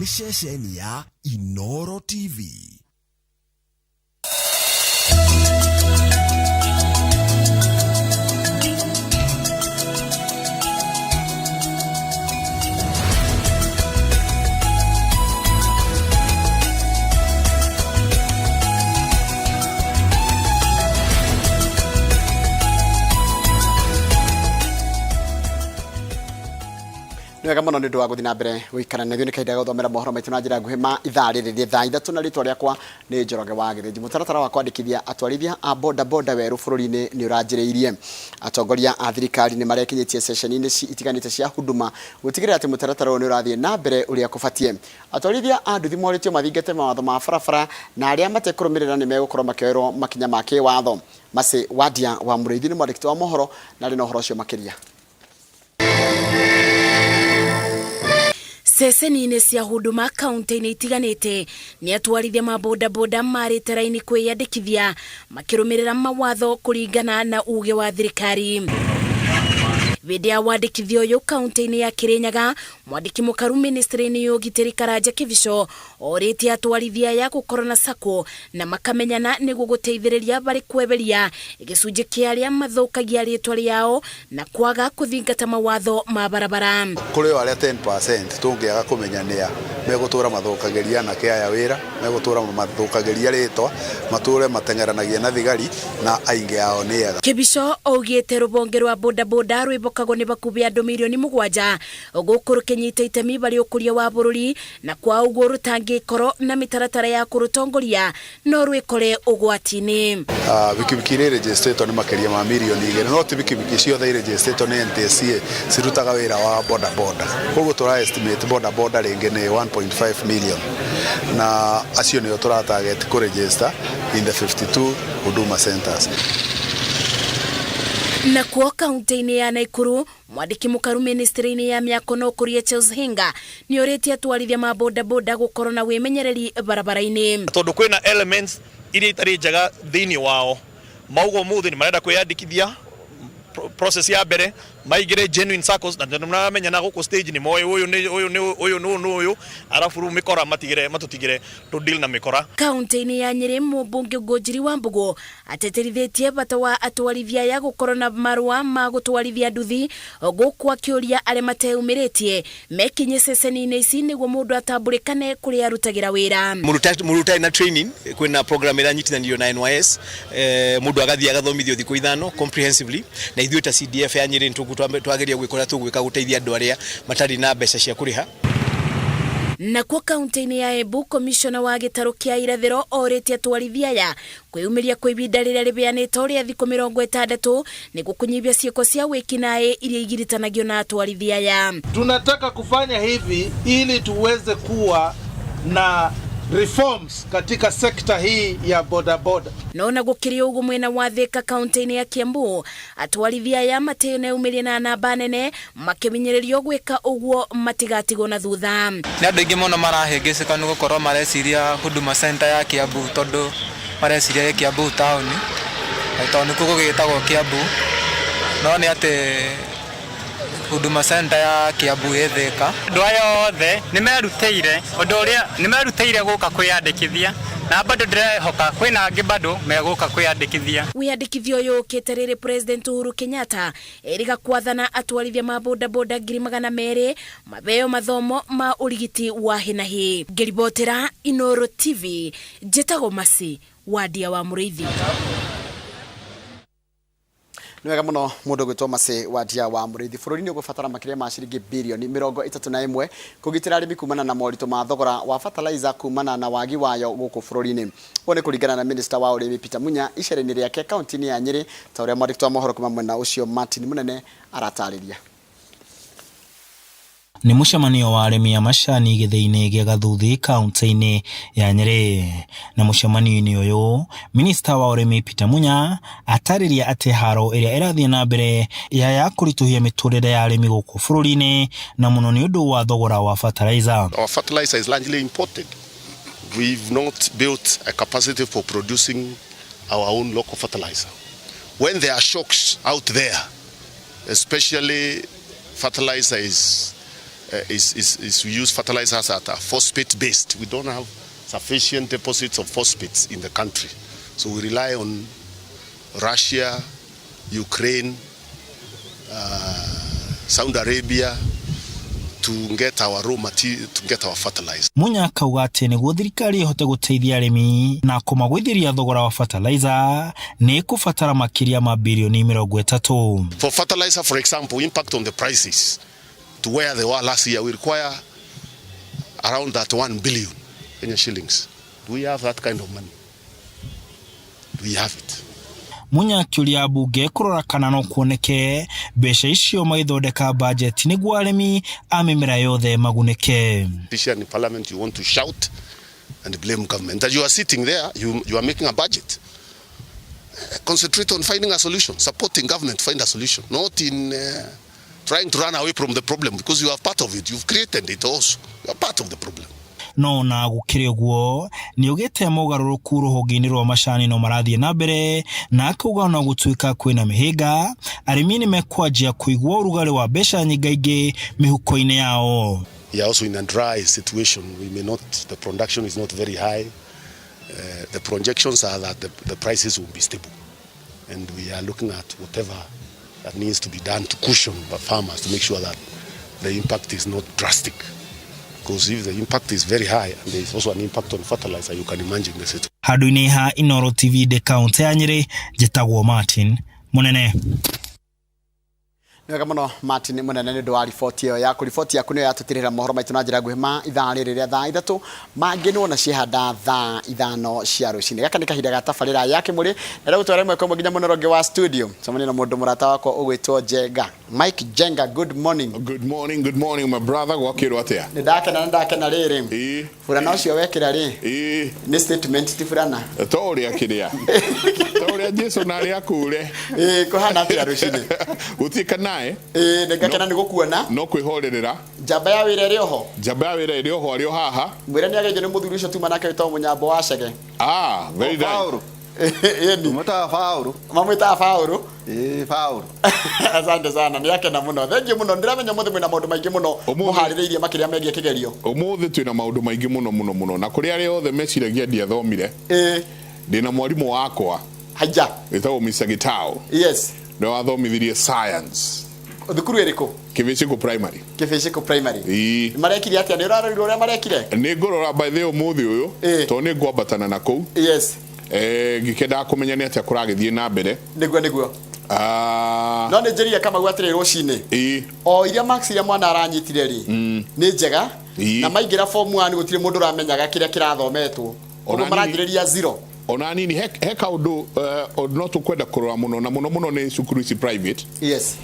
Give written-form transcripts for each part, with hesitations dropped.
ceceni ya Inoro TV. Wega muno nĩ ndwa guthina mbere wikara na thĩinĩ kaida gũthomera mohoro maitũ na njĩra nguhĩ ma ithaa rĩrĩ thaa ithatũ na rĩtwa rĩakwa nĩ Njoroge wa Gĩthĩnji. Mũtaratara wa kwandĩkithia atwarithia a boda boda werũ bũrũri-inĩ nĩ ũranjĩrĩirie. Atongoria a thirikari nĩ marekinyĩtie ceceni-inĩ itiganĩte cia huduma gũtigĩrĩra atĩ mũtaratara ũyũ nĩ ũrathiĩ na mbere ũrĩa kũbatiĩ. Atwarithia a nduthi morĩtio mathingate mawatho ma barabara na arĩa matekũrũmĩrĩra nĩ megũkorwo makĩoerwo makinya ma kĩwatho. Mase Wadia wa Mũrĩithi nĩ mwandĩkĩti wa mohoro na rĩ na ũhoro ũcio makĩria. Ceceni-inĩ cia huduma kaunti-inĩ itiganĩte nĩ atwarithia ma boda boda marĩte raini kwĩyandĩkithia makĩrũmĩrĩra mawatho kũringana na uge wa thirikari. Hĩndĩ ya wandĩkithio ũyũ kaunti-inĩ ya Kirinyaga, mwandĩki mũkaru ministry-inĩ ya ũgitĩri Karanja Kĩbico orĩtie atwarithia ya gũkorwo na sako na makamenyana nĩguo gũteithĩrĩria barĩ kweberia gĩcunjĩ kĩa arĩa mathũkagia rĩtwa rĩao na kwaga kũthingata mawatho ma barabara. Kũrĩ arĩa 10% tũngĩaga kũmenyanĩa megũtũra mathũkagĩria na kĩaya wĩra, megũtũra mathũkagĩria rĩtwa, matũre matengeranagia na thigari na aingĩ ao nĩ ega. Kĩbico augĩte rũbonge rwa boda boda rwĩbokagwo nĩ bakubi andũ milioni 7 gũkũ rũkĩnyita itemi barĩ ũkũria wa bũrũri na kwa ũguo rũtangĩkorwo na mĩtaratara ya kũrũtongoria no rwĩkore ũgwati-inĩ. Bikibiki nĩ registrator nĩ makĩria ma milioni 2 no ti bikibiki ciothe registrator nĩ NTSA cirutaga wĩra wa boda boda. Koguo tũra estimate boda boda rĩngĩ nĩ 1.5 million na acio nĩo tũra target kũ register in the 52 huduma centers. Na kwa kaunti-inĩ ya Naikuru, mwandĩki mũkaru ministry-inĩ ya mĩako na ũkũria Charles Hinga nĩ orĩtie atwarithia ma boda boda gũkorwo na wĩmenyereri barabara-inĩ. Tondũ kwĩna elements iria itarĩ njega thĩinĩ wao, maugo mũthĩ nĩ marenda kwĩyandĩkithia process ya mbere maigire genuine circles na nĩmaramenya na gũkũ stage nĩ moyo ũyũ arabu rĩu mĩkora matutigire to deal na mĩkora. Kaunti-inĩ ya Nyeri, mũmbunge Ngũnjiri wa Mbugu ateterithĩtie bata wa atwarithia ya gũkorwo na marũa ma gũtwarithia nduthi gũkũ akĩũria arĩa mateumĩrĩtie mekinye ceceni-inĩ ici nĩguo mũndũ atambũrĩkane kũrĩa arutagĩra wĩra. Mũrutai na training kwĩna program ĩrĩa nyitithanĩrio na NYS, mũndũ agathiĩ agathomithio thikũ ithano comprehensively na ithuĩ ta CDF ya Nyeri twageria gwĩkora tũgwĩka gũteithia andũ arĩa matarĩ na mbeca cia kũrĩha. Na kwa kaunti-inĩ ya Embu, komishona wa gĩtarũ kĩa irathĩro orĩtie atwarithia ya kwĩyumĩria kwa ihinda rĩrĩa rĩbeanĩtwo rĩa thikũ 60 nĩguo kũnyihia ciĩko cia wĩkinaĩ iria igiritanagio na atwarithia ya. Tunataka kufanya hivi ili tuweze kuwa na reforms katika sekta hii ya boda boda. Naona gũkĩrĩ ũguo mwena wa Thika kaunti-inĩ ya Kiambu, atwarithia ya mateo na umĩrĩ na namba nene makĩmenyererio gwĩka ũguo matigatigwo na thutha. Nĩ andũ aingĩ mũno marahĩngĩcĩka nĩ gũkorwo mareciria huduma center ya Kiambu tondũ mareciria Kiambu town tondũ nĩkuo gũgĩtagwo Kiambu, no nĩ atĩ huduma center ya Kiambu Thika. Andũ aya othe nĩ merutĩire ũndũ ũrĩa nĩ merutĩire gũka kwĩyandĩkithia na bado ndĩrehoka kwĩna angĩ bado megũka kwĩyandĩkithia. Wĩyandĩkithio ũyũ ũkĩte rĩrĩ President Uhuru Kenyatta eriga kwathana atwarithia ma boda boda 200,000 mabeo mathomo ma ũrigiti wa hi na hi. Ngĩribotera Inoro TV, njĩtagwo Masi Wadia wa Mũrĩithi. Nĩ wega mũno mũndũ gwĩtwo Mase Wadia wa Mũrĩithi. Bũrũri-inĩ ũgũbatara makĩria ma ciringi bilioni 31 kũgitĩra arĩmi kumana na moritũ ma thogora wa fertilizer kumana na wagi wayo gũkũ bũrũri-inĩ. Ũũ nĩ kũringana na Minister wa ũrĩmi Peter Munya icera-inĩ rĩake kaunti-inĩ ya Nyeri, ta ũrĩa mwandĩki wa mohoro kuma mwena ũcio Martin Munene aratarĩria. Nĩ mũcemanio wa arĩmi a macani gĩthĩ-inĩ gĩa Gathuthi kaunti-inĩ ya Nyeri. Na mũcemanio-inĩ ũyũ, Minister wa ũrĩmi Peter Munya atarĩria atĩ haro ĩrĩa ĩrathiĩ na mbere ya kũritũhia mĩtũrĩre ya arĩmi gũkũ bũrũri-inĩ na mũno nĩ ũndũ wa thogora wa fertilizer. Our fertilizer is largely imported. We've not built a capacity for producing our own local fertilizer. When there are shocks out there, especially fertilizer is is we use fertilizers that are phosphate-based. We don't have sufficient deposits of phosphates in the country. So we rely on Russia, Ukraine, Saudi Arabia to get our raw material, to get our fertilizer. Munya akauga ati niguo thirikari ihote guteithia arimi na kumagwithiria thogora wa fertilizer ni kubatara makiria ma bilioni 30. For fertilizer, for example, impact on the prices to where they were last year, we require around that 1 billion Kenya shillings. Do we have that kind of money? Do we have it? Munya akiuria bunge kurora kana no kuoneke besha icio maithondeka budget niguo arimi a mimera yothe maguneke. This year in parliament you want to shout and blame government. As you are sitting there, you are making a budget. Concentrate on finding a solution, supporting government find a solution, not in trying to run away from the problem, because you are part of it. You've created it also. You are part of the problem. No na gukiri guo ni ugite mugaruruku ruhonge-ini rwa macani no marathie na mbere na akuga no gutuika kwina mihiga arimi ni mekwanjia kuigwa urugari wa besha nyingaingi mihuko-ini yao. We are also in a dry situation. The production is not very high. The projections are that the prices will be stable, and we are looking at whatever that needs to be done to cushion the farmers to make sure that the impact is not drastic. Because if the impact is very high and there is also an impact on fertilizer, you can imagine the situation. Haduni ha Inoro TV de kaunti ya Nyeri, Jetagwo Martin Munene. Nĩwega mũno Martin Munene nĩ ũndũ wa riboti ĩyo yaku. Riboti yaku nĩyo yatũtirĩra mohoro maitũ na njĩra nguhĩ ma ithaa rĩrĩ rĩa thaa 3 mangĩ nĩ wona ciehanda thaa 5 cia rũcinĩ. Gaka nĩ kahinda ga tabarĩra ya Kimuri na rĩu twara ĩmwe kwa nginya mũnoronge wa studio. Cemania na mũndũ mũrata wakwa ũgwĩtwo Jenga. Mike Jenga, good morning. Good morning my brother. Gwakĩrwo atĩa? Nĩndakena rĩrĩ. Furana ũcio wekĩra rĩ. Nĩ statement ti furana. Tũrĩa kĩrĩa. Tũrĩa Jesu na arĩa akure. Kũhana atĩa rũcinĩ? Gũtikana Ndengakena nĩ gũkuona. No kwĩhorerera. Njamba ya wĩra ĩrĩ oho. Njamba ya wĩra ĩrĩ oho arĩ o haha. Mwĩra nĩ ageje nĩ mũthuri ũcio tuma nake wĩtagwo Mũnyambo wa Cege. Very nice. Mũtaga Fauru. Mamwĩtaga Fauru? Fauru. Asante sana, nĩ akena mũno. Thengiũ mũno, ndiramenya mũthĩ mwĩna maũndũ maingĩ mũno mũharĩrĩirie makĩria megie kĩgerio. Ũmũthĩ twĩna maũndũ maingĩ mũno na kũrĩ arĩa othe meciragia ndiathomire. Ndĩna mwarimũ wakwa. Haija. Wĩtagwo Mr. Gitao. Yes. Nĩ wathomithirie science. Thukuru ĩrĩkũ? Kĩbĩcĩko primary. Kĩbĩcĩko primary. Marekire atĩa? Nĩ ũrarorirwo ũrĩa marekire? Nĩ ngũrora by the ũmũthĩ ũyũ tondũ nĩ ngwambatana na kũu. Yes. Ngĩkenda kũmenya nĩ atĩa kũragĩthiĩ na mbere. Nĩguo. No nĩ njĩrĩria kama gwatirĩ rũcinĩ. O iria marks iria mwana aranyitire rĩ nĩ njega na maingĩra form 1 gũtirĩ mũndũ ũramenyaga kĩrĩa kĩrathometwo. Ũguo maranjĩrĩria 0. Ona nini he kaundu no tukwenda kurora muno na muno ni cukuru ici private. Yes.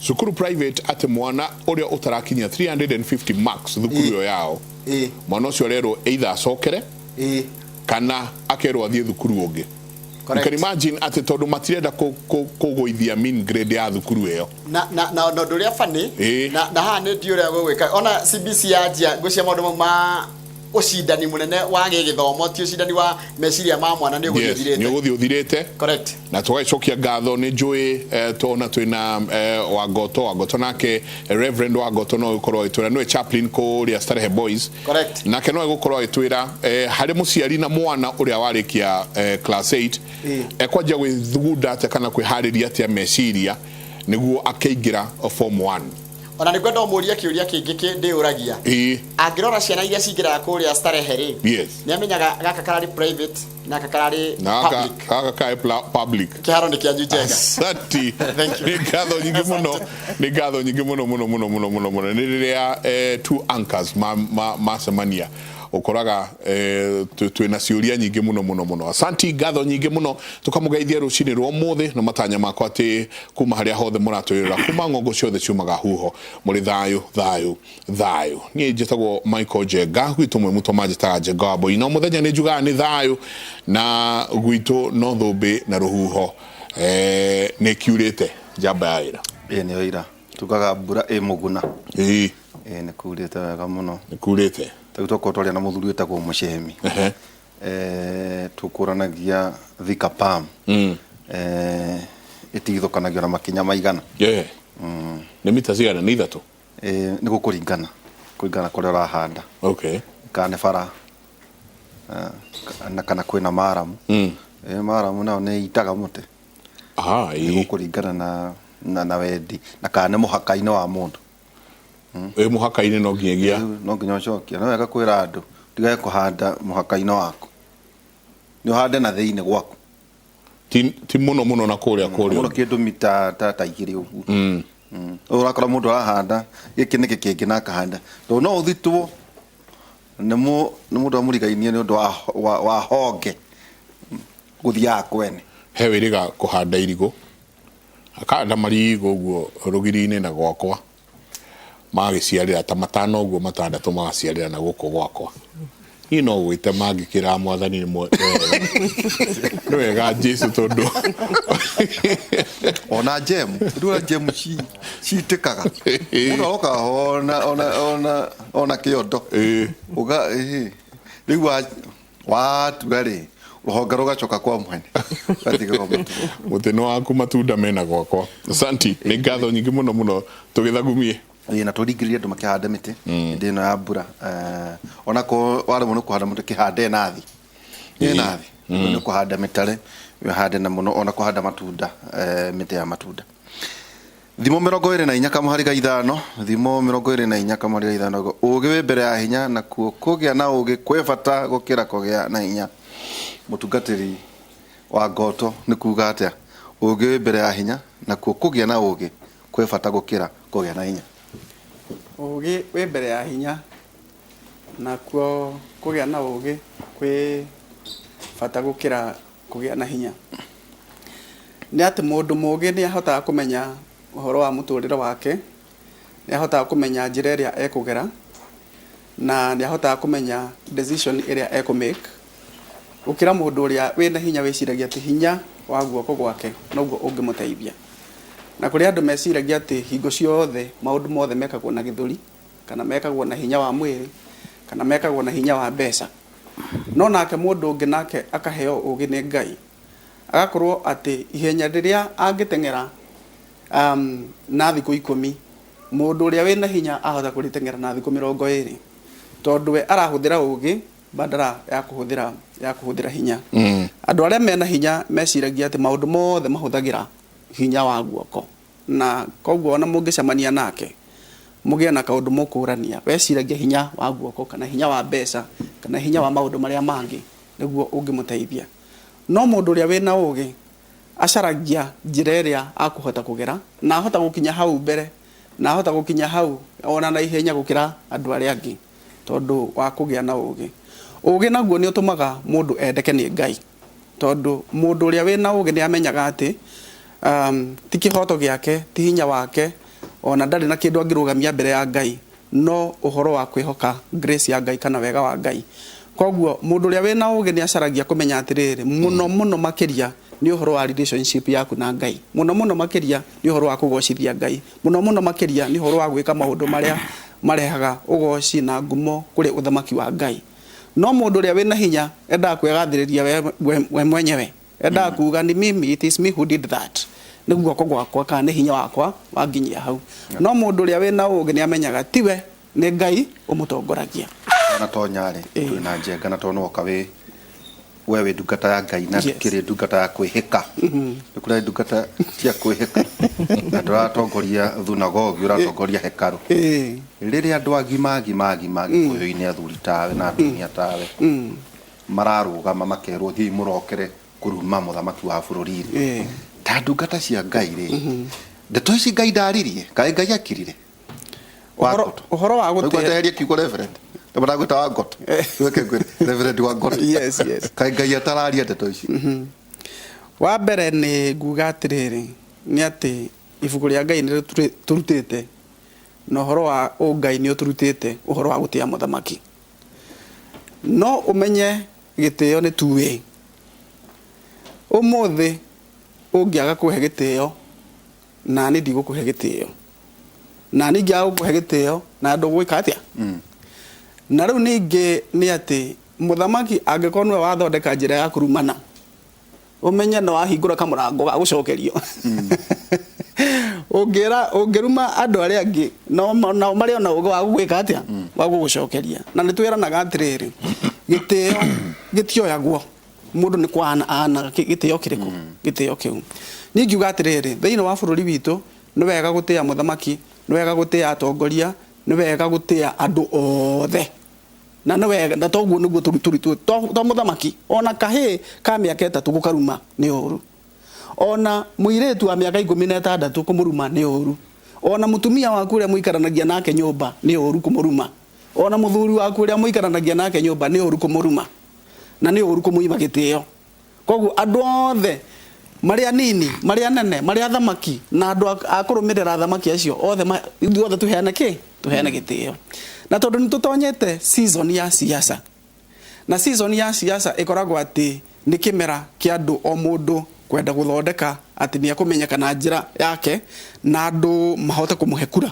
Cukuru private ate mwana uria utarakinya 350 marks thukuru yao. Mwana ucio rero either acokere kana akerwo athie thukuru ungi. You can imagine ate tondu matirenda kugoithia mean grade ya thukuru iyo. Na ndoria fani na ha ne dio ria gwika. Ona CBC yajia gucia maundu ma ucindani munene wa gĩthomo ti ucindani wa meciria ma mwana nĩ ũgũthirĩte. Nĩ ũgũthirĩte. Correct. Na tũgacokia ngatho nĩ njũĩ tona twĩna Wagoto nake Reverend Wagoto no gũkorwo itwĩra nĩwe chaplain kũrĩa Starehe Boys. Correct. Nake no gũkorwo itwĩra harĩ mũciari na mwana ũrĩa warĩkia class 8 ekwanjia gwĩthugunda atĩa kana kwĩharĩria atĩa meciria nĩguo akĩingĩra form 1. Ona nĩkwenda ũmũria kĩũria kĩngĩ ndĩũragia. Angĩrora ciana iria cingĩraga kũrĩa Starehe rĩ. Yes. Nĩ amenyaga gaka kararĩ private na gaka kararĩ public. Gaka kararĩ public. Kĩharo nĩ kĩanyu Jenga. Asante. Nĩ ngatho nyingĩ mũno. Nĩ rĩrĩa two anchors macemania ukoraga twina ciuria nyingi muno. Asante ngatho nyingi muno tukamugeithia rucini rwa muthi na matanya makwa ati kuma haria hothe muratwirira kuma ngongo ciothe ciumaga huho muri thayu nie njitagwo Michael Jenga gwitu mwe mutoma njitaga Jenga wa boy no muthenya ni njugaga ni thayu na gwitu no thumbi na ruhuho ni kiurite jamba ya ira ni oira tukaga mbura muguna ni kurite wega muno ni kurite tũtũkotwaria na mũthuri wĩtagwo Mũcemi tũkũranagia Thika Palm itigithũkanagio na makinya maigana nĩ mita cigana nĩ ithatũ nĩ gũkũringana kuringana kuria urahanda. Okay. Kana bara na kana kwina maramu. Maramu nao ni itaga muti. Aha, kuringana na wendi na kana muhaka-ini wa mundu. Muhaka-ini no nginyagia no nginya ucokia no wega kwira andu tigae kuhanda muhaka-ini waku. Ni uhande na thiini gwaku. Ti muno na kuria muno kindu mita ta igiri ugu. Urakora mundu arahanda giki niki kingi na akahanda. No uthitwo ni mundu amurigainie ni undu wa honge guthia kwene. He wiriga kuhanda irigo. Akahanda marigo guo rugiri-ini na gwakwa. Magiciarira ta matano guo matandatu magaciarira na guko gwakwa. No gwite mangikira mwathani ni no wega Jesu tondu ona gem citikaga mundu aroka ona kiondo uga riu watugari ruhonge rugacoka kwa mwene mutino waku matunda mena gwakwa. Asanti, ni ngatho nyingi muno tugithagumie na turingiririe andu makihanda miti ndino ya mbura ona ko wale muno kuhanda muti kihande nathi no kuhanda mitare hande na muno ona kuhanda matunda miti ya matunda. Thimo 24 kamahariga ithano thimo 24 kamahariga ithano ugi we mbere ya hinya na kugia na ugi kwe bata gukira kugia na hinya. Mutungatiri wa ngoto ni kuga atia ugi we mbere ya hinya na kugia na ugi kwe bata gukira kugia na hinya. Ugi we mbere ya hinya na kugia na ugi kwe bata gukira kugia na hinya. Ni ati mundu mugi ni ahotaga kumenya uhoro wa muturire wake, ni ahotaga kumenya njira iria ekugera na ni ahotaga kumenya decision iria ekumake ukira mundu uria wina hinya wiciragia ati hinya wa guoko gwake noguo ungimuteithia. Na kuri andu meciragia ati hingo ciothe maundu mothe mekagwo na githuri kana mekagwo na hinya wa mwiri kana mekagwo na hinya wa mbeca. No nake mundu ungi nake akaheo ugi ni Ngai agakorwo ati ihenya riria angitengera na thiku 10 mundu uria wina hinya ahota kuritengera na thiku 20 tondu we arahuthira ugi badara ya kuhuthira hinya. Andu aria mena hinya meciragia ati maundu mothe mahuthagira hinya wa guoko na koguo ona mungicemania nake mugie na kaundu mukurania weciragia hinya wa guoko kana hinya wa mbeca kana hinya wa maundu maria mangi niguo ungimuteithia. No mundu uria wina ugi acaragia njira iria akuhota kugera na ahota gukinya hau mbere na ahota gukinya hau ona na ihenya gukira andu aria angi tondu wa kugia na ugi. Ugi naguo ni utumaga mundu endeke ni Ngai tondu mundu uria wina ugi ni amenyaga ati ti kihoto giake ti hinya wake ona ndari na kindu angirugamia mbere ya Ngai no uhoro wa kwihoka grace ya Ngai kana wega wa Ngai. Koguo mundu uria wina ugi ni acaragia kumenya atiriri muno makiria ni uhoro wa relationship yaku na Ngai, muno makiria ni uhoro wa kugocithia Ngai, muno makiria ni uhoro wa gwika maundu maria marehaga ugoci na ngumo kuri uthamaki wa Ngai. No mundu uria wina hinya enda kwegathiriria we mwenyewe enda kuga ni mimi, it is me who did that niguo gwakwa kana ni hinya wakwa wanginyia hau. No mundu uria wina ugi ni amenyaga tiwe ni Ngai umutongoragia na tonyari twina njenga na tono okawe wewe ndungata ya Ngai na kiri ndungata ya kwihika nikura ndungata cia kwihika na nduratongoria thunagogi uratongoria hekaru riria andu agima kuyo-ini athuri tawe na atumia tawe mararugama makerwo thii murokere kuruma muthamaki wa bururi ta ndungata cia Ngai ri ndeto ici Ngai ndaririe kai Ngai akirire uhoro wa guteheria kiugo reverend tabara gutawa got weke kwere reverend wa got yes kai Ngai atararia ndeto ici wa mbere ni nguga atiriri ni ati ibuku ria Ngai ni turutite no uhoro wa Ngai ni uturutite uhoro wa gutia muthamaki. No umenye gitio ni tuwe umuthi ungiaga kuhe gitio na ni ndigukuhe gitio na ni ngiaga kuhe gitio na ndugwika atia na riu ningi ni ati muthamaki angikonwe wathondeka njira ya kurumana umenye no ahingura kamurango ga gucokerio Ongeruma andu aria angi no mari ona ugo wa gwika atia wa gugucokeria na ni twiranaga atiriri gitioyagwo mundu ni kwa ana gitio kiriko gitio kiu ni ngiuga atiriri thiini wa bururi witu ni wega gutia muthamaki ni wega gutia atongoria ni wega gutia andu othe na ni wega na toguo niguo turitu to muthamaki ona kahi ka miaka 3 gukaruma ni uru ona muiretu wa miaka 16 kumuruma ni uru ona mutumia waku uria muikaranagia nake nyumba ni uru kumuruma ona muthuri waku uria muikaranagia nake nyumba ni uru kumuruma na ni uru kumuima gitio koguo andu othe maria nini maria nene maria thamaki na andu akurumirira thamaki acio othe tuheane tuheane gitio na tondu nitutonyete season ya siasa na season ya siasa ikoragwo ati ni kimera kia andu o mundu kwenda guthondeka ati ni akumenyeka na njira yake na andu mahote kumuhe kura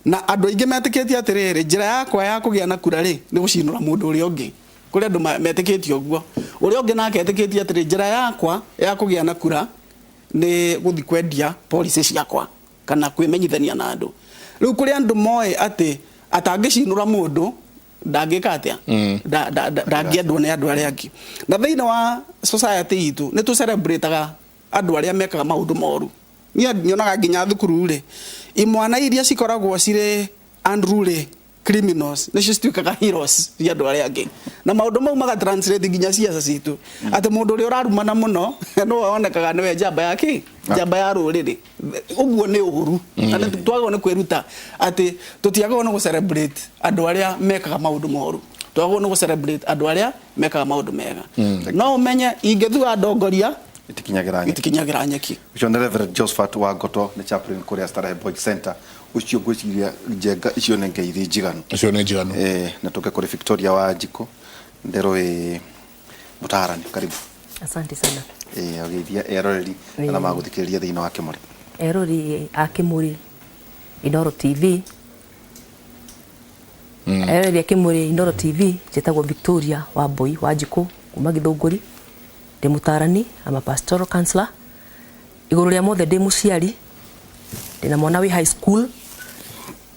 na andu aingi metiketie atiriri njira yakwa ya kugia na kura ri ni gucinura mundu uri ungi kuri andu metiketie uguo uri ungi nake etiketie atiri njira yakwa ya kugia na kura ni guthi kwendia policy ciakwa kana kwimenyithania na andu riu kuri andu moe ati atangicinura mundu ndangika atia ndangiendwo ni andu aria angi na thiini wa society itu ni tu celebrateaga andu aria mekaga maundu moru ni nyonaga nginya thukuru ri imwana iria cikoragwo cire unruly criminals nicio cituikaga heroes ria andu aria angi na maundu mau maga translate nginya ciaca citu ati mundu uri urarumana muno no wonekaga niwe njamba yake njamba ya ruriri uguo ni uhuru na twagwo ni kwiruta ati tutiagwo ni celebrate andu aria mekaga maundu moru twagwo ni celebrate andu aria mekaga maundu mega no umenye ingethua ndongoria itikinyagira nyeki John Reverend Josephat Wangoto ni chaplain kuria Starehe Boy Center ucio gwiciria njenga icio ne ngeithi njiganu na toke kuri Victoria wa Jiko ndero mutarani karibu asante sana ageithia eroreri na maguthikiria thiina wa Kimuri erori a Kimuri Inoro TV erori a Kimuri Inoro TV jetagwo Victoria wa Boy wa Jiko kuma Githunguri ndi mutarani ama pastoral counselor iguru ria mothe ndi muciari ndina mwana wi high school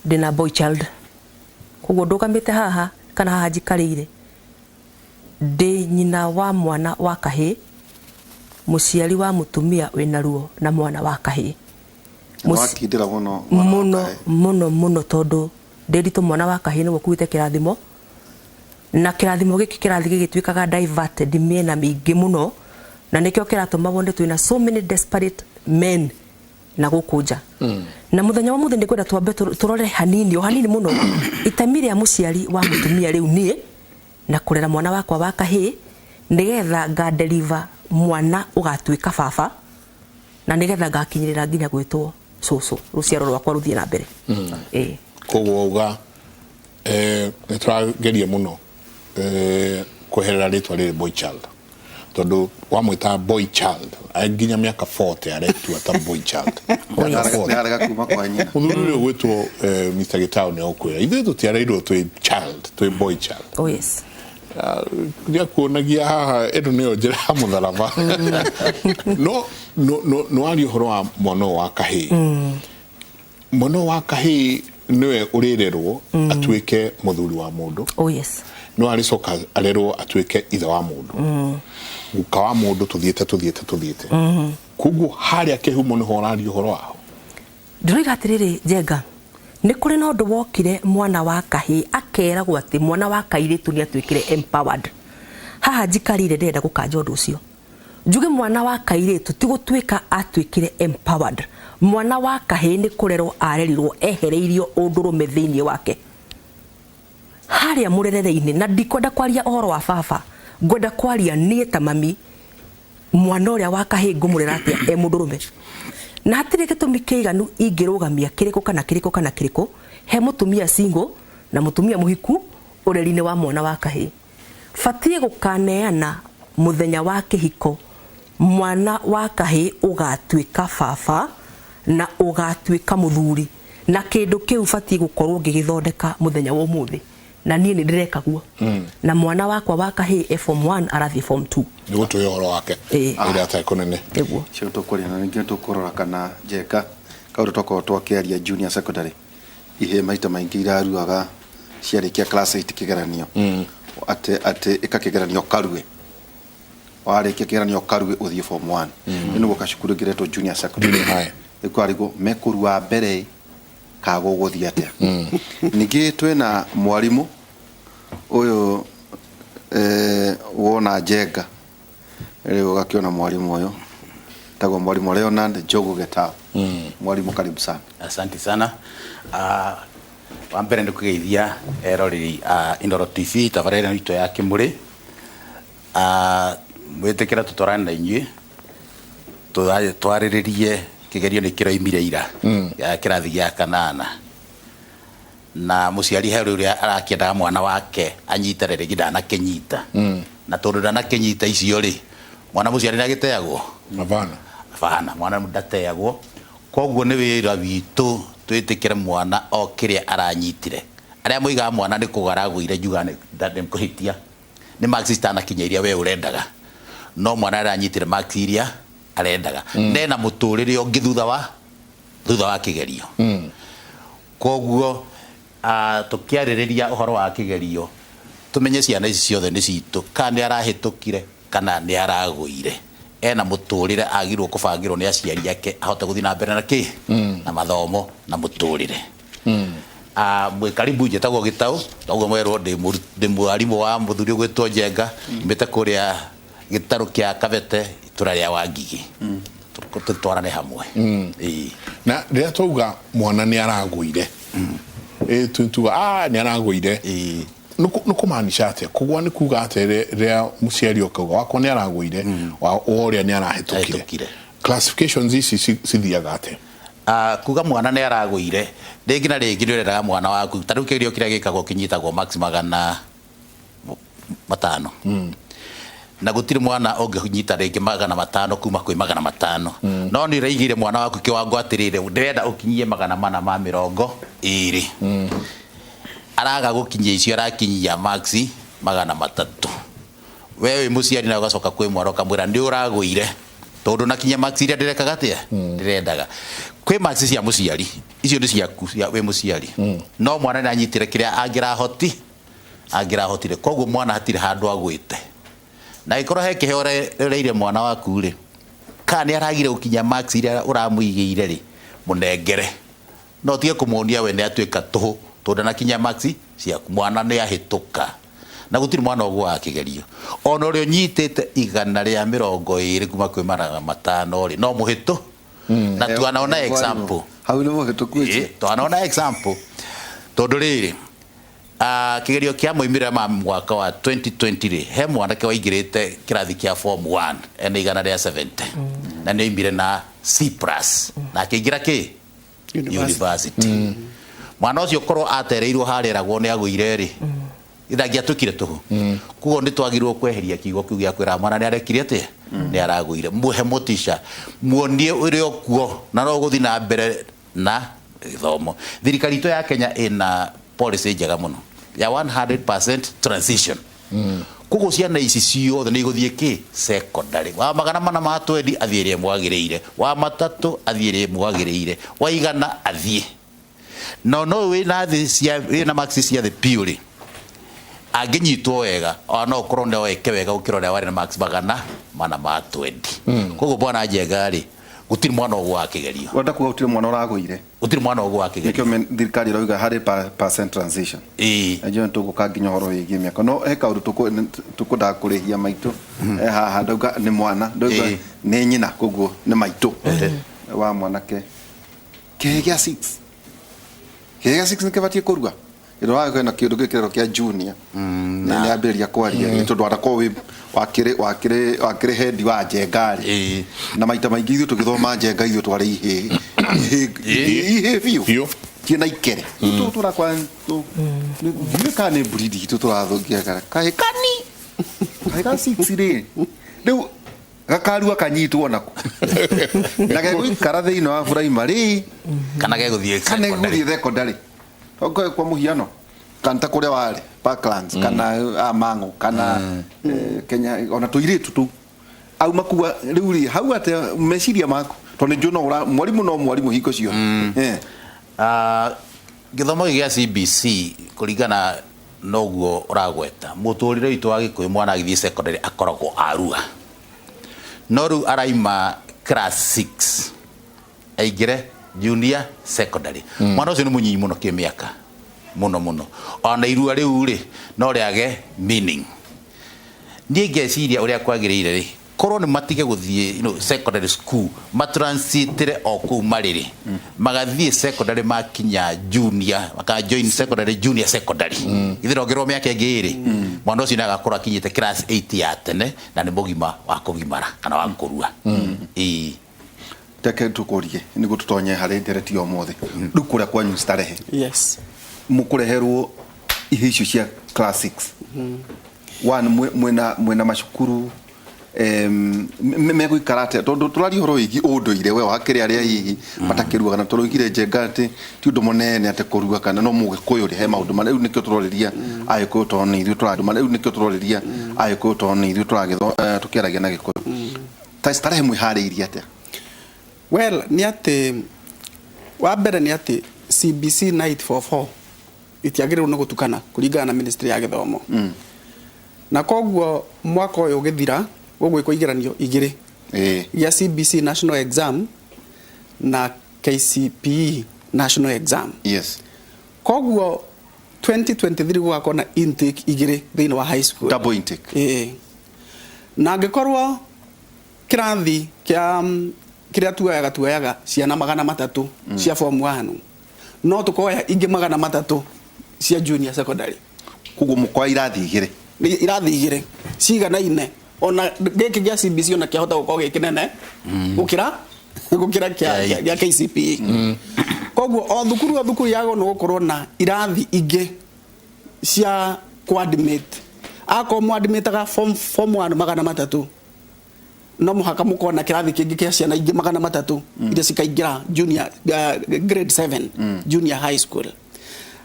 ndina boy child koguo ndugamite haha kana haha njikarire ndi nyina wa mwana wa kahi muciari wa mutumia wina ruo na mwana wa kahi wakindira muno tondu ndiritu mwana wa kahi ni kuite kirathimo na kirathimo giki kirathi gigitwikaga diverted miena mingi muno na nikyo kiratuma wonde twina so many desperate men na gukunja na muthenya wa muthenya ndikwenda twambe turore hanini muno itamire ya muciari wa mutumia riu nie na kurera mwana wakwa wa kahi nigetha ga deliver mwana ugatwika baba na nigetha gakinyirira nginya gwitwo cucu ruciaro rwakwa ruthie na mbere koguo uga niturageria muno kuherera ritwa riri boy child tondu wamwita boy child nginya miaka 40 aretua ta boy child ngarega kuma kwa nyina muthuri gwitwo Mr. Gitao ni okwira ithe tutiareirwo twi child twi boy child oh yes ndia kuonagia haha edo nio njira mutharaba no ari horo wa mwana wa kahi mwana wa kahi niwe urirerwo atwike muthuri wa mundu oh yes no ari soka arerwo atwike ithe wa mundu guka wa mundu tuthiete kugu haria kehumo ni horari horo wao ndiriga atiriri jenga ni kuri no ndu wokire mwana wa kahi akeragwo ati mwana wa kairitu ni atwikire empowered haha njikarire ndenda gukanja undu ucio njuge mwana wa kairitu ti gutwika atwikire empowered mwana wa kahi ni kurerwo arerirwo ehereirio undurume thiini wake haria murerere-ini na ndikwenda kwaria ohoro wa baba ngwenda kwaria nie ta mami mwana uria wa kahi ngumurera atia mundurume na hatire gitumi kiiganu ingirugamia kiriko kana kiriko he mutumia single na mutumia muhiku ureri-ini wa mwana wa kahi fatie gukaneana muthenya wa kihiko mwana wa kahi ugatwika baba na ugatwika muthuri na kindu kiu fatie gukorwo ngigithondeka muthenya wa umuthi na nie ni ndireka guo na mwana wakwa wa kahi form 1 arathi form 2 ni gutu yoro wake ira ta konene eguo cio tukuria na ningi tukurora kana jeka kauru toko twakiaria junior secondary ihe maita maingi iraruaga ciarikia class 8 kigeranio ate ikakigeranio karue warikia kigeranio karue uthie form 1 ino gukacukuru gireto junior secondary high ikwarigo mekuru wa mbere kago guthia atia ningi twena mwarimu uyu wona Njenga leo gakiona mwalimu uyu tago mwalimu Leonard Jogo Getao mwalimu karibu sana. Asante sana. Wa mbere ndi kugeithia eroreri Indoro TV tabarera ito ya Kimuri mwetekera tutorana na inyue twariririe kigerio ni kiroimire ira ya kirathi gya kanana na muciari heru uria arakiendaga mwana wake anyitarere gidana kenyita na tondu dana kenyita icio ri mwana muciari nagiteagwo avana mwana mudateagwo koguo ni wira witu twitikire mwana o kiria aranyitire aria muiga mwana ni kugaragwire jugane ndane kuhitia ni marxist ana kinyeria we urendaga no mwana aranyitire marxiria arendaga ndena muturire ongi thutha wa kigerio koguo tukiaririria uhoro wa kigerio tumenye ciana ici ciothe ni citu kandi arahitukire kana ni aragwire ena muturire agirwo kubangirwo ni aciari yake ahote guthina mbere na ki na mathomo na muturire mwe karibu jetagwo Gitau tagwo mwerwo ndi mwarimu wa muthuri gwetwo Njenga mbete kuria gitaru kia Kavete turaria wa Ngigi tutwarane hamwe na ria tuga mwana ni aragwire tuntuga ni aragwire nukumaanisha atia kugwa ni kuga atere ria muciari okaga wako ni aragwire wa oria ni arahitukire classifications ici cithiaga ate kuga mwana ni aragwire ringi na ringi ndireraga mwana waku tariu kirio kiria gikagwo kinyitagwo max 500 na gutiri mwana unginyita ringi 500 kuma kwi 500 no ni reigire mwana waku kiwango atirire ndirenda ukinyie 420 araga gukinyia icio arakinyia maxi 300 wewe muciari na ugacoka kwi mwaro kamwira ndi uragwire tondu nakinya maxi ria ndirekaga atia ndirendaga kwi maxi cia muciari icio ndi ciaku cia we muciari no mwana ni anyitire kiria angirahotire koguo mwana hatire handu agwite na ikoro he kihore reire mwana waku ri kani aragire ukinya maxi ria uramuigeire ri munengere no tie kumuonia we ni atuika tuhu tondu nakinya maxi ciaku mwana ni ahituka na gutiri mwana ogwo akigerio ono rio nyitite 120 kuma kwi 500 ri no muhitu na tuanaona example hau ni muhitu kuici tuanaona example tondu riri kigerio kia moimira ma mwaka wa 2020 ri he mwanake waigirite kirathi kia form 1 ene 170 na ni imbire na C+ na kigira ki university mwana ucio korwo atereirwo hareragwo ni agwire ri ithagia tukire tuhu kugo ndi twagirwo kweheria kigo kiu gya kwira mwana ni arekire ate ni aragwire muhe motisha muonie uri okuo na no guthi na mbere na githomo thirikari to ya Kenya ina policy njega muno ya 100% transition kugo ciana ici ciothe ni guthie ki secondary wa 420 athiire mwagiriire wa 3 athiire mwagiriire wa 100 athie no we na thi cia we na maxi cia the pure aginyitwo wega ona okorwo ne weke wega ukirora wari na max 420 koguo bwana Njenga ri gutiri mwana ogwo akigerio wenda kuga gutiri mwana uragwire gutiri mwana ogwo akigerio nikyo thirikari roiga 100% transition ajo ntuguka nginya horo yigi miaka no he kaundu tukuda kurihia maitu haha ndauga ni mwana ndauga ni nyina koguo ni maitu wa mwanake kigegia 6 nikebatie kurua iro waga na kindu gikero kia junior na ni ambiria kwaria ni tondu atako wakire head wa Njenga na maita maingi ithu tugithoma Njenga ithu twari ihe biu kina ikere tu turakwa tu ni kane breed tu turathogia kai kani 6 ri riu gakarua kanyitwo nako na gegwikara thiino wa primary kana geguthie secondary kwa muhiano kanta kuria wale Parklands kana Amango kana Kenya ona tuiritu tu au makuwa riuri hau ate meciria mako to ni juno ura mwalimu hiko cio githomo gĩa CBC kũringana noguo ũragweta mũtũrĩre witũ wa Gĩkũyũ mwana agĩthiĩ secondary akoragwo arua no rĩu araima class 6 aingĩre junior secondary mwana ũcio nĩ mũnyinyi mũno kĩmĩaka mũno ona irua rĩu rĩ no rĩage meaning niĩ ngeciria ũrĩa kwagĩrĩire rĩ korwo nĩ matige gũthiĩ secondary school matransitire o kũu marĩrĩ magathiĩ secondary makinya junior maka join secondary junior secondary ithira ongerwo mĩaka ĩngĩ ĩrĩ mwana ũcio nĩagakorwo akinyĩte class 8 ya tene na nĩ mũgima wa kũgimara kana wa kũrua teke tukorie nĩguo tũtonye harĩ ndereti o mothe rĩu kũrĩa kwanyu starehe yes mũkũreherwo ihe icio cia class 6 one mwena macukuru megũikarate tondu tũrari horo wĩgi ũndũire we wakĩrĩ arĩa hihi matakĩruaga na tũrũgire njenga ti ũndũ mũnene atĩ kũrua kana no mũgĩkũyũ rĩ he maũndũ marĩa rĩu nĩkĩo tũroreria Agĩkũyũ tondũ nĩ ithuĩ tũranduma rĩu nĩkĩo tũroreria Agĩkũyũ tondũ nĩ ithuĩ tũkĩaragia na Gĩkũyũ ta starehe mwĩharĩirie atĩa well nĩ atĩ wa mbere nĩ atĩ CBC 944 itiagĩrĩirwo nĩ gũtukana kũringana na ministry ya gĩthomo na koguo mwaka ũyũ ũgĩthira gũgwĩkwo igeranio igĩrĩ gĩa CBC national exam na KCPE national exam yes koguo 2023 gũgakorwo na intake igĩrĩ thĩinĩ wa high school double intake na angĩkorwo kĩrathi kĩrĩa tuoyaga ciana 300 cia form 1 no tukoya ingĩ 300 cia junior secondary koguo mũkoya irathi igĩrĩ ciganaine ona gĩkĩ gĩa CBC ona kĩahota gũkorwo gĩkĩnene gũkĩra gĩa KCPE koguo o thukuru yago no gũkorwo na irathi ingĩ cia coordinate ako mwadimetaga form 1 300 no mũhaka mũkona kĩrathi kĩngĩ kĩa ciana ingĩ 300 iria cikaingĩra junior grade 7 junior high school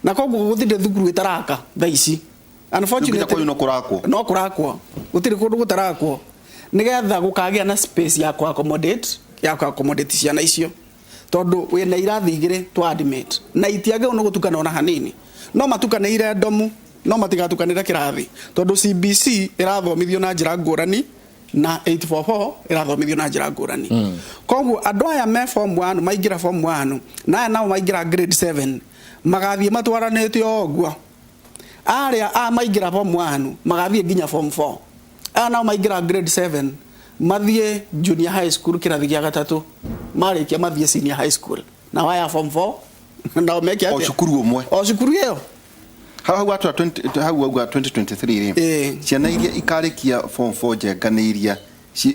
na koguo gũthinde thukuru itaraka thaa ici unfortunately no kurakwo gutiri kundu gutarakwo nigetha gukagĩa na space ya accommodate ciana icio tondu wina irathi igĩrĩ twa admit na itiage no gutukana ona hanini no matukane ire ndomu no matigatukanira kirathi tondu CBC irathomithio na njĩra ngũrani na 844 irathomithio na njĩra ngũrani koguo andũ aya me form 1 maingĩra form 1 na nao maingĩra grade 7 magathiĩ matwaranĩte oguo aria maingĩra form 1 magathiĩ nginya form 4 nao maingĩra grade 7 mathiĩ junior high school kĩrathi gĩa gatatũ marĩkia mathiĩ senior high school na waya form 4 nao mekia o cukuru ũmwe o cukuru ĩyo hau atu 2023 ciana iria ikarĩkia form 4 njenganĩiria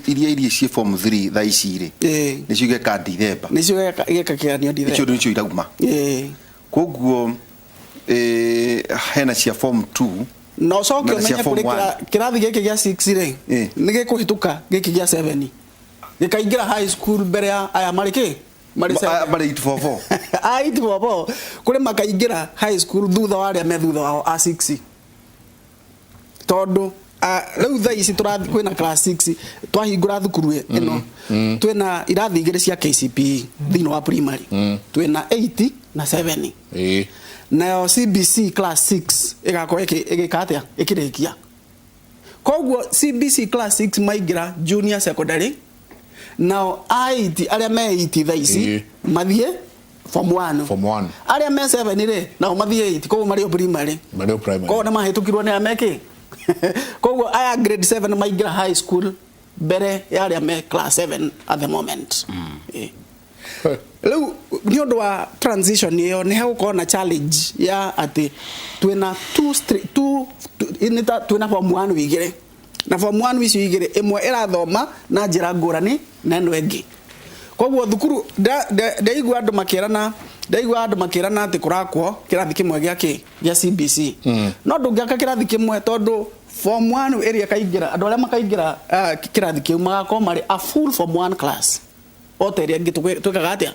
iria ci form 3 thaa ici rĩ nĩcio igeka December nĩcio igeka kĩgeranio December nĩcio irauma koguo hena cia form 2 no coke umenya kuri kirathi gĩkĩ gĩa 6 rĩ nĩ gĩkũhĩtũka gĩkĩ gĩa 7 gĩkaingĩra high school mbere ya aya marĩ 844 844 kuri makaingĩra high school thutha wa arĩa me thutha wao a 6 tondu rĩu thaa ici tũrathi kwĩna class 6 twahingũra thukuru ĩno twĩna irathi igĩrĩ cia KCPE thĩinĩ wa primary twĩna 8 na 7 na CBC class 6 igakorwo igikatia ikirikia koguo CBC class 6 maigira junior secondary now 8 aria me 8 thaa ici mathie form 1 aria me 7 ri na mathie 8 koguo mario primary koguo na mahetukirwo ni ameki koguo aya grade 7 maigira high school mbere ya aria me class 7 at the moment leo ni ũndũ wa transition ĩyo nĩ hegũkorwo na challenge ya ati twina twina form 1 igĩrĩ na form 1 icio igĩrĩ ĩmwe ĩrathoma na njĩra ngũrani na ĩno ĩngĩ koguo thukuru ndaigua andũ makĩrana ati kurakwo kĩrathi kĩmwe gĩa CBC no ndũngĩaka kĩrathi kĩmwe tondu form 1 area kaingĩra andũ arĩa makaingĩra kĩrathi kĩu magakorwo marĩ a full form 1 class oteria ngitwekaga atia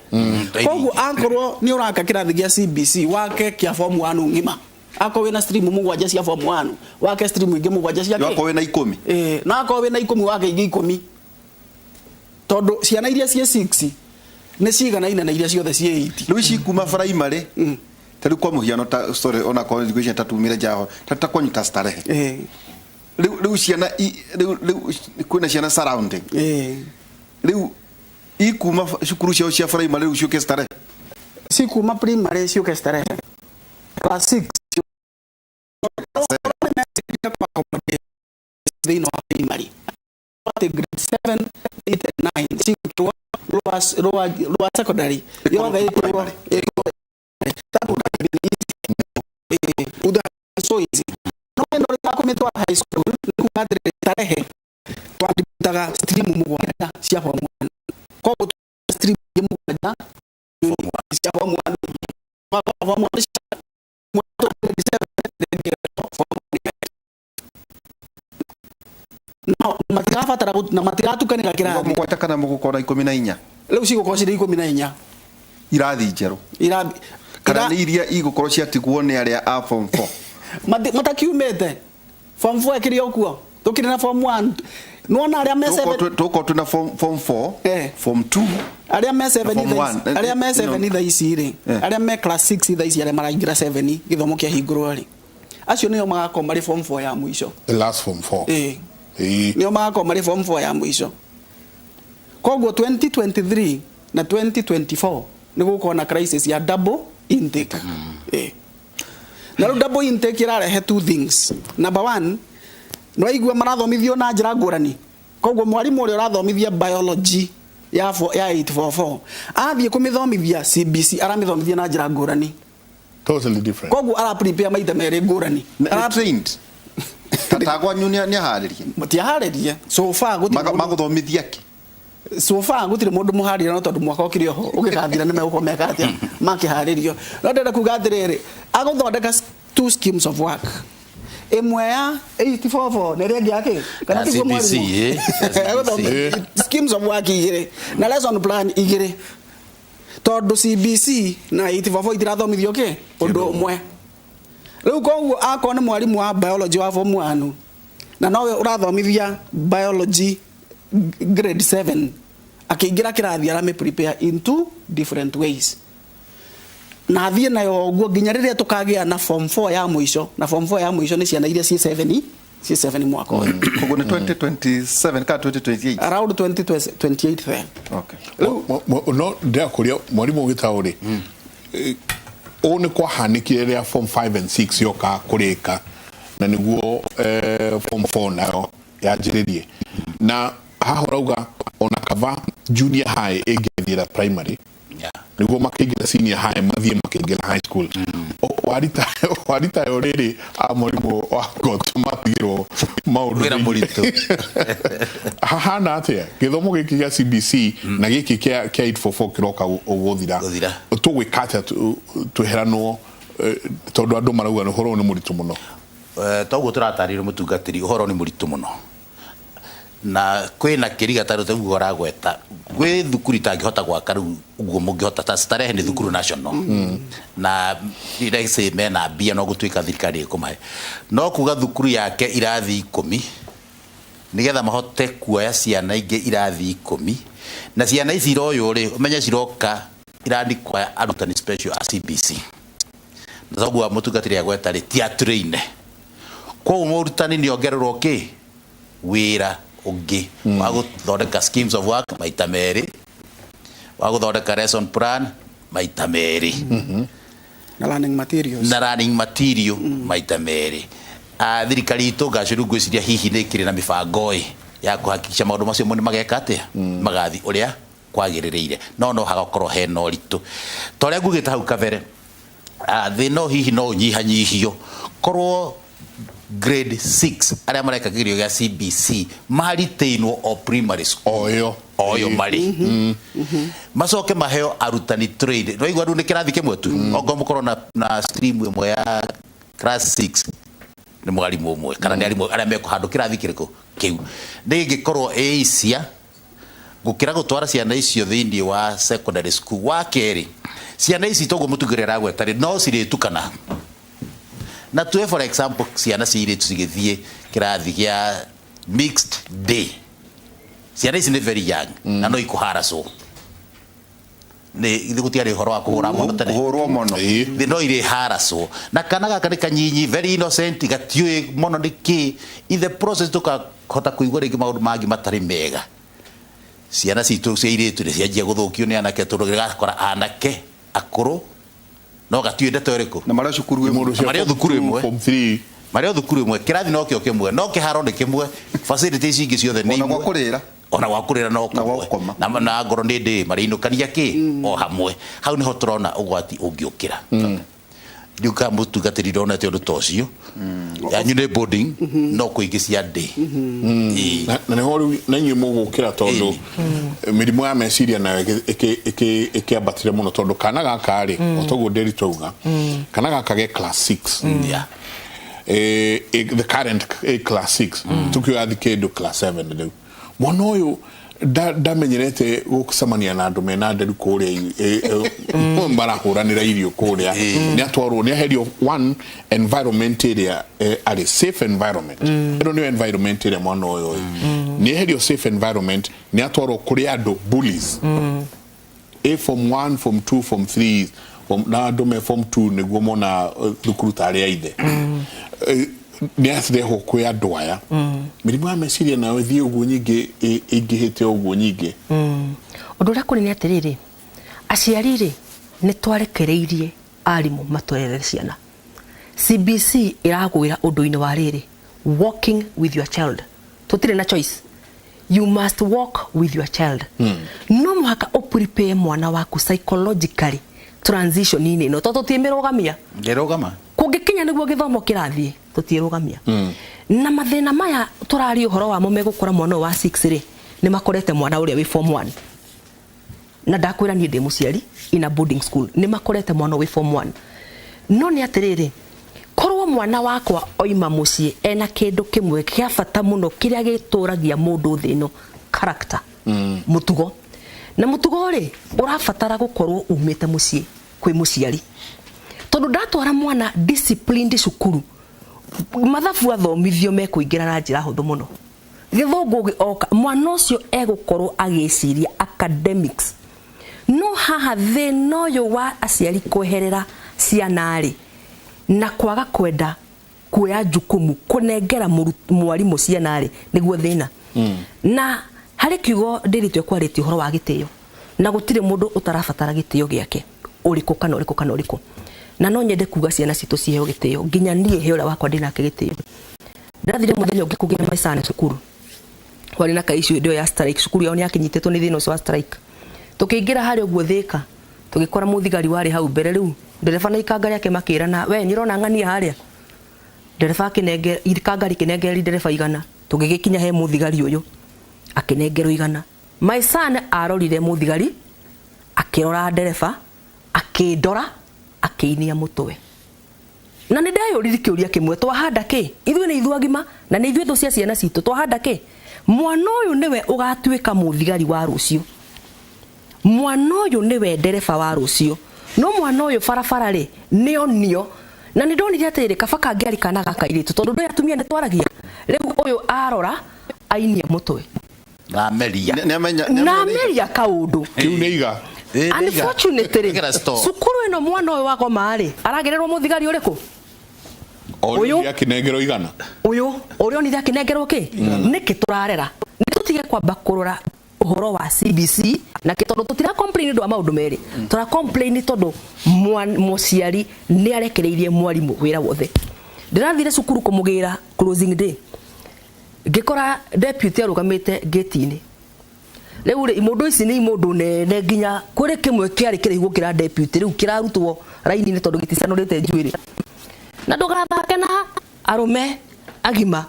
koguo ankorwo ni uraka kirathi gĩa CBC wake kia form 1 ngima ako wena stream mugwanja cia form 1 wake stream ingi mugwanja cia wako wena 10 na ako wena 10 wake ingi 10 tondu ciana iria cie 6 nĩ cigana ina na iria ciothe ciĩ 80 rĩu ici kuma primary tari kwa muhiano ta story ona kwa education tatumire jaho tata konyita starehe rĩu ciana rĩu kwĩna ciana surrounding rĩu ikuma cukuru ciao cia primary rĩu ciũke starehe sikuma primary ciũke starehe class 6 thĩinĩ wa primary grade 7 8 9 sikwa lower secondary yothe ĩtwo so easy no ndo takumitwa high school nikumathire tarehe twanditaga stream mugwanja cia form 1 ko stream mugwanja cia form 1 form 1 no matirabatara na matiratukanira kirathi mugwanja kana mugukora 14 rĩu cigũkorwo cirĩ 14 irathi njerũ kana nĩ iria igũkorwo ciatigwo nĩ arĩa a form 4 matakiumĩte form 4 ĩkĩrĩ o kuo tũkĩrĩ na form 1 nona arĩa me 7 tũkorwo twĩna form 4 form 2 arĩa me 7 arĩa me 7 thaa ici rĩ arĩa me class 6 thaa ici arĩa maraingira 7 gĩthomo kĩa hingũrwo rĩ acio nĩo magakorwo marĩ form 4 ya mũico the last form 4 nĩo magakorwo marĩ form 4 ya mũico koguo 2023 na 2024 nĩ gũkorwo na crisis ya double intake na double intake irarehe two things. Number one, no igwe marathomithio na njira ngũrani. Koguo mwarimu ũrĩa ũrathomithia biology ya 844 athie kumithomithia CBC aramithomithia na njira ngũrani. Totally different. Koguo ara prepare maita merĩ ngũrani. Ara trained. Tatagwa nyunia ni harĩrie. Matiharĩrie. So far maguthomithia ki. So far gutire mundu muharira no tondu mwaka ukiri oho ugikathira nime ukomeka atia makiharirio no ndenda kuga atiriri aguthondeka two schemes of work imwe ya 844 na rengi yake kana tiguo mwarimu schemes of work igire na lesson plan igire tondu CBC na 844 itirathomithio ke undu umwe riu koguo akone mwarimu wa biology wa form 1 na nowe urathomithia biology grade 7 akiingira kirathi arame prepare in two different ways na athie nayo guo nginya riria tukagia na form 4 ya muico na form 4 ya muico ni ciana iria C7 mwaka uyu koguo ni 2027 ka 2028 around 2028 there. Okay no ndia kuria mwarimu gitauri one kwa hanikire ria form 5 and 6 yoka kurika na niguo form 4 nayo yajiririe na hahorauga ona kava junior high egethira primary niguo makigira senior high mathie makigira high school warita yoriri amorimu wagot matigiro maundu wira murito hahana atia githomo giki kia CBC na giki kia 844 kiroka uguthira tugwikata tweheranwo tondu andu marauga ni horo ni muritu muno toguo turatarire mutungatiri uhoro ni muritu muno na kwina kiriga taru taguo ragweta gwe thukuru itangihota gwaka riu uguo mungihota ta starehe ni thukuru national na direct mena bia no gutuika thirikari ikumahe no kuga thukuru yake irathi 10 nigetha mahote kuoya ciana inge irathi 10 na ciana ici royo ri umenye ciroka irandikwa arutani special CBC ndoguo mutungatiri agweta ri tia train kwa umurutani ni ongererwo ki wira ungi wa guthondeka schemes of work maita meri wa guthondeka lesson plan maita meri na learning material maita meri thirikari itu gacuru gwiciria hihi ni kiri na mibango ya kuhakikisha maundu macio moni mageka atia magathi uria kwagirireire no hagakorwo he no ritu toria ngugita hau kabere thino hihi no nyihanyihio korwo grade 6 aria mareka kirio gya CBC maritainwo o primary school oyo mari macoke maheo arutani trade roigwa ndu ni kirathi kimwe tu ongo mukorwo na stream imwe ya class 6 ni mwarimu umwe kana ni arimu aria meko handu kirathi kiriko kiu ningikorwo Asia gukira gutwara ciana icio thiini wa secondary school wa keri ciana ici toguo mutugirira gwetari no ciritukana na tuwe for example ciana ciri tugithie kirathi gya mixed day ciana ici ni very young na no ikuhara so ni gutiari horo wa kuhura mono tene kuhurwo mono thi no ire haraso na kana gaka ni kanyinyi very innocent gatiui mono niki in the process tuka hota kuigwa ringi maundu mangi matari mega ciana citu ciiritu ni cianjia guthukio ni anake tundu gakora anake akuru no gatiui ndeto iriku na maria cukuru imwe maria thukuru imwe form 3 maria thukuru imwe kirathi no kio kimwe no kiharo ni kimwe facilities ingi ciothe ni imwe ona gwakurira no kamwe na ngoro ni ndi marinukania ki o hamwe hau niho turona ugwati ungiukira riu ka mutungatiri rona te undu tocio yanyu ni boarding no kuingicia ndi na niho riu na inyu mugukira tondu mirimu ya meciria na ikiambatire muno tondu kana gaka ri otoguo nderi twauga kana gaka ge class 6 the current class 6 tukio athikedo class 7 riu mwana uyu ndamenyerete gucemania na andu mena nderu kuria marahuranira irio kuria ni atwarwo ni aherio one environment area a safe environment ero ni environment area mwana uyu ni aherio safe environment ni atwarwo kuria andu bullies form 1 form 2 form 3 na andu me form 2 niguo mona thukuru tari aithe ni athireho kwi andu aya mirimu ya meciria nawe thie uguo nyingi ingihite uguo nyingi undu ria kuri ni atiriri aciari ri ni twarekereirie arimu matwerere ciana CBC iragwira undu-ini wa riri walking with your child tutire na choice you must walk with your child no muhaka uprepare mwana waku psychologically transition ini no toto tiemerogamia ngerogama kungikinya niguo githomo kirathie tutierogamia na mathina maya turari uhoro wa mo megukora mwana wa 6 ri ni makorete mwana uria wi form 1 na ndakwira ni ndi muciari in a boarding school ni makorete mwana wi form 1 no ni atiriri korwo mwana wakwa oima mucie ena kindu kimwe kia bata muno kiria gituragia mundu thino character mutugo na mutugo ri urafatara gukorwo umite mucie kwi muciari tondu ndatwara mwana disciplined cukuru mathabu athomithio mekuingira na njira huthu muno githungu oka mwana ucio egukorwo agiciria academics no haha thino yo wa aciari kweherera ciana ri na kwaga kwenda kuya jukumu kunengera mwarimu ciana ri niguo thina na hari kiugo ndiritwe kwariti horo wa gitio na gutire mundu utarabatara gitio giake uriku kana uriku na no nyende kuga ciana citu ciheo gitio nginya nie he ura wakwa ndinake gitio ndathire muthenya ungi kugira maisane cukuru wali na kaishu ndio ya strike cukuru yao ni yakinyitetwo ni thino wa strike tukiingira hari uguo thika tugikora muthigari wari hau mbere riu ndereba na ikangari yake makirana we nirona ng'ania haria ndereba kinenge ikangari kinengeri ndereba igana tugigikinya he muthigari uyu akinengero igana my son arorire muthigari akirora ndereba akindora akiinia mutwe na ni ndayurire kiuria kimwe twahanda ki ithuĩ ni ithuagima na ni ithuĩ thu cia ciana citu twahanda ki mwana uyu niwe ugatuika muthigari wa rucio mwana uyu niwe ndereba wa rucio no mwana uyu barabara ri nio na ni ndonire atiri kabaka ngiari kana gakairitu tondu ndo atumia ni twaragia riu uyu arora ainia mutwe na meria kaundu kiu ni iga unfortunately cukuru ino mwana uyu wako mari aragererwo muthigari uriku uyu yakinengero igana uyu urio ni yakinengero ki niki turarera nitutige kwamba kurora uhoro wa CBC na kitondu tutira complain ndo maundu meri tura complain tondu muciari ni arekereirie mwarimu wira wothe ndirathire cukuru kumugira closing day ngikora deputy arugamite gate-ini riu ri mundu ici ni mundu nene nginya kuri kimwe kiari kirihuo kira deputy riu kirarutwo raini-ini tondu giticanurite njuiri na ndugarathake na arume agima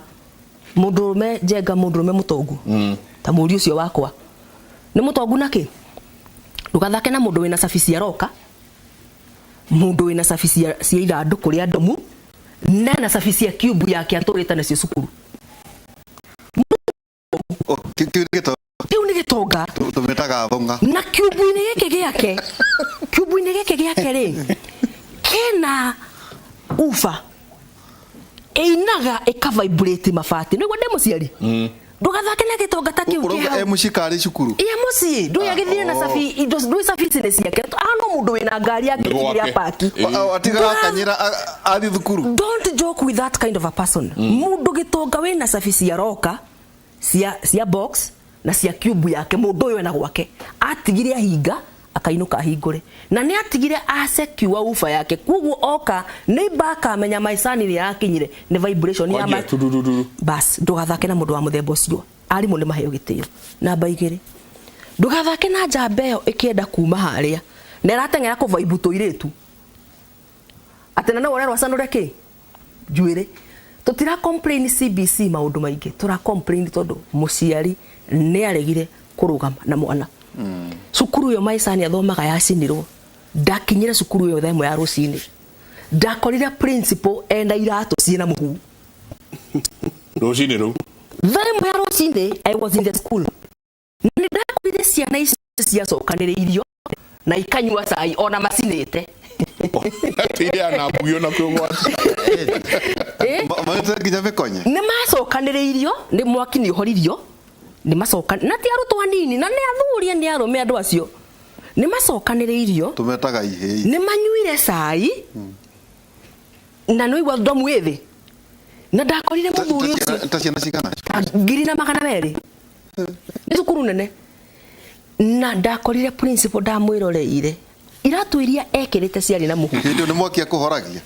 mundurume njenga mundurume mutongu ta muri ucio wakwa ni mutongu naki ndugathake na mundu wina safisi aroka mundu wina safisi cia ithandu kuria ndomu na safisi ya cube yake aturite nacio cukuru kiu ni gitonga tumetaga thonga na cube-ini gike giake ri kena ufa einaga eka vibrate mabati niguo ndi muciari ndugathake na gitonga ta kiu kiu mushikari cukuru iya muci ndu yagithire na safi indo ndu safi cine ciake no mundu wina ngari yake ya paki atiga kanyira athi thukuru. Don't joke with that kind of a person. Mundu gitonga wina safi cia roka cia box na cia cube yake mundu uyu na gwake atigire ahinga akainuka ahingure na ni atigire asekiwa ufa yake kuguo oka neighbor akamenya maisani ni yakinyire ni vibration ya ma bas ndugathake na mundu wa muthemba ucio ari mu ni maheo gitio namba 2 ndugathake na njambeo ikienda kuma haria na iratengera ku vibe tuiretu atena na wore rwasanure ki juire tutira complain CBC maundu maingi tura complain tondu muciari ni aregire kurugama na mwana cukuru yo maisani athomaga yacinirwo ndakinyire cukuru yo themo ya rucini ndakorire principal enda iratu ciina muhu rucini ru themo ya rucini I was in the school ni ndakorire ciana ici cia cokaniriirio na ikanyua cai ona macinite tiria na bugio na kwogwata maete kinya bekonye ni macokaniriirio ni mwaki ni uhoririo ni macoka na ti arutwo anini na ni athurie ni arume andu acio ni macokaniriirio tumetaga ihei ni manyuire cai na no igwa ndomu ithi na ndakorire muthuri ucio taciana cigana ngiri na magana meri ni cukuru nene na ndakorire principal ndamwiroreire iratu iria ekirite ciari na muhu ndio ni mwaki akuhoragia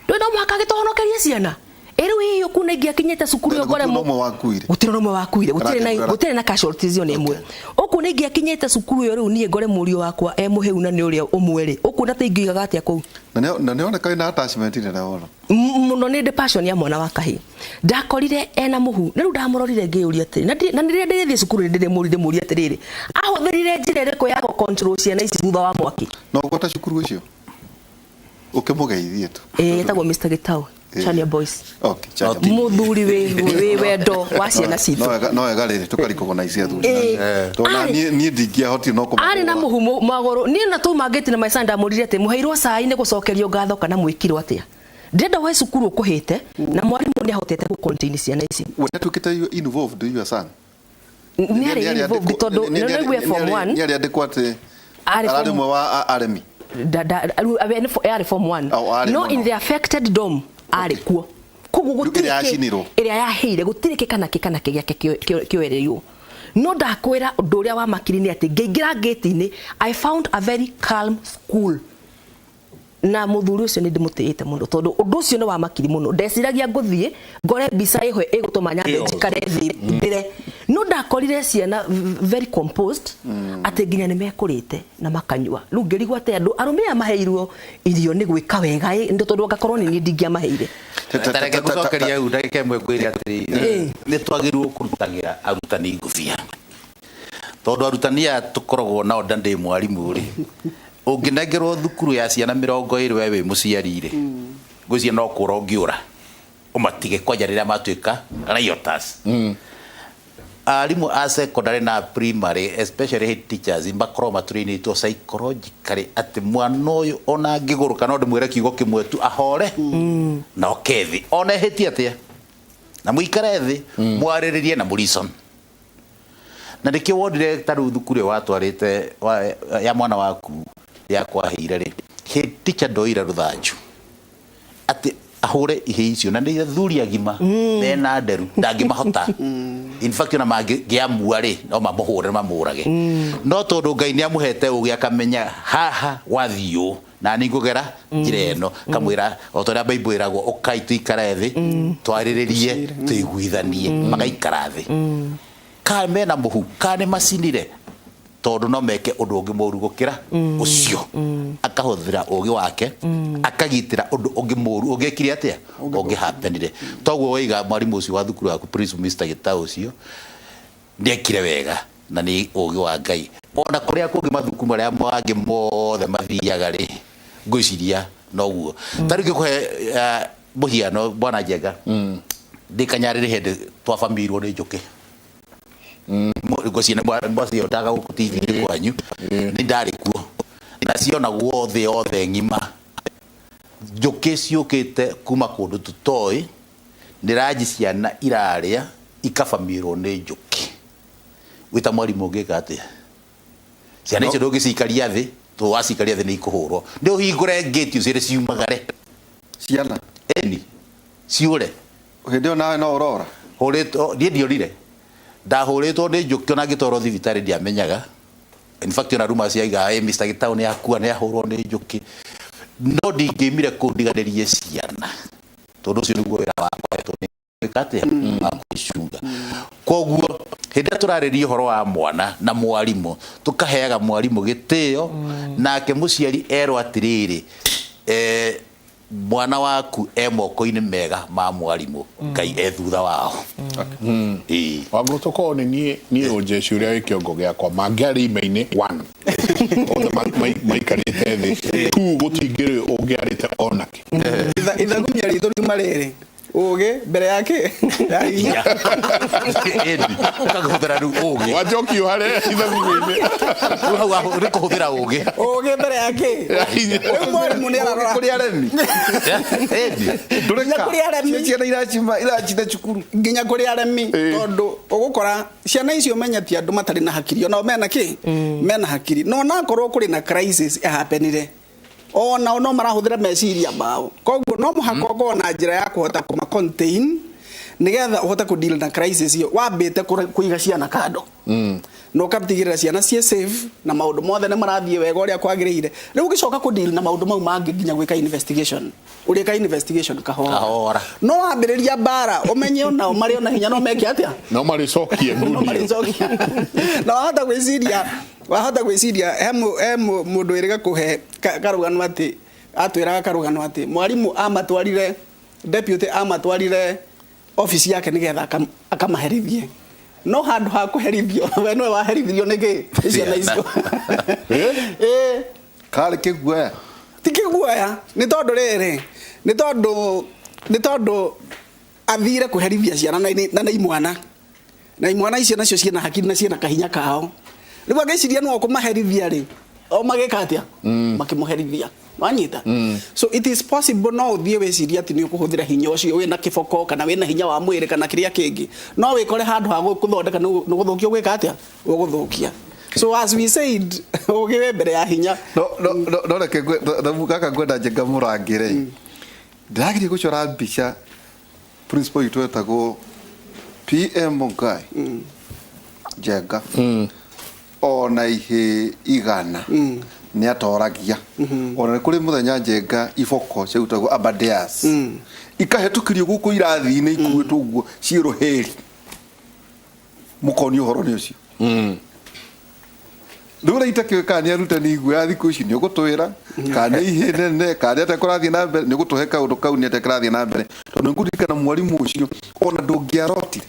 ndo mwaka gitohonokeria ciana eru hiyo kuna ingia kinyete cukuru yo gore mo gutire no wakuire gutire na casualties one imwe okuna ingia kinyete cukuru yo riu nie gore murio wakwa muheu na ni uria umwere okuna taingigaga atia kou na ne ona kaina attachment ni na ona muno ni passion ya mwana wa kahi ndakorire ena muhu riu ndamurorire ngiuria atiri na ndiria ndithie cukuru ndire muria atiriri ahotherire njira iriko ya control ciana ici thutha wa mwaki no gota cukuru ucio ukimugeithie tu etagwo Mr. Gitau Chania Boys. Okay, Chania. Muthuri we wendo wa ciana citu. No egarire tukariko na isia thuri. Tona ni ndigia hoti no ko. Ari na muhumo magoro ni na tu mageti na maisanda murire ate muheirwo cai ni gucokerio ngatho kana mwikirwo atia. Ndenda we cukuru ukuhite na mwarimu ni ahotete ku contain ciana ici. Wena tukita involved do you son? Ni ari involved tondu no we form 1. Ni ari adequate. Ari mwe wa aremi. Ari form 1. No in the affected dome. Ari kuo kugu gutire iria yaheire gutire kikana kiake kioereyo no ndakwira undu uria wa makiri ni ati ngeingira gate-ini I found a very calm school na muthuri ucio ni ndimutiite muno tondu undu ucio ni wa makiri muno ndeciragia nguthie ngore bisa iho igutuma nyambe njikare thire no ndakorire ciana very composed ati nginya ni mekurite na makanyua riu ngirigwa ate andu arumia maheirwo irio ni gwika wega ndo tondu ngakorwo ni ndingia maheire tareke gucokeria u ndagike mwe kwiri atiri ni twagirwo kurutagira arutani ngufia tondu arutani tukoragwo nao ndandi mwarimu ri unginengerwo thukuru ya ciana 20 wewe muciari ri ngwicia no kurongiura umatige kwaja riria matuika riotas arimu a secondary na primary especially head teachers imbakorwo maturine to psychologically ati mwana uyu ona ngiguruka no ndimwire kiugo kimwe tu ahore na okethi ona heti atia na muikare thi mwariririe na mulison na ndikio wondire taru thukuru watwarite ya mwana waku ya kwahire ri head teacher ndoira ruthanju ati ahure ihe icio na ndi thuri agima mena nderu ndangimahota in fact na magiamua ri no mamuhure mamurage no tondu Ngai ni amuhete ugi akamenya haha wathio na ningugera njira eno kamwira otoria Bible iragwo ukai tuikara thi twariririe tuiguithanie magaikara thi kame na muhu kane macinire tondu no meke undu ungi moru gukira ucio akahuthira ugi wake akagitira undu ungi moru ugikire atia ungi happenire togwo wiga mwarimu ucio wa thukuru yaku Prince Mr. Gitau ucio ndekire wega na ni ugi wa Ngai ona kuria kungi mathuku maria mangi mothe mathiaga ri ngwiciria noguo tariki kuhe muhiano bwana Njenga ndikanyarire hende twafamirwo ni njuki ngocina mbasi otaga gukutithi kwanyu ni ndari kuo na ciona guothe othe ngima njuki ciukite kuma kundu tutoi ndiraji ciana iraria ikabamirwo nĩ njuki wita mwarimu ngeka atia ciana icio ndũngĩcikaria thĩ to wacikaria thĩ nĩ ikũhũrwo nĩ ũhingũre gate ucire ciumagare ciana eni ciũre hĩndĩ ĩyo nawe no ũrora hũrĩtwo ndiorire ndahũrĩtwo nĩ njũkĩ ona ngĩtwarwo thibitarĩ ndiamenyaga in fact ona ruma ciaiga Mr. Gitau nĩ akua nĩ ahũrwo nĩ njũkĩ no ndingĩmire kũndiganĩrie ciana tondũ ũcio nĩguo wĩra wakwa tũnĩkate akũicunga koguo hĩndĩ ĩrĩa tũrarĩria ũhoro wa mwana na mwarimũ tũkaheaga mwarimũ gĩtĩo nake mũciari erwo atĩrĩrĩ mwana waku moko-inĩ mega ma mwarimũ Ngai thutha wao Wagũ tũkorwo nĩ niĩ ũnjeci ũrĩa wĩ kĩongo gĩakwa mangĩarĩ ime-inĩ 1 othe maikarĩte thĩ 2 gũtingĩrĩ ũngĩarĩte onake ithagunya ritũ riuma rĩrĩ ũgĩ mbere yake ũkahũthĩra rĩu ũgĩ wanjoki ũhare ithagunya-inĩ nĩ kũhũthĩra ũgĩ mbere yake mwarimũ nĩ ararora kũrĩ aremi nginya kũrĩ aremi ciana iracithe cukuru nginya kũrĩ aremi tondũ ũgũkora ciana icio menyetie andũ matarĩ na hakiri ona mena kĩ mena hakiri no nakorwo kũrĩ na crisis hapenire ona no marahũthĩra meciria mao koguo no mũhaka ũkorwo na njĩra ya kũhota kũma contain nigetha ũhote ku deal na crisis iyo wambĩte kũiga ciana kando no ũkatigĩrĩra ciana ciĩ safe na maũndũ mothe nĩ marathiĩ wega ũrĩa kwagĩrĩire rĩu ũgĩcoka ku deal na maũndũ mau mangĩ nginya gwĩka investigation ũrĩka investigation kahora no ambĩrĩria bara ũmenye ona marĩ ona hinya no meke atĩa no marĩcokie no wahota gwĩciria mũndũ wĩrĩga kũhe karũgano atĩ atwĩraga karũgano atĩ mwarimũ amatwarire deputy amatwarire office yake nigetha akamaherithie no handũ ha kũherithio we no waherithirio nĩkĩ ciana icio karĩ kĩguoya ti kĩguoya nĩ tondũ rĩrĩ nĩ tondũ athire kũherithia ciana na imwana icio nacio ciena hakiri na ciena kahinya kao rĩu agĩciria no kũmaherithia rĩ o magĩka atĩa makĩmũherithia wanyita so it is possible no ũthiĩ wĩciria atĩ nĩ ũkũhũthĩra hinya ũcio wĩna kĩboko kana wĩna hinya wa mwĩrĩ kana kĩrĩa kĩngĩ no wĩkore handũ ha gũthondeka nĩ gũthũkia gwĩka atĩa ũgũthũkia so as we said ũgĩwe mbere ya hinya no reke gaka ngwenda njenga mũrangĩre ndĩrageria gũcora mbica principal itũ etagwo PM Mungai njenga ona ihe igana nĩ atoragia ona kũrĩ mũthenya njenga iboko ciautagwo Abadeas ikahĩtũkĩrio gũkũ irathi-inĩ ikuĩtwo ũguo ciĩrũheri mũkoni ũhoro nĩ ũcio rĩu rĩita kĩwĩka nĩ arutani iguoya thikũ ici nĩ ũgũtwĩra kana ihe nene kana atĩ kũrathiĩ na mbere nĩ ũgũtũhe kaũndũ kau nĩ atĩ kũrathiĩ na mbere tondũ nĩngũririkana mwarimũ ũcio ona ndũngĩarotire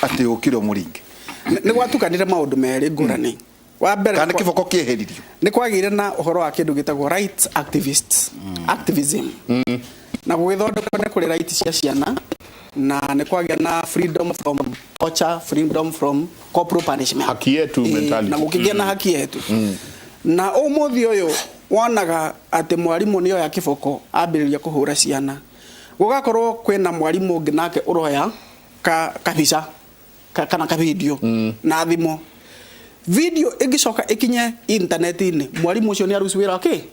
atĩ ũkĩre mũringe nĩ gwatukanire maũndũ merĩ ngũrani wa mbere kana kĩboko kĩeheririo nĩ kwagĩire na ũhoro wa kĩndũ gĩtagwo rights activists activism na gũgĩthondekwo nĩ kũrĩ rights cia ciana na nĩ kwagĩa na freedom from torture freedom from corporal punishment haki yetu mentality na gũkĩgĩa na haki yetu na ũmũthĩ ũyũ wonaga atĩ mwarimũ nĩ oya kĩboko ambĩrĩria kũhũra ciana gũgakorwo kwĩna mwarimũ ũngĩ nake ũroya kabica kana ka video na thimo video ĩngĩcoka ĩkinye internet-inĩ mwarimu ũcio nĩ aruci wĩra wake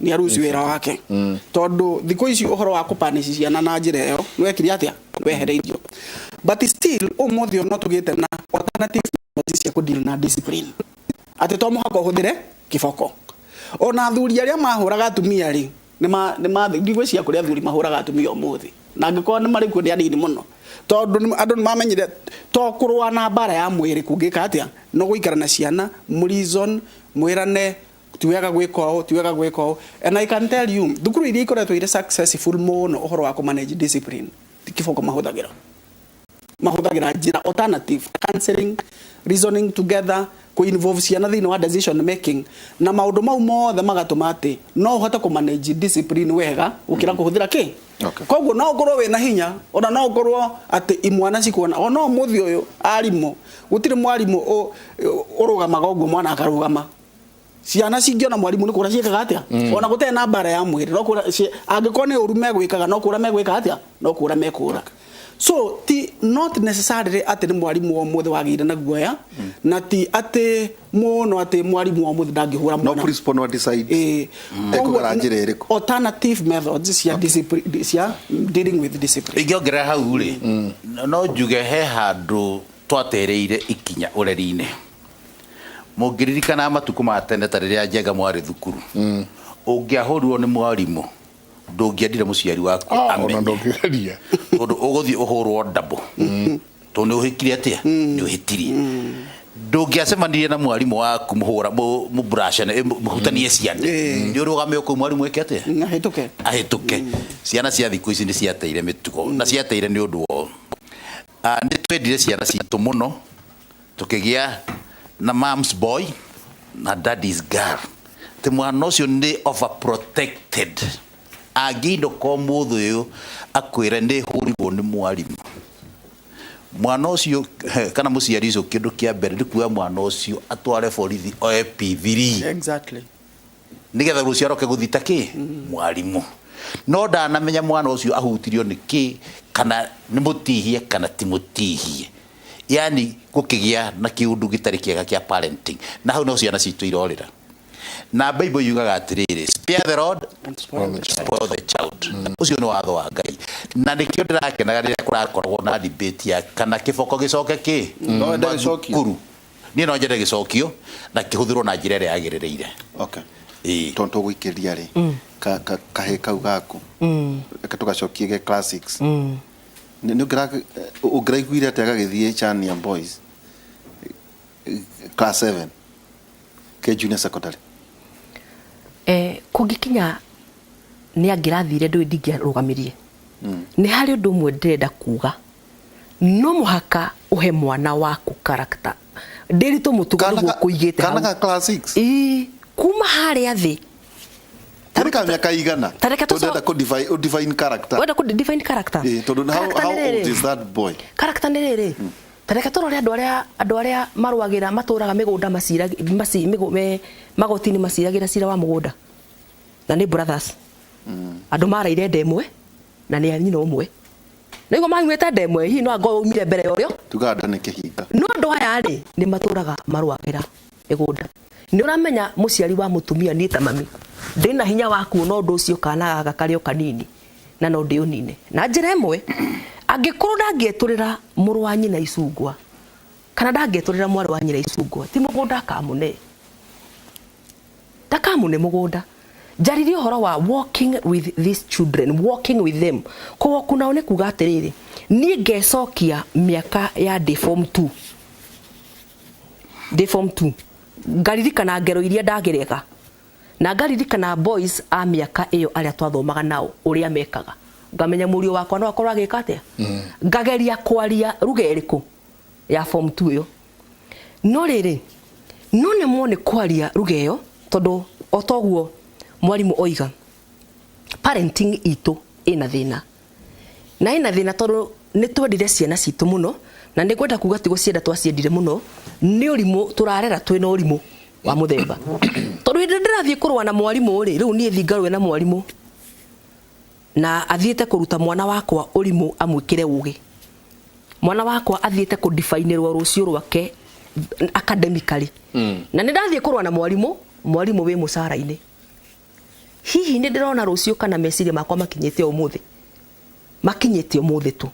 nĩ aruci wĩra wake tondũ thikũ ici ũhoro wa kũpanici ciana na njĩra ĩyo nĩ wekire atĩa wehereirio but still ũmũthĩ no tũgĩte na alternative cia kũdeal na discipline atĩ to mũhaka ũhũthĩre kĩboko ona athuri arĩa mahũraga atumia rĩ nĩ ndigwĩciria kũrĩa athuri mahũraga atumia ũmũthĩ na angĩkorwo nĩ marĩ kuo nĩ anini mũno tondũ andũ nĩ mamenyire to kũrũa na mbara ya mwĩrĩ kũngĩka atĩa no gũikara na ciana reason mwĩrane tiwega gwĩka ũũ and I can tell you thukuru iria ikoretwo irĩ successful mũno ũhoro wa kũmanage discipline kĩboko mahũthagĩra njĩra alternative counseling reasoning together involve ciana thĩinĩ wa decision making na maũndũ mau mothe magatũma atĩ no ũhote kũmanage discipline wega gũkĩra kũhũthĩra kĩ koguo no ũkorwo wĩna hinya ona no ũkorwo atĩ imwana cikuona ona ũmũthĩ ũyũ arimũ gũtirĩ mwarimũ ũrũgamaga ũguo mwana akarũgama ciana cingĩona mwarimũ nĩ kũra ciĩkaga atĩa ona gũtarĩ na mbara ya mwĩrĩ no kũra angĩkorwo nĩ ũru megwĩkaga no kũra megwĩka atĩa no kũra mekũra so ti not necessarily ati ni mwarimu wa mothe wagire na guoya na ti ati muno ati mwarimu wa mothe ndangihura mwana no principal no decide ekugara njira iriku alternative methods cia discipline cia dealing with discipline igiongerera hau ri no njuge he handu twatereire ikinya ureri-ini mungiririkana matuku ma tene ta riria Njenga mwari thukuru ungiahurwo ni mwarimu ndungiendire muciari waku amenye ndongigeria tondu uguthii uhurwo double tondu uhikire atia ni uhitirie ndungiacemanirie na mwarimu waku muhura mubrashane muhutanie ciana ni urugame ku mwarimu eke atia ahituke ciana cia thiku ici ni ciateire mitugo na ciateire ni undu wo ni twendire ciana citu muno tukigia na mom's boy na daddy's girl te mwana ucio ni overprotected agindo ko muthu uyu akwira ndi hurirwo ni mwarimu mwana ucio kana muciari ucio kindu kia mbere ndikuwa mwana ucio atware borithi OP3 exactly nigetha ruciaro ke guthita ki mwarimu no ndanamenya mwana ucio ahutirio niki kana ni mutihie kana ti mutihie yani gukigia na kiundu gitari kiega kia parenting na hau no ciana citu irorira na Bible yugaga atiriri spare the rod and spoil the child ucio ni watho wa Ngai na nikio ndirakenaga riria kurakorwo na debate ya kana kiboko gicoke ki no ndagicokio ni no njere gicokio na kihuthirwo na njira iria yagirireire okay tonto guikiria ri kahe kau gaku tugacokie ge classics ni ugraiguire atega githie Chania boys class 7 ke junior secondary kungikinya ni angirathire ndu ndingirugamirie ni hari undu mwe ndirenda kuga no muhaka uhe mwana waku character ndirito mutugo niguo kuigite kana class 6 kuma hari athi tarika miaka igana tondenda ku define character wenda ku define character tondu how old is that boy character ni riri tareka torore andu aria marwagira maturaga migunda masira magotini masiragira cira wa mugunda na ni brothers andu maraire ndemwe na ni anyina umwe nigo mangweta ndemwe hi no ngo umire mbere yorio tuganda ni kihinga no andu aya ri ni maturaga marwagira migunda ni uramenya muciari wa mutumia ni ta mami ndina hinya waku no ndu ucio kana gakario kanini na no ndi unine na njira imwe angikorwo ndangieturira muru wa nyina icungwa kana ndangieturira mwari wa nyina icungwa ti mugunda kamune takamune mugunda jaririo horo wa walking with these children walking with them ko kuna ne kuga atiriri ni ngecokia miaka ya deform 2 ngaririkana ngero iria ndagireka na ngaririkana boys a miaka iyo aria twathomaga nao uria mekaga ngamenya murio wakwa no akorwa agika atia ngageria kwaria ruga iriku ya form 2 yo no riri no ne mone kwaria ruga iyo tondu otoguo mwarimu oiga parenting itu ina thina tondu ni twendire ciana citu muno na ni kwenda kuga tigo cienda twaciendire muno ni urimu turarera twina urimu wa muthemba tondu ndirathie kurwa na mwarimu ri riu ni thingarwe na mwarimu na athiete kuruta mwana wakwa urimu amwikire ugi mwana wakwa athiete ku define rwa rucio rwake academically na ndathie kurwa na mwarimu we musara-ini hihi ni ndirona rucio kana meciria makwa makinyete umuthi tu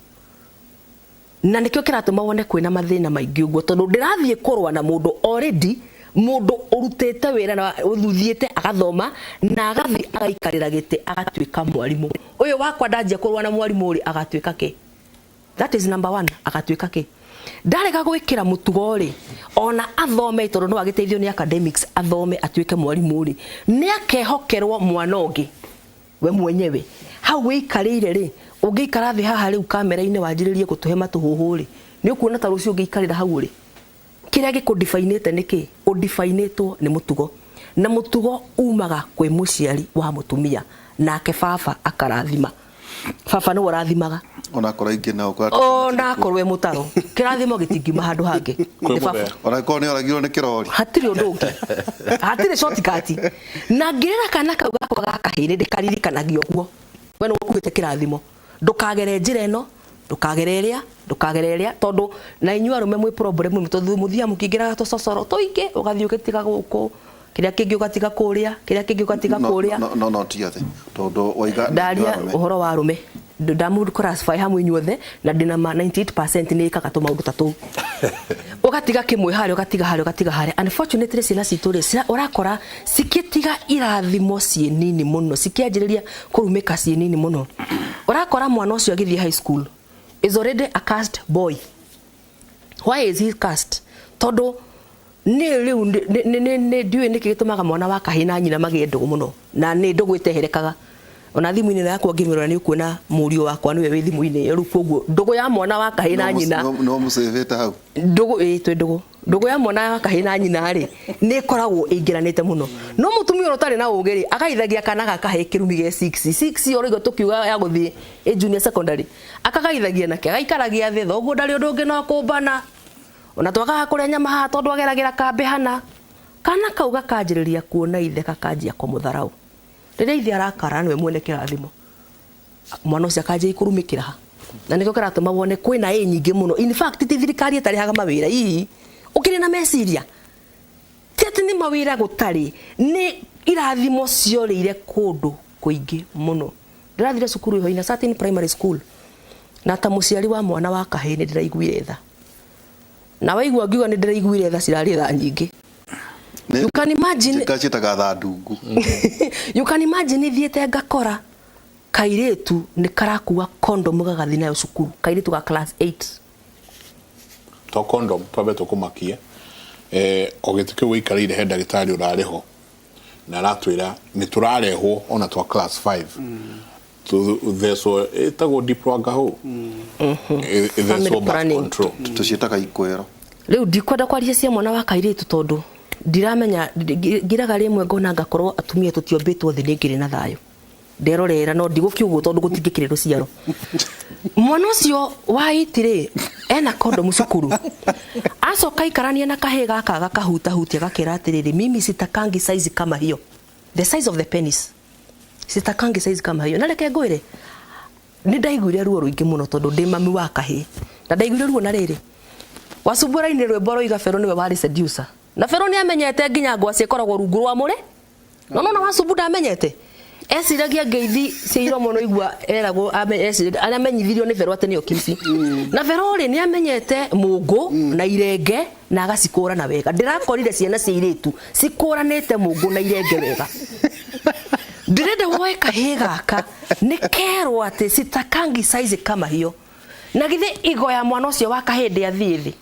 na nikio kiratuma wone kwina mathina maingi uguo tondu ndirathie kurwa na mundu already mundu urutete wira na uthuthiete agathoma na agathi agaikarira gite agatuika mwarimu uyu wakwa ndanjia kurwa na mwarimu uri agatuika ki that is number 1 agatuika ki ndareka gwikira mutugo ri ona athome tondu no agiteithio ni academics athome atuike mwarimu ri ni akehokerwo mwana ungi we mwenyewe hau wikarire ri ungiikara thi haha riu kamera-ini wanjiririe gutuhe matuhuhu ri ni ukuona ta rucio ungiikarira hau ri kiria gikudefinite niki udefinitwo ni mutugo na mutugo umaga kwi muciari wa mutumia nake baba akarathima baba no urathimaga ona korwo ingi na ona korwo mutaro kirathimo gitingima handu hangi ona korwo ni oragirwo ni kirori hatiri undu ungi hatiri shortcut na ngirera kana kau gako gakahire ndikaririkanagia guo we no ukuite kirathimo ndukagere njira ino ndukagereria tondu na inyu arume mwi problem mu tondu muthia mukingira tococoro toinge ugathii ukitiga guku kiria kingi ugatiga kuria no tiathe tondu waiga daria uhoro wa arume ndamu classify hamwe inyuothe na ndina ma 98% ni ikaga to maundu tatu ugatiga kimwe hari ugatiga hari unfortunately sina citure urakora sikitiga irathimo cie nini muno sikianjiriria kurumika cie nini muno urakora mwana ucio agithie high school is already a cast boy. Why is he cast? Todo ne diwe ne kitumaga mwana wa kahina nyina mage ndugu muno na ne ndugu iteherekaga ona thimu-ini yakwa ngimirora ni ukuona murio wakwa niwe wi thimu-ini ru koguo ndugu ya mwana wa kahina nyina no museveta hau ndugu ya mwana wa kahina nyina ri ni koragwo ingiranite muno no mutumia utari na ugeri akaithagia kana gakahe kirumi ge 6 origo tukiuga ya guthi junior secondary akagaithagia nake agaikaragia thi thoguo ndari undu ungi no kumbana ona twagaga kuria nyama ha tondu ageragira kambe hana kana kauga kanjiriria kuona ithe kakanjia kumutharau riria ithe arakara niwe mwene kirathimo mwana ucio akanjia ikurumikira ha na nikio kiratuma wone kwina nyingi muno in fact ti thirikari etari haga mawira ii ukiri na meciria tete ni mawira gutari ni irathimo ciorire kundu kuingi muno ndirathire cukuru iho ina certain primary school na ta muciari wa mwana wa kahini ndiraiguire tha na waigua ngiuga ni ndiraiguire tha cirari tha nyingi you can imagine kachitaga tha ndungu you can imagine thiete ngakora kairetu ni karakuwa condom gagathi nayo cukuru kairetu ga class 8 to condom twabe tukumakie ogetuke wikarire he ndagitari urariho na ratwira ni turarehwo ona twa class 5 to theso etago diploga ho theso back control tucietaga ikwero riu ndikwenda kwaria cia mwana wa kairetu tondu ndiramenya ngiraga rimwe ngona ngakorwo atumia tutiombetwo thi ningiri na thayo nderorera no ndigukiugo tondu gutingikire ruciaro mwana ucio waitire ena condom cukuru acoka ikarania na kahe gaka gakahuta hutia gakira atiriri mimi sitakangi size kama hiyo the size of the penis sitakangi size kama hiyo na reke ngwire ni ndaiguire ruo ruingi muno tondu ndi mami wa kahe na ndaiguire ruo na riri wasubura-ini rwimbo roiga Fero niwe wari seducer na Fero ni amenyete nginya ngwa ciekoragwo rungu rwa mure no wasubu ndamenyete esiragia ngeithi ciiro muno igua eragwo amenyithirio ni Fero atene okisi na Fero ri ni amenyete mungu na irenge na agacikura na wega ndirakorire ciana ciiritu cikuranite mungu na irenge wega ndirenda woe kahe gaka ni kerwo ati sitakangi size kama hiyo na githe igo ya mwana ucio wa kahindi athithi.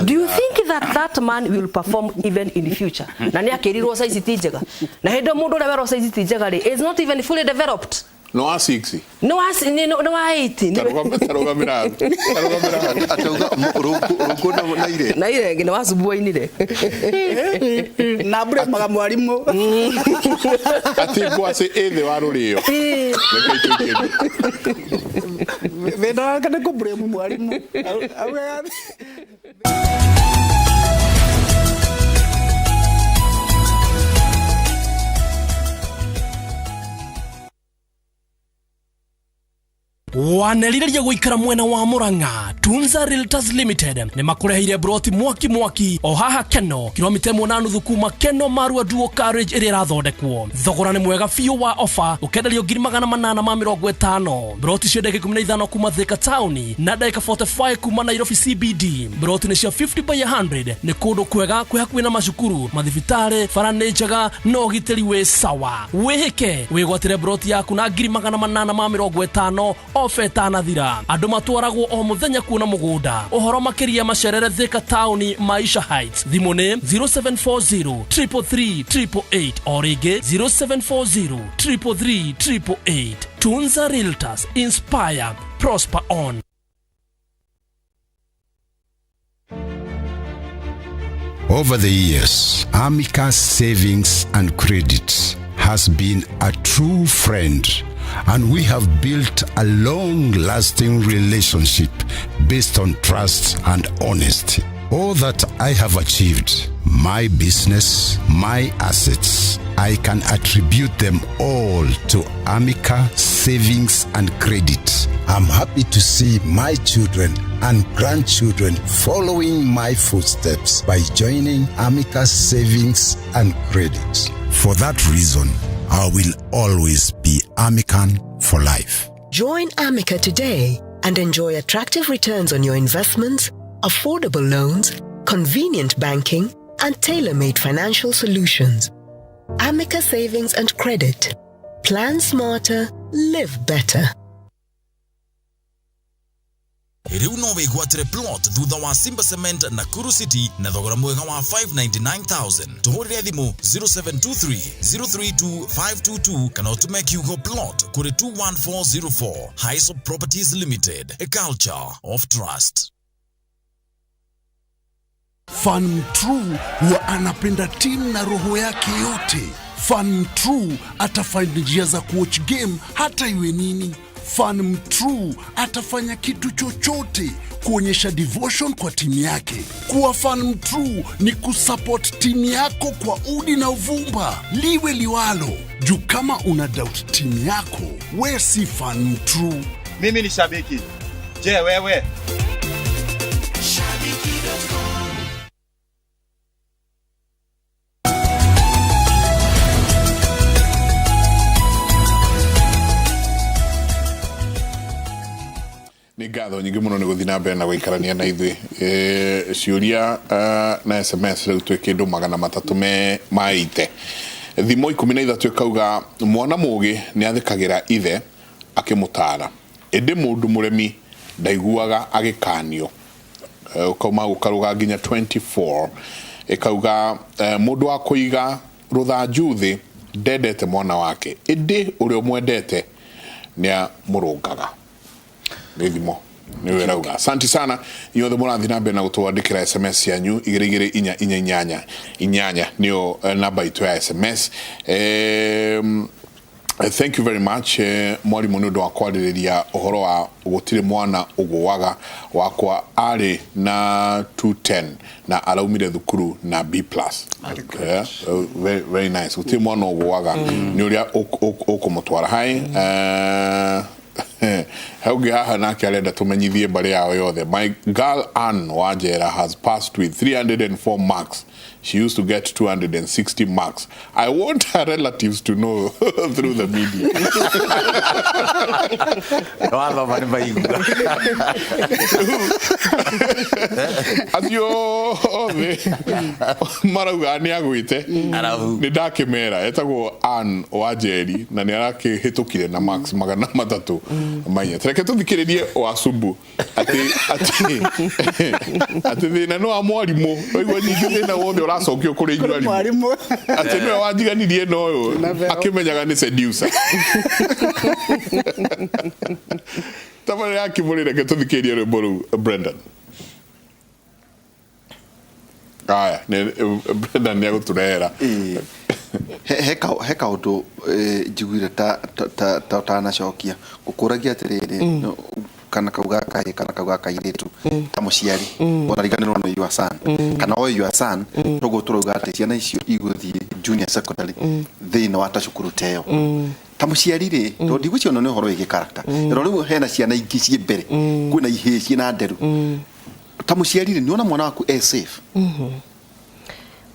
Do you think that man will perform even in the future? Na ni akirirwo size ti njega na hendo mundu ule wero size ti njega ri is not even fully developed. No wa 6 no wa 8 tarugamira atauga ruku na ire ngina wasubua inire na bure maga mwarimu ati kwase ethe wa rurio vendo kana ko bure mwarimu waneliriria guikara mwena wa Murang'a Tunza Realtors Limited ni makureheire broti mwaki o haha Keno kilomita 1.5 kuma Keno Marua Dual Carriage iri rathondekwo thogora ni mwega fiu wa offer ukenderio 850 broti cia ndeke 15 kuma Thika Town na ndeka 45 kuma Nairobi CBD broti ni cia 50 by 100 ni kundu kwega kwi hakuhi na macukuru mathibitari farani njega no giteri we sawa wihike wigwatire broti yaku na 850 ofeta na thira andu matwaragwo o muthenya kuona mugunda uhoro makiria macerere Thika Town Maisha Heights thimu ni 0740 333 or ige 0740 333 Tunza Realtors, inspire, prosper on. Over the years, Amicus Savings and Credit has been a true friend, and we have built a long-lasting relationship based on trust and honesty. All that I have achieved my business, my assets, I can attribute them all to Amica Savings and Credit. I'm happy to see my children and grandchildren following my footsteps by joining Amica Savings and Credit. For that reason, I will always be Amican for life. Join Amica today and enjoy attractive returns on your investments, affordable loans, convenient banking, and tailor-made financial solutions. Amica Savings and Credit. Plan smarter, live better. Riu no wigwatire plot thutha wa Simba Cement Nakuru City na thogora mwega wa 599,000. Tuhurire thimu 0723 032 522 kana utume kiugo plot kuri 21404. Highs Properties Limited, a culture of trust. Fan True huwa anapenda timu na roho yake yote. Fan True atafanya njia za kuwatch game hata iwe nini. Fan True atafanya kitu chochote kuonyesha devotion kwa timu yake. Kuwa Fan True ni kusupport timu yako kwa udi na uvumba, liwe liwalo. Juu kama una doubt timu yako, we si Fan True. Mimi ni shabiki. Je, wewe? Ni ngatho nyingi muno ni guthi na mbere na guikarania na ithui ciuria na SMS riu twi kindu 300 maite thimo 13 ikauga mwana mugi ni athikagira ithe akimutara indi mundu muremi ndaiguaga agikanio ukoma gukaruga nginya 24 ikauga mundu wa kuiga ruthanju thi ndendete mwana wake indi urio mwendete ni amurungaga Nithimo ni werauga. Asante sana inyothe murathi nambe na gutwandikira SMS yanyu 2288 niyo namba itu ya SMS. Thank you very much mwalimu nundu wa kwaririria uhoro wa gutire mwana ugwaga wakwa ari na 210 na araumire thukuru na B+. Very nice. Gutire mwana ugwaga ni uria ukumutwara hai Hauge haha nake arenda tumenyithie bari yao yothe. My girl Ann Wajera has passed with 304 marks. She used to get 260 marks. I want her relatives to know through the media. Asio marauga ni agwite ni ndakimera etagwo Ann Wajeri na ni arakihitukire na marks 300 manya treke tuthikiririe wasumbu ati thina no amwarimu oigwa nyingi thina wothe uracokio kuri inyuarimu ati no wajiganirie no uyu akimenyaga ni seducer tabari yake murire ke tuthikiririe rwimbo Brendan aya ne Brendan ni aguturera heka undu njiguire ta na cokia gukuragia atiriri kana kauga kai kana kauga kairitu ta muciari ona riganirwo no your son kana o your son rogo turuga ati ciana icio iguthie junior secondary thina wa ta cukuru teo ta muciari ri to ndigucio no horo igi character ro riu hena ciana ingi cie mbere kwina ihe cie na nderu ta muciari ri ni ona mwana waku safe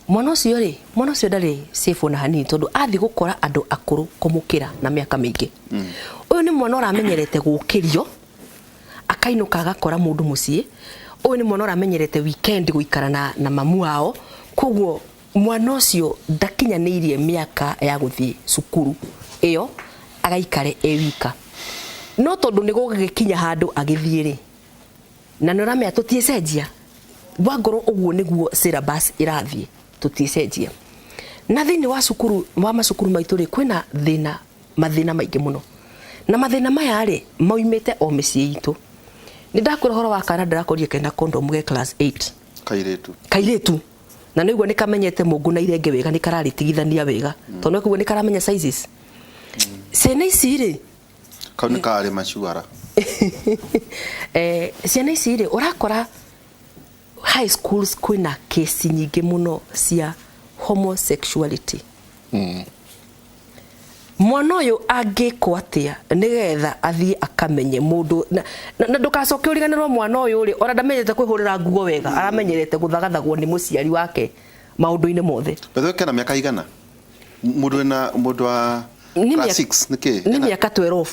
mwana ucio ndari safe na hanini tondu athi gukora andu akuru kumukira na miaka mingi uyu ni mwana uramenyerete gukirio akainuka agakora mundu mucii uyu ni mwana uramenyerete weekend guikara na mamu wao koguo mwana ucio ndakinyanirie miaka ya guthii cukuru iyo agaikare ewika no tondu ni gugikinya handu agithiri na norame atutiecenjia wangoro uguo niguo syllabus irathie tuticenjia na thini wa cukuru wa macukuru maitu ri kwina mathina maingi muno na mathina maya ri maumite o micii itu ni ndakwira horo wa kana ndirakorie kena condom ge class 8 kairetu na niguo ni kamenyete mungu na irenge wega ni kararitigithania wega tondu kuo ni karamenya sizes ciana ici ri kauni kare machuara ciana ici ri urakora high schools kwina kesi nyingi muno cia homosexuality. Mwana uyu angikwo atia nigetha athie akamenye mundu na ndukacoke uriganirwo mwana uyu uri ora ndamenyete kwihurira nguo wega aramenyerete guthagathagwo ni muciari wake maundu-ini mothe. Betho kana miaka igana mundu wa class 6 niki ni miaka 12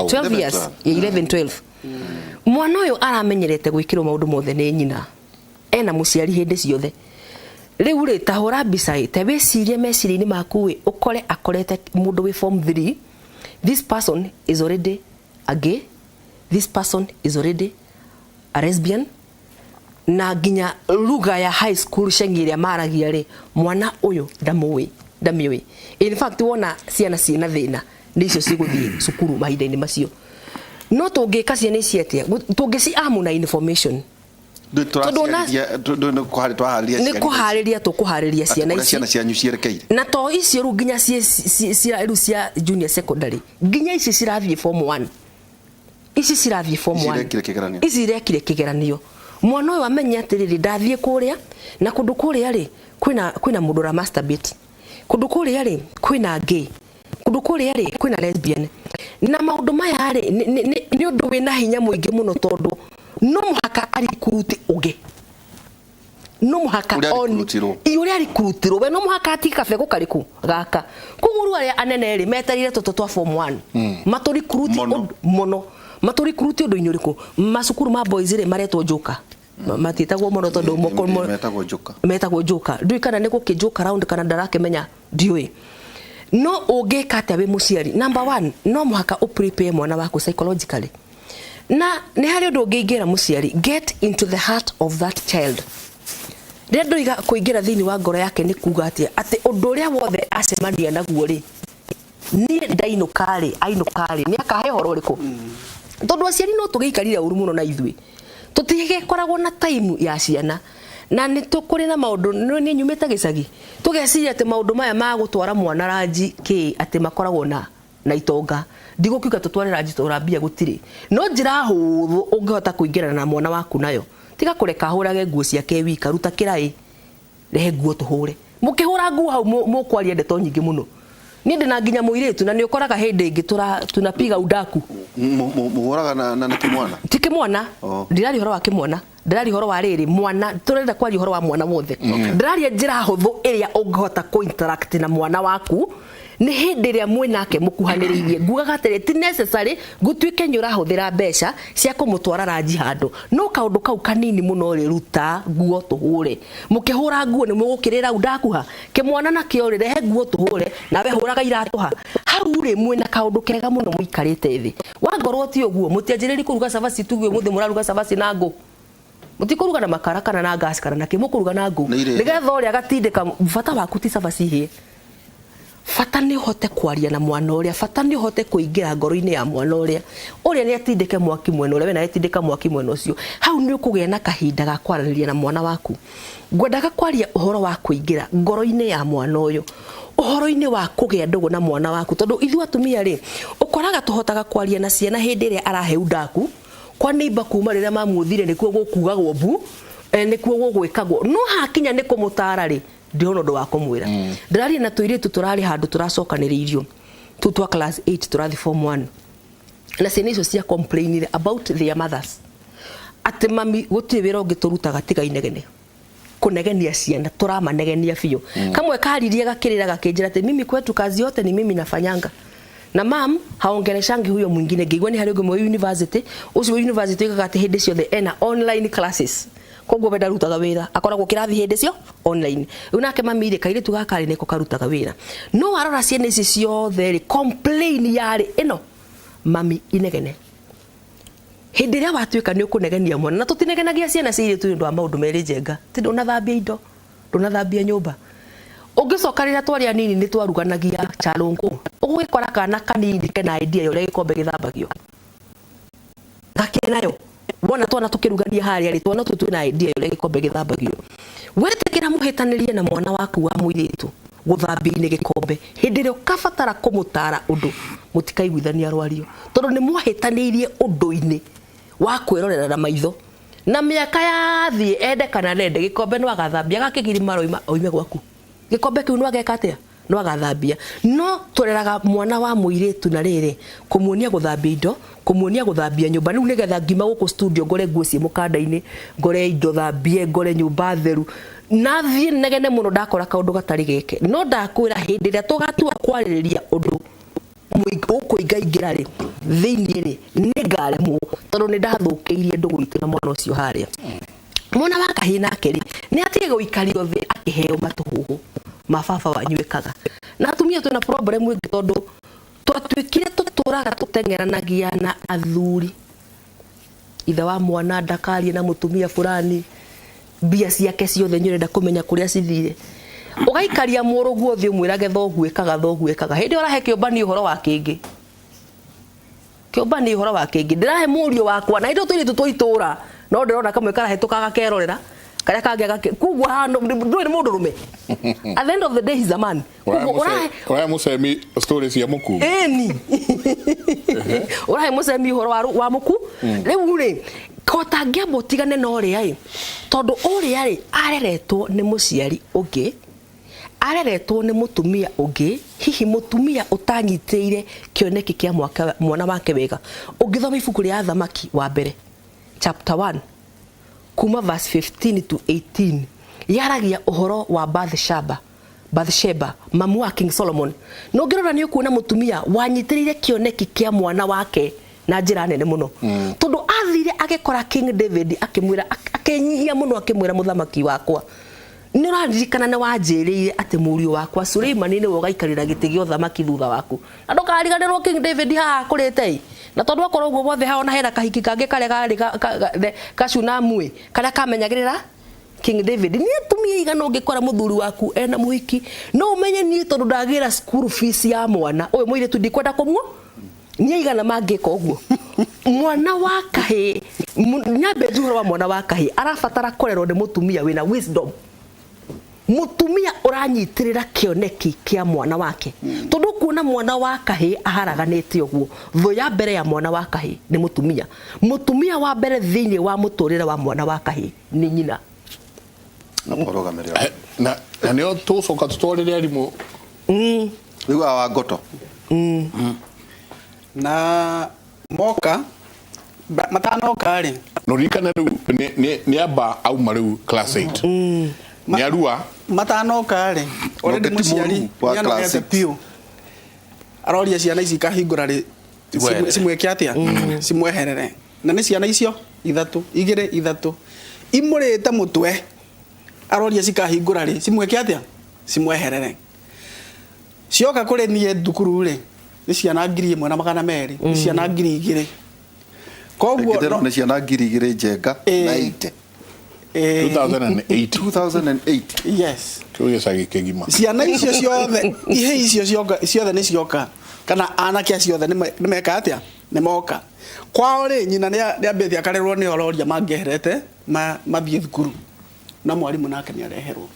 12. Mwana uyu aramenyerete gwikirwo maundu mothe ni nyina ena muciari hindi ciothe. Riu ri tahura mbica te wicirie meciria-ini maku wi ukore akorete mundu wi form 3. This person is already a gay, this person is already a lesbian, na ginya lugha ya high school shengiria maragia ri mwana uyu ndamiwi. In fact wona ciana ciina thina nicio ciguthii cukuru mahinda-ini macio. No tungika ciana ici atia tungisi amu na information ni kuhariria tukuhariria ciana ici cianyu cierekeire na to icio ru ginya cia junior secondary ginya ici cirathie form 1 ici cirathie form 1 ici irekire kigeranio. Mwana uyu amenya atiriri ndathie kuria na kundu kuria ri kwina mundu ra masturbate, kundu kuria ri kwina gay, kundu kuria ri kwina lesbian, na maundu maya ri ni undu wina hinya muingi muno tondu no muhaka arikuruti uge no muhaka on iuri arikurutirwo we no muhaka atika fego kariku gaka kuguru aria anene ri metarire toto twa form 1 maturi kuruti mono maturi kuruti undu inyuriku masukuru ma boys ri maretwo joka matitagwo mono tondu metagwo joka ndui kana niko kijoka round kana ndarake menya ndiui no ugeka atia we muciari. Number 1 no muhaka uprepare mwana waku psychologically na ni hari undu ungiingira muciari get into the heart of that child. Ndio iga kuingira thini wa ngoro yake ni kuga atia ati undu uria wothe acemania naguo ri ni ndainukari ni akahe horo riku tondu aciari no tugiikarire uru muno na ithui tutige koragwo na time ya ciana na ni tukuri na maundu ni nyumite gicagi tugeciria ati maundu maya ma gutwara mwana ranji ki ati makoragwo na itonga ndigukiuga tutware ranji turambia gutiri no njira huthu ungihota kuingirana na mwana waku nayo tiga kureka hurage nguo ciake wika ruta kirai rehe nguo tuhure mukihura nguo hau mukwaria ndeto nyingi muno ni ndina nginya muiretu na ni ukoraga hindi ingi tunapiga udaku muhoraga na kimwana tikimwana ndirari horo wa kimwana ndirari horo wa riri mwana turenda kwaria horo wa mwana wothe ndirari njira huthu iria ungihota ku interact na mwana waku ni hindi ria mwenake mukuhaniririe ngugaga atiri ti necessary gutuike nyura huthira mbeca cia kumutwara ranji handu no kaundu kau kanini muno ri ruta nguo tuhure mukihura nguo ni mugukirira udakuha kimwana na kio rehe nguo tuhure nawe huraga iratuha hau ri mwena kaundu kega muno muikarite thi wangorwo ti uguo mutianjiriri kuruga cabaci tugue muthi muraruga cabaci na ngo mutikuruga na makara kana na gas kana na kimukuruga na ngo nigetha uri agatindika bata waku ti cabaci hie fata ni hote kwaria na mwana uria fata ni hote kuingira ngoro-ini ya mwana uria ni atindike mwaki mwena uria we na atindika mwaki mwena ucio hau ni ukugia na kahinda ga kwaraniria na mwana waku ngwendaga kwaria uhoro wa kuingira ngoro-ini ya mwana uyu uhoro-ini wa kugia ndugu na mwana waku tondu ithu atumia ri ukoraga tuhotaga kwaria na ciana hindi ria arahe udaku kwa neighbor kuma riria mamuthire nikuo gukugagwo bu nikuo gugwikagwo no hakinya ni kumutara ri ndiono ndo wakomwira ndirari na tuiritu turari handu turacokaniririo tutwa class 8 turathi form 1 na ciana icio cia complain about their mothers ati mami gutire wira ungiturutaga tiga inegene kunegenia ciana turamanegenia biu kamwe karirie gakirira gakinjira ati mimi kwetu kazi yote ni mimi nafanyanga na mam haongeleshangi huyo mwingine ngigwa ni hari ugimo university ucio university gagate hindi ciothe ena online classes koguo benda rutaga wira akoragwo kirathi hindi cio online unake mamire kaire tugakari neko karutaga wira no arora ciana ici ciothe ri complain yari ino mami inegene hindi ria watuika ni ukunegenia mwana na tutinegenagia ciana cia tu ndo maundu meri njenga ti ndunathambia indo ndunathambia nyumba ungicokarira twaria nini ni twaruganagia charungu ugwikora kana kanini kena idea yore gikombe githambagio gakenayo wona twana tukirugania haria ri twana tutu na idea yore gikombe githambagio wetekera muhetanirie na mwana waku wa muiritu guthambia-ini gikombe hindi rio kabatara kumutara undu mutikaiguithania rwario tondu ni mwahetanirie undu-ini wa kwirorera na maitho na miaka yathie ende kana nende gikombe no agathambia gakigiri maroima oime gwaku gikombe kiu no ageka atia no agathambia no tureraga mwana wa muiretu na riri kumuonia guthambia indo kumuonia guthambia nyumba riu nigetha ngima guku studio ngore nguo cie mukanda-ini ngore indo thambie ngore nyumba theru na thie negene muno ndakora kaundu gatari geke no ndakwira hindi ria tugatua kwaririria undu ukuingaingira ri thiini ri ningaremwo tondu ni ndathukiirie ndugurite na mwana ucio haria mwana wa kahii nake ri ni atige guikario thi akiheo matuhuhu mababa wanyuikaga na atumia twina problem wingi tondu twatwikire tuturaga tutengeranagia na athuri ithe wa mwana ndakarie na mutumia fulani bia ciake ciothe nyurenda kumenya kuria cithire ugaikaria muruguo thi mwirage thoguikaga hindi urahe kiobani uhoro wa kingi kiobani uhoro wa kingi ndirahe murio wakwa na indo twiri tutwitura no ndirona kamwe karahe tukaga kerorera karia kangega kugwa hano nduri mundu rume at the end of the day he's a man urahe musemi stories ya muku eni urahe musemi uhoro wa muku riu ri kotangia botigane no ri ai tondu uria ri areretwo ni muciari ungi areretwo ni mutumia ungi hihi mutumia utanyitire kioneki kia mwana wake wega ungithoma ibuku ria thamaki wa mbere chapter 1 kuma verse 15 to 18 yaragia uhoro wa Bathsheba mamu wa King Solomon no ngirora ni ukuona mutumia wanyitirire kioneki kia mwana wake na njira nene muno tondu athire agekora King David akimwira akenyihia muno akimwira muthamaki wakwa ni uraririkana na wanjiriire ati murio wakwa Suleiman ni wogaikarira giti gyo thamaki thutha waku na ndukariganirwo King David ha kurite na tondu akorwo uguo wothe ha ona hera kahiki kange kare kacunamwe kare kamenyagirira King David ni atumia igana ungikora muthuri waku ena muhiki no umenye ni tondu ndagira school fees ya mwana uyu mwire tu ndikwenda kumwo ni igana mangika uguo mwana wa kahi nyabe juhoro wa mwana wa kahi arafatara korerwo ni mutumia wina wisdom mutumia uranyitirira kioneki kia mwana wake tondu kuona mwana wa kahi aharaganite uguo tho ya mbere ya mwana wa kahi ni mutumia wa mbere thiini wa muturire wa mwana wa kahi ni nyina na nio tucoka tutwarire arimu riu wa ngoto na moka matanoka ri no rikana riu ni aba auma riu class 8 ni arua matanoka ri already muciari yana ya pio aroria ciana ici kahingura ri simweke atia simweherere na ni ciana icio ithatu imurite mutwe aroria cikahingura ri simweke atia simweherere cioka kuri nie thukuru ri ni ciana 1,200 ni ciana 2,000 koguo ni ciana 2,000 njenga na 2008 yes tuyesagi kegima ciana icio ciothe ihe icio ciothe ni cioka kana anake ciothe ni meka atia ni moka kwao ri nyina ni ambethi akarerwo ni ororia mangeherete mathie thukuru na mwarimu nake ni areherwo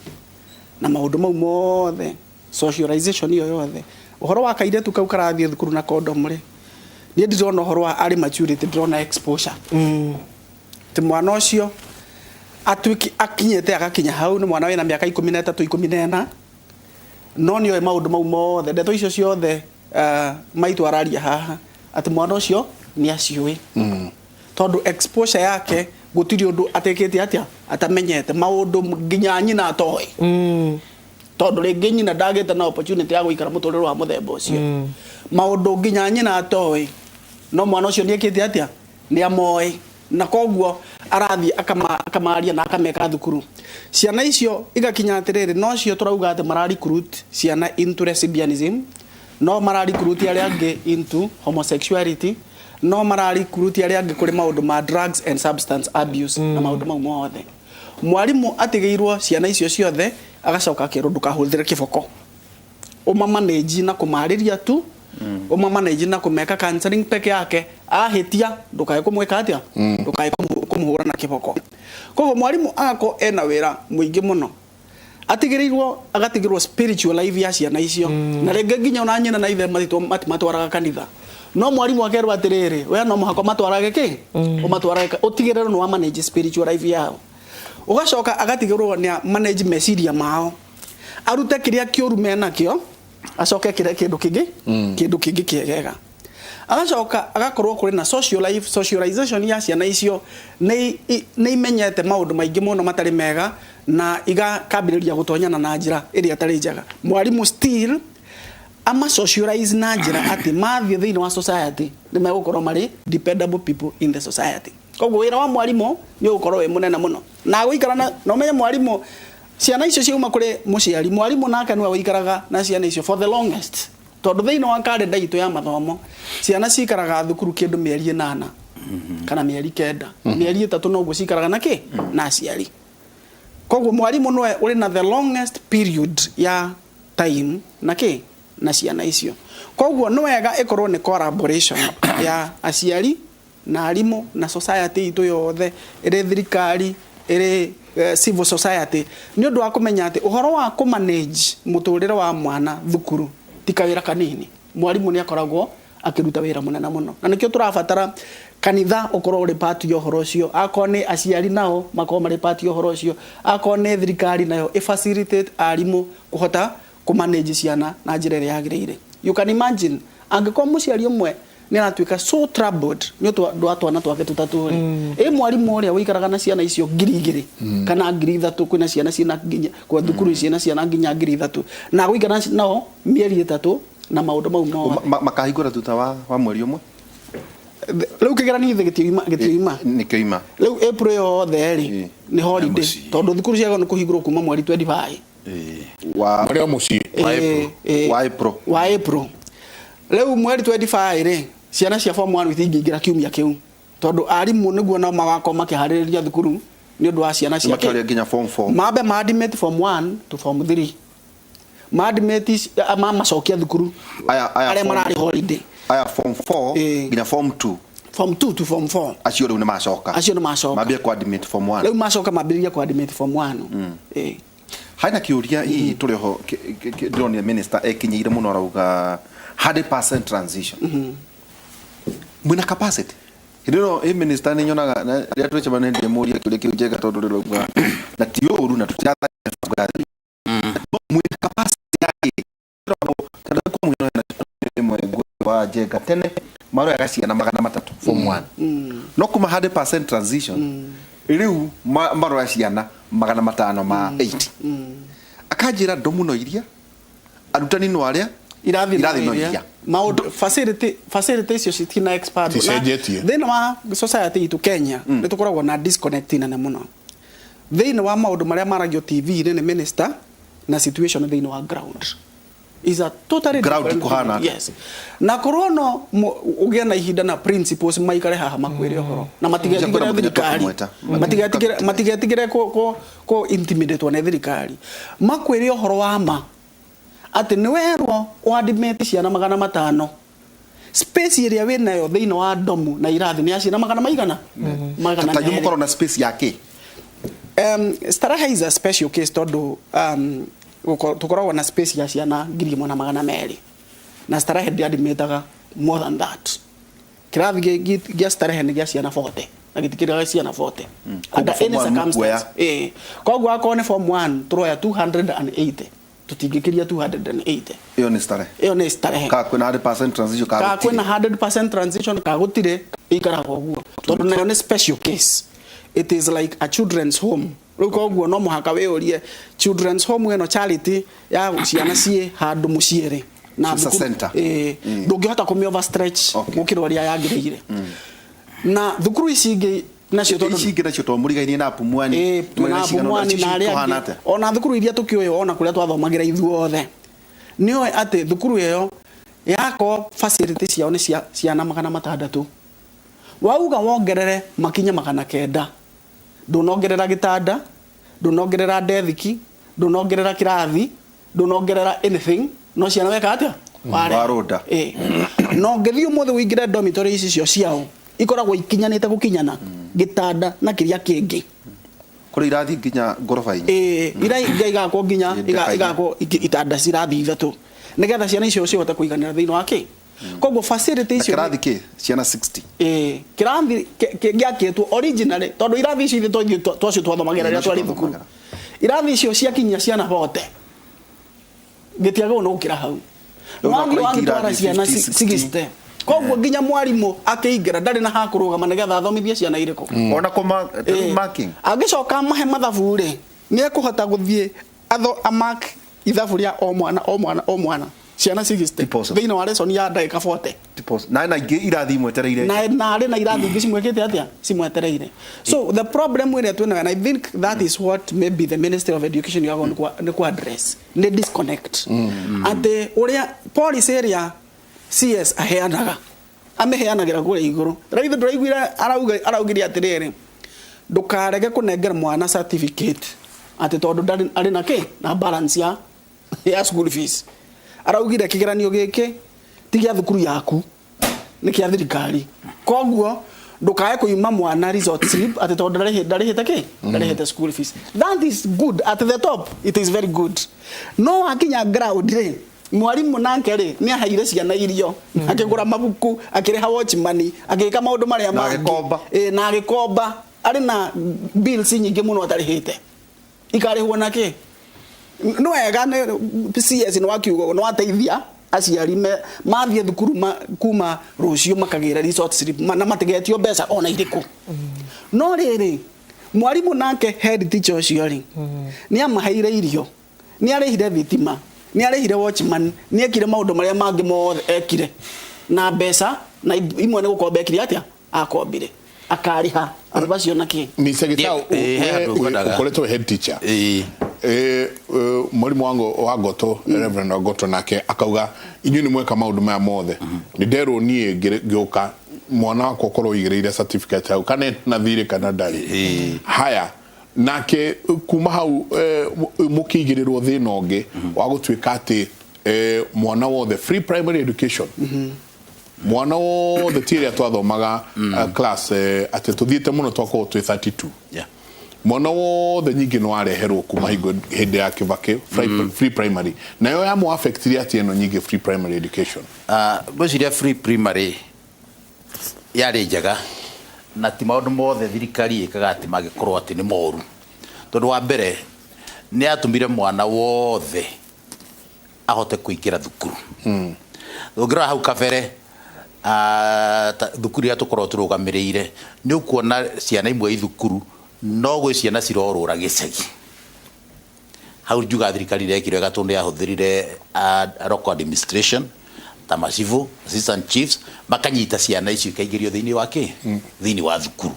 na maundu mau mothe socialization iyo yothe uhoro wa kairetu kau karathie thukuru na condom ri ni ndirona uhoro wa ari maturity ndirona exposure ti mwana ucio atwiki akinyete agakinya hau ni mwana wina miaka 13 14 no ni oe maundu mau mothe ndeto icio ciothe maitu araria haha ati mwana ucio ni aciui tondu exposure yake gutiri undu atekete atia atamenyete maundu nginya nyina atoi tondu ringi nyina ndagete na opportunity ya guikara muturiro wa muthemba ucio maundu nginya nyina atoi no mwana ucio niekete atia ni amoi na koguo arathi akamaria na akameka thukuru ciana icio igakinya atiriri no cio turauga ati marari recruit ciana into lesbianism no marari recruit ari ange into homosexuality no marari recruit ari ange kuri maundu ma drugs and substance abuse na maundu mau mothe mwarimu atigeirwo ciana icio ciothe agacoka kirundu kahuthire kiboko umamanage na kumariria tu umamanage na kumeka counseling peke yake ahitia ndukae kumweka atia ndukae kumuhura na kiboko kogo mwarimu ako ena wira muingi muno agatigirwo spiritual life ya ciana icio na rege nginya ona nyina na ithe matwaraga kanitha no mwarimu akerwa atiriri we no muhako matwarage ki umatwarage utigirero no manage spiritual life yao ugacoka agatigirwo ni manage meciria mao arute kiria kioru mena kio acoke kire kindu kingi kiegega agacoka agakorwo kuri na social life socialization ya ciana icio ni imenyete maundu maingi muno matari mega na igakambiriria gutonyana na njira iria tari njega mwarimu still ama socialize na njira ati mathie thiini wa society ni megukorwo mari dependable people in the society koguo wira wa mwarimu ni ugukorwo we munene muno na guikarana no menye mwarimu ciana icio ciuma kuri muciari mwarimu nake niwe wikaraga na ciana icio for the longest tondu thiini wa kalenda itu ya mathomo ciana cikaraga thukuru kindu mieri 8 kana mieri 9 mieri 3 no guo cikaraga naki na aciari koguo mwarimu niwe uri na the longest period ya time naki na ciana icio koguo no wega ikorwo ni collaboration ya aciari na arimu na society itu yothe iri thirikari iri civil society ni undu wa kumenya ati uhoro wa ku manage muturire wa mwana thukuru tikawira kanini mwarimu ni akoragwo akiruta wira munene muno na nikio turabatara kanitha ukorwo uri part ya uhoro ucio akone aciari nao makoma mari part ya uhoro ucio akone thirikari nayo facilitate arimu kuhota ku manage ciana na njira ria yagirire you can imagine angiko muciari umwe ni anatuika so troubled ni twana twake tutaturi mwarimu uria wikaraga na ciana icio ngiri kana ngiri 3 kwina ciana ciana nginya kwa thukuru ciana nginya ngiri 3 na wikara nao mieri 3 na maundu mau no makahingura tuta wa mweri umwe leu kigerani gitiima nikioima leu April yothe ri ni holiday tondu thukuru ciago ni kuhingurwo kuma mweri 25 wa Maria muci wa April leu mweri 25 ri ciana cia form 1 ithingira kiumia kiu tondu arimu niguo no magako makihariria thukuru ni undu wa ciana cia makari nginya form 4 mabe maadmit form 1 to form 3 maadmit macokia thukuru aya marari holiday aya form 4 nginya form 2 form 2 to form 4 acio riu ni macoka mabia ku admit form 1 riu macoka mabiria ku admit form 1 haina kiuria hii turiho ndoni minister ekinyeire muno arauga 100% transition mwina capacity hino minister ni nyonaga ria tuche manende muria kiuria kiujega tondu rirauga na tiuru na tutya mwina capacity yake kada ku mwino na mwego wa jega tene maro yagacia na 300 form 1 no kuma 100% transition riu maro yacia na 500 ma 8 akajira ndomuno iria arutani no aria irathi no iria maud facility icio citina expert na thina wa society itu Kenya ni tukoragwo na disconnect na muno thina wa maundu maria maragio TV ni minister na situation thina wa ground is a totally ground kuhana yes na korono ugia na ihinda na principles maikare haha makwire horo na matigetigire thirikari matigetigire ko intimidate na thirikari makwire horo wa ma ati ni werwo admit ciana 500 space area we nayo thina wa domu na irathi ni aciana 100 magana tajumu korona na space yake Staraha is a special case tondu tukoragwo na space ya ciana 1,200 na Staraha admitaga more than that kirathi gia Staraha ni gia ciana 40 na gitikira ciana 40 under any circumstance koguo akone form 1 turoya 280 tutingikiria 280 iyo ni Staraha ka kwina 100% transition ka kwina 100% transition ka gutire ikara koguo tondu nayo ni special case it is like a children's home koguo no muhaka weorie children's home eno charity ya ciana cie handu muciere na center ndungihota kumi overstretch gukirwa ria yagirire na thukuru icingi nacio tondu icingi nacio to murigainie na pumwani na ria ona thukuru iria tukioyo ona kuria twathomagira ithuothe niyo ati thukuru iyo yako facilities yao ni ciana 600 wauga wongerere makinya 900 ndunongerera gitanda ndunongerera dethiki ndunongerera kirathi ndunongerera anything no ciana weka atia waroda no ngethio mothe wingire dormitory ici cio ciao ikoragwo ikinyanite gukinyana gitanda na kiria kingi kuri irathi nginya ngorofa-ini igako nginya igako itanda cirathi 3 nigetha ciana icio cihote kuiganira thiini wa ki koguo facility icio kirathi ki ciana 60 kirathi giakitwo originally tondu irathi icio ithu twacio twathomagira ria twari thukuru irathi icio ciakinyia ciana bote gitiaga no gukira hau wangi twara ciana 60 koguo nginya mwarimu akiingira ndari na hakurugama nigetha athomithie ciana iriko ona ko marking agicoka mahe mathabu ri ni ekuhota guthie mark ithabu ria o mwana ciana 60 thina wa lesson ya ndagika 40 na ingi irathi mwetereire na ari na irathi ingi cimwekete atia cimwetereire so the problem with it and I think that is what maybe the Ministry of Education you are going to address the disconnect ate uria policy area CS aheanaga ameheanagira kure iguru raithu ndiraiguira araugiria atiriri ndukarege kunengera mwana certificate ate tondu ndari ari na ki na balance ya school fees araugire kigeranio giki tigia thukuru yaku ni kia thirikari koguo ndukae kuima mwana resort slip ate tondu ndarihite ki ndarihite school fees that is good at the top it is very good no akinya ground ri mwarimu nake ri ni ahaire ciana irio akigura mabuku akiriha watch money agika maundu maria na agikomba ari na bills nyingi muno atarihite ikarihwo nake no wega ne CS no akiugo no ateithia aciari mathie thukuru kuma rucio makagira resort slip na matigetio mbeca ona iriku no riri mwarimu nake head teacher ucio ri ni amahaire irio ni arihire thitima ni arihire watchman ni ekire maundu maria mangi mothe ekire na mbeca na imwe ne gukomba ekire atia akombire akariha abacio naki misegitao ukoletwo head teacher mwalimu wangu wa Goto Reverend wa Goto nake akauga inyu ni mweka maundu maya mothe ni ndero nie ngioka mwana wako korwo igireire certificate au kana na thire kana ndari haya nake kuma hau mukigirirwo thina ungi wa gutwika ati mwana wothe free primary education mwana wothe tiria twathomaga class ati tuthiite muno twako twi 32 mwana wothe nyingi no areherwo kuma hinde ya kivake free primary na yo ya mu affect ati eno nyingi free primary education gwiciria free primary yari njega na ti maundu mothe thirikari ikaga ati magikorwo ati ni moru tondu wa mbere ni atumire mwana wothe ahote kuingira thukuru ngira hau kabere thukuru ya tukorwo turugamiriire ni ukuona ciana imwe ithukuru no gwe ciana cirorura gicagi hau juga thirikari rekire gatundu yahuthirire local administration tamasivu assistant chiefs makanyita ciana icio ikaigirio thiini wake thiini wa thukuru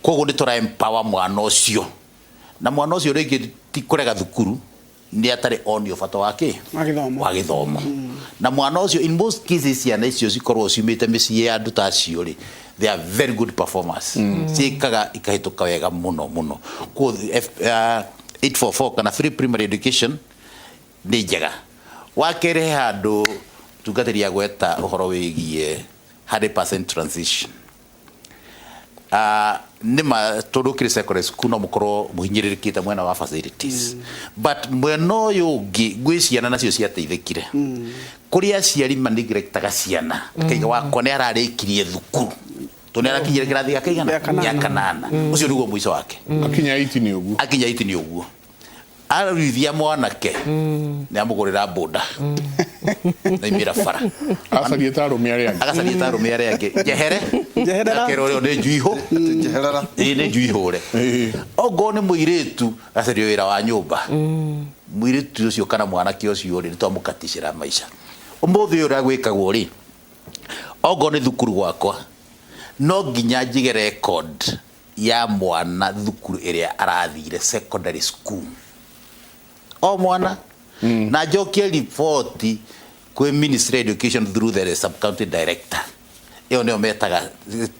koguo ni tura empower mwana ucio na mwana ucio ringi ti kurega thukuru ni atari onio bata wake wa githomo na mwana ucio in most cases ciana icio cikorwo ciumite micii ya andu ta cio ri they are very good performers cikaga ikahituka wega muno ko 844 kana free primary education ni njega wakere handu tungatiria gweta uhoro wigie 100% transition nima todukire secondary school no mukoro muhinyiririkite mwena wa facilities but mweno yungi gwiciana nacio ciateithikire kuria ciari manigrektaga ciana kaiga wakwa ni ararikirie thukuru tone arakinyire kirathi ya kanana ucio niguo mwico wake akinya 18 ni uguo arithia mwanake ni amugurira boda na imira fara acarie taro miare yake jehere kero ne juiho jeherera ne juihore ogo ni muiretu acarie wira wa nyumba muiretu ucio kana mwanake ucio ri twamukatishira maisha umuthi ura gwikagwo ri ogo ni thukuru gwakwa no nginya njige record ya mwana thukuru iria arathire secondary school o mwana na jokie report kwe Ministry of Education through the sub-county director iyo nio metaga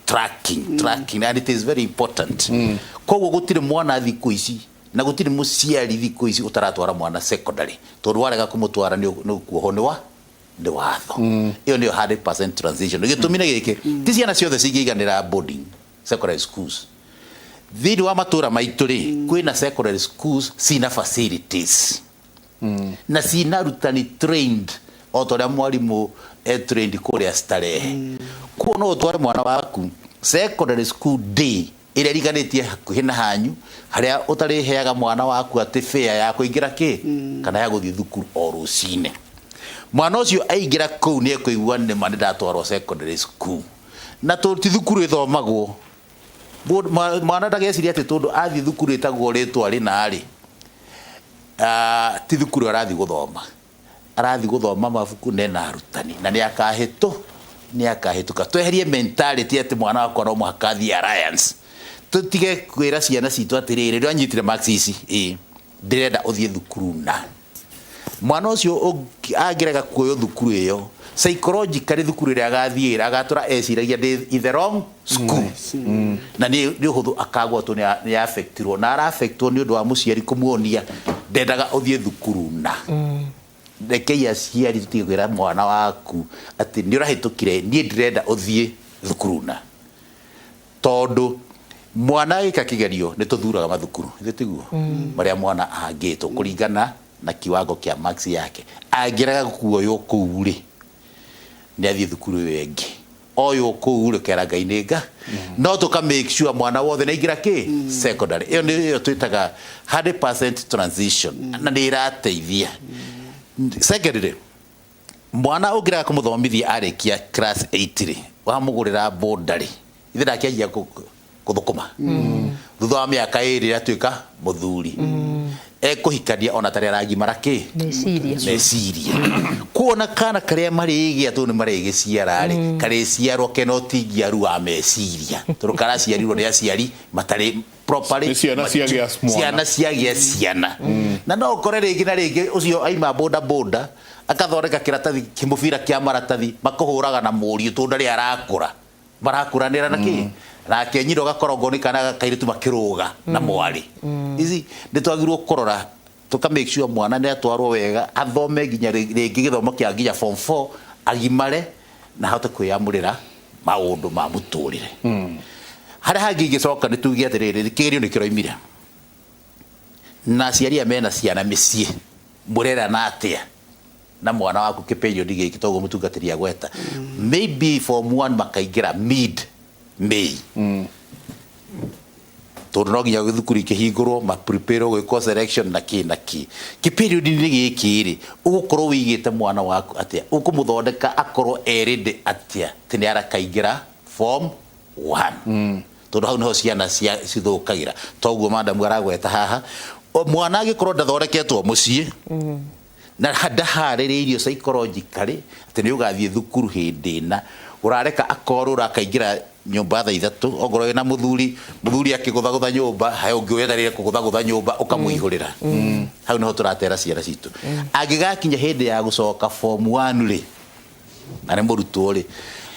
tracking and it is very important koguo gutire mwana thiku ici na gutire muciari thiku ici utaratwara mwana secondary tondu warega kumutwara ni kuoho ni watho iyo nio 100% transition gitumine giki ti ciana ciothe cingiganira boarding secondary schools thiri wa matura maituri kwina secondary schools sina facilities na sina rutani trained o toria mwarimu trained kuria starehe ko no tware mwana waku secondary school day ire riganitie hakuhi na hanyu haria utari heaga mwana waku ati fare ya kuingira ki kana ya guthii thukuru o rucine mwana ucio aingira kuu ni ekuigua ni mani ndatwarwo secondary school na ti thukuru ithomagwo mwana ndageciria ati tondu athi thukuru itagwo ritwa rinari ti thukuru arathi guthoma mabuku nena arutani na ni akahituka tweherie mentality ati mwana wakwa no muhakathi alliance tutige kwira ciana citu atiriri ri anyitire max ici ndirenda uthie thukuru na mwana ucio agirega kuoyo thukuru iyo psychologically thukuru ri agathira agatura eciragia in the wrong school na ni huthu akagwatwo ni affectirwo na ara affectwo ni undu wa muciari kumuonia ndendaga uthie thukuru na rekei aciari tutige kwira mwana waku ati ni urahitukire ni ndirenda uthie thukuru na tondu mwana ika kigerio ni tuthuraga mathukuru itiguo maria mwana angitwo kuringana na kiwango kia max yake agiraga kuoyo kuu ri ni athie thukuru wengi oyo kuu ri kera ngainenga no tuka make sure mwana wothe na igira ki secondary iyo ni twitaga 100% transition na ni irateithia secondary mwana ugira kumuthomithia arikia class 8 ri wa mugurira bondari ithira kiagia kuthukuma thutha wa miaka iri atuika muthuri ekuhikania ona tari rangi maraki meciria kuona kana karia marigia tu ni marigiciara ri kari ciarwo kenotingia ru wa meciria turu kara ciarirwo ni aciari matari properly ciana ciagia ciana na no kore ringi na ringi ucio aima boda akathoreka kiratathi kimubira kia maratathi makuhuraga na muri tu ndari arakura barakuranira naki na kenyiro gakorogo ni kana kairitu makiruga na mwari izi nditwagirwo kurora tuka make sure mwana ni atwarwo wega athome ginya ringi githomo kia ginya form 4 agimare na hote kwiyamurira maundu ma muturire hari hangi gicoka nitugie atiriri kigerio ni kiroimire na ciaria mena ciana micie murera na atia na mwana waku kiperio dige kitogo mutungatiria gweta maybe form 1 makaigira mid May tondu no ginya thukuru ikihingurwo ma prepare gwiko selection na ki period ni giki ri ugukorwo wigite mwana waku atia ukumuthondeka akorwo ready atia tini arakaingira form 1 tondu hau no ciana cithukagira toguo madam aragweta haha mwana agikorwo ndathondeketwo mucie na ndahaririirio psychologically ati ni ugathie thukuru hindi na urareka akorwo akaingira nyumba tha ithatu ogoro na muthuri akigutha nyumba hayo ngioyetarire kugutha nyumba ukamuihurira hau no turatera ciara citu agigakinya hindi ya gucoka form 1 ri ane murutwo ri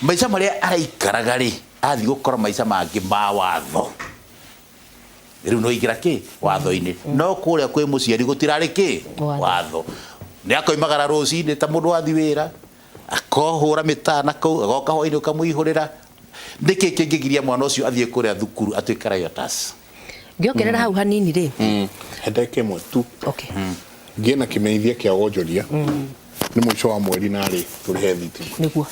maica maria araikaraga ri athi gukora maica mangi ma watho riu no igira ki watho-ini no kuria kwi muciari gutirari ki watho ni akoimagara rucini ta mundu athi wira akohura mitana kau agoka hoini ukamuihurira ndike kingigiria mwana ucio athie kuria thukuru atwikara yotas ngiongerera hau hanini ri hendeke mwe tu ngena kimeithia kia wonjoria ni mwisho wa mweri na ri turihe thitima niguo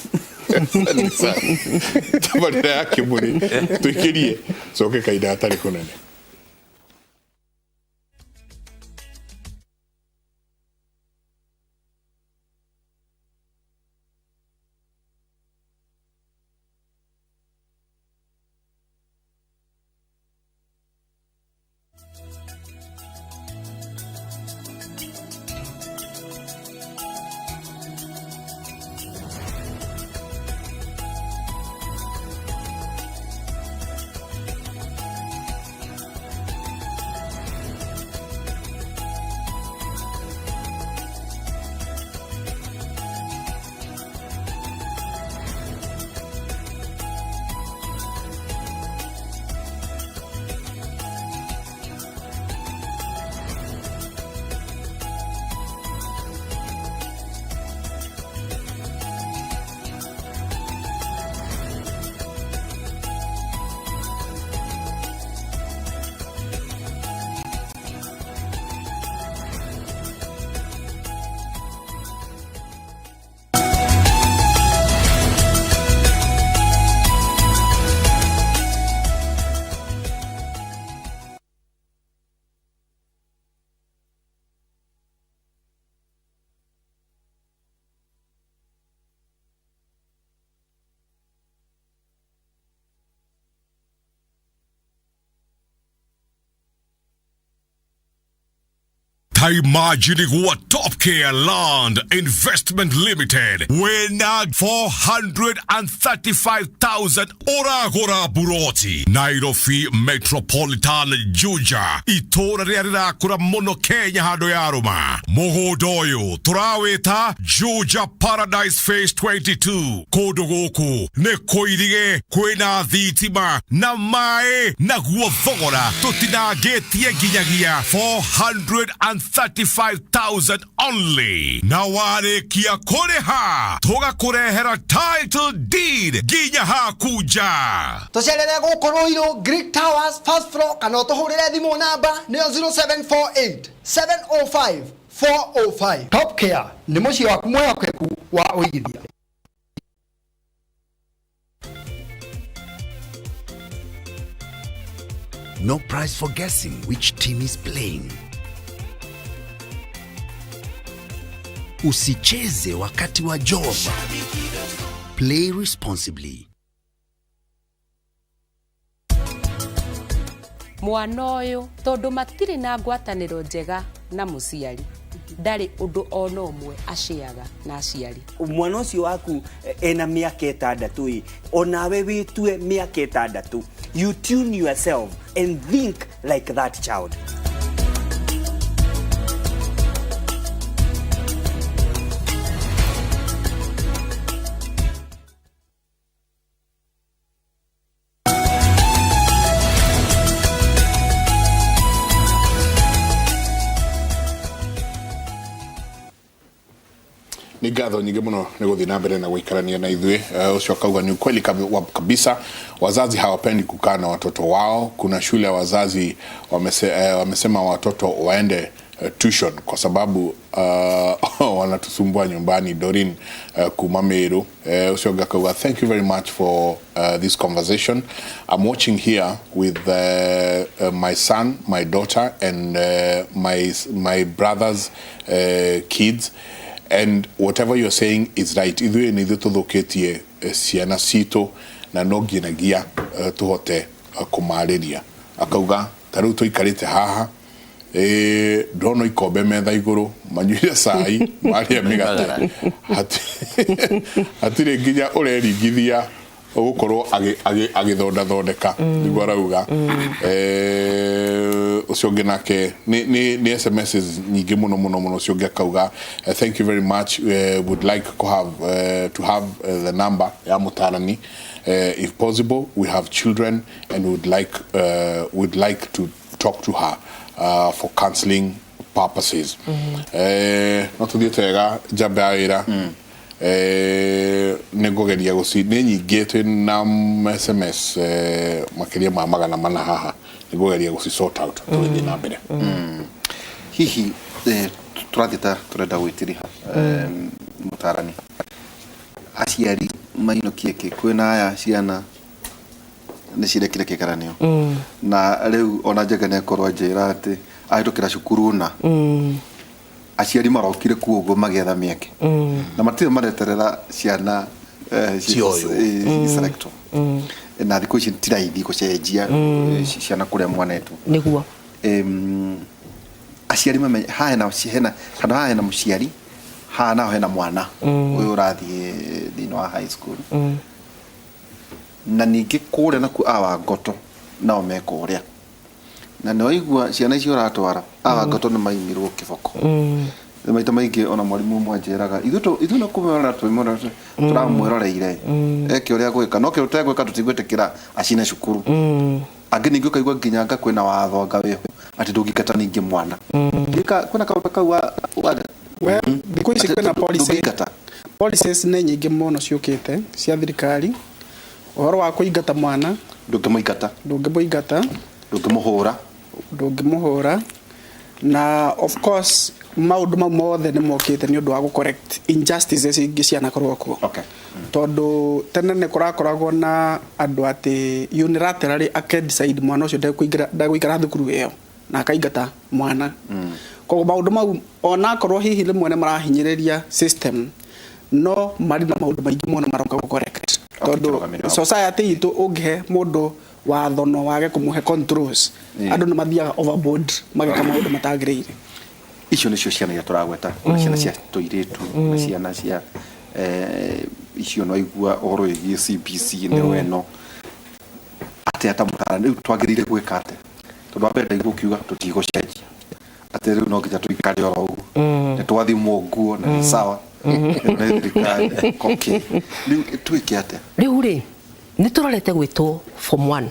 tabarira ya Kimuri twikirie coke kaida atari kunene. na imagine kuwa Top Care Land Investment Limited wena 435,000 oragora buroti Nairobi Metropolitan Juja itora rĩarĩra kũra mũno Kenya handũ ya Roma mũgũnda ũyũ tũrawĩta Juja Paradise Phase 22 kũndũ gũkũ nĩ kũirige kwĩna thitima na maĩ naguo thogora tũtinangĩtie nginyagia 435,000 only na warĩkia kũrĩha tũgakũrehera title deed nginya hakuja tũcerere gũkũ Ruiru Greek Towers first floor kana ũtũhũrĩre thimũ namba nĩyo 0748 705 405. Top Care nĩ mũciĩ waku mwĩhokeku wa ũigithia. No prize for guessing which team is playing. Usicheze wakati wa job. Play responsibly. Mwana ũyũ tondu matiri na ngwatanĩro njega na mũciari ndari undu ono umwe aciaga na aciari. Mwana ũcio waku ena miaka 6 onawe witue miaka 6. You tune yourself and think like that child. Ni ngatho nyingi muno ni guthii na mbere na guikarania na ithui ucio kauga ni ukweli kabisa. Wazazi hawapendi kukaa na watoto wao. Kuna shule ya wazazi wamesema watoto waende tuition kwa sababu wanatusumbua nyumbani. Dorin Kumameru ucio kauga, thank you very much for this conversation. I'm watching here with my son, my daughter and my brother's kids. And whatever you're saying is right. Ithuĩ nĩ ithuĩ tũthũkĩtie ciana citũ na no nginagia tũhote kũmarĩria. Akauga ta rĩu tũikarĩte haha ndona ikombe metha igũrũ manyuire cai marĩa mĩgate hatirĩ nginya ũreringithia ugukorwo agithondeka niguo arauga ucio nake ni SMS nyingi muno ucio ngakauga thank you very much. Would like to have the number ya mutarani if possible. We have children and would like to talk to her for counseling purposes. No tuthietega jabaira negogeria guci ni nyingi twina SMS makiria ma magana mana haha negogeria guci sort out tuthi na mbere. Hihi turathita turenda gwitiriha mutarani aciari mainokie kwina aya ciana ni cirekire kikaranio na riu ona njega ne korwa njira ati ahitũkĩra cukuru na aciari marokire kuogo magetha mieke na matire mareterera ciana selecto na thikũ ici tiraithi gũcenjia ciana kũrĩa mwanetu niguo aciari mamenye hana hena mũciari hana hena mwana ũyũ ũrathiĩ thĩinĩ wa high school na ningĩ kũrĩa naku awa ngoto nao meka ũrĩa na no igua ciana icio ratwara awa ngoto nĩ maimirwo kĩboko maita maingĩ ona mwarimu mwanjeraga ithu no kumera twimora turamweroreire eke ũrĩa gwĩka no kĩrute gwĩka tũtigwĩtĩkĩra acine cukuru angĩ ningĩ ukaigua nginya anga kwĩna watho anga weho ati ndũngĩkata ningĩ mwana kwĩna kaũndũ kau wa thikũ ici kwĩna policies nĩ nyingĩ mũno ciũkĩte cia thirikari ũhoro wa kũingata mwana ndũngĩmũingata ndũngĩmũhũra na of course maũndũ mau mothe nĩ mokĩte nĩ ũndũ wa gũ-correct injustices ingĩ cianakorwo kuo tondũ tene nĩ kũrakoragwo na andũ atĩ unilaterally akadecide mwana ũcio ndegũikara thukuru ĩyo na akaingata mwana koguo maũndũ mau onakorwo hihi rĩmwe nĩ marahinyĩrĩria system no marĩ na maũndũ maingĩ mũno maroka gũ-correct tondũ society itũ ũngĩhe mũndũ watho no wage kũmũhe controls andũ nĩ mathiaga overboard mageka maũndũ matagĩrĩire icio nicio ciana iria turagweta ciana cia tuiritu na ciana cia icio no igua oro igi CBC ne weno ate atamutara riu twagirire gwika ate tondu apenda igukiuga tutigocenjia ate riu no nginya tuikare oro uguo ne twathimwo nguo na ni sawa okay riu twike ate riu ri ni turorete gwitwo form 1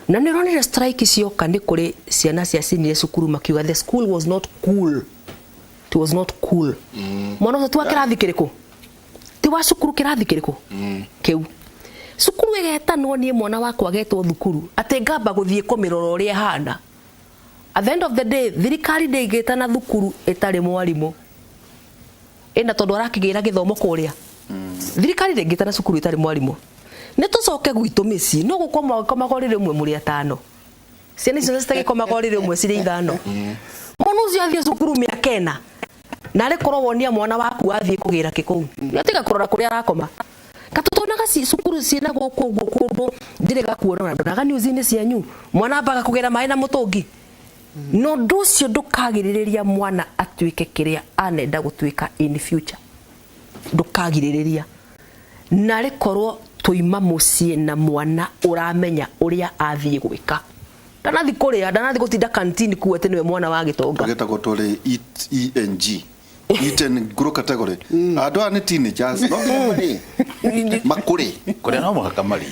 na ni ronire strike cioka ni kuri ciana cia senior cukuru makiuga the school was not cool. It was not cool. Mwana ucio twa kirathi kiriku ti wa cukuru kirathi kiriku kiu cukuru egetanwo nie mwana wakwa agetwo thukuru ate ngamba guthie kumirora uria hana. At the end of the day thirikari ndeigitana thukuru etari mwarimu ina tondu arakigira githomo kuria thirikari ndeigitana cukuru etari mwarimu ne tucoke gwitu mici no gukoma gorire mwe muri atano ciana icio citage koma gorire mwe ciri ithano mwana ucio athie cukuru miakena na ari korwo wonia mwana waku athie kugira kikou atiga kurora kuria arakoma katutonaga ci cukuru ciina guku guku ndirega kuona ndaga news ini cianyu mwana ambaga kugira mai na mutungi no nducio ndukagiririria mwana atuike kiria anenda gutuika in future ndukagiririria na ari korwo tuima mucie na mwana uramenya uria athie gwika ndanathi kuria ndanathi gutinda canteen kuwete niwe mwana wa gitonga geta gotore ENG eaten grow category ado ane teenagers no makuri kuria no muhaka mari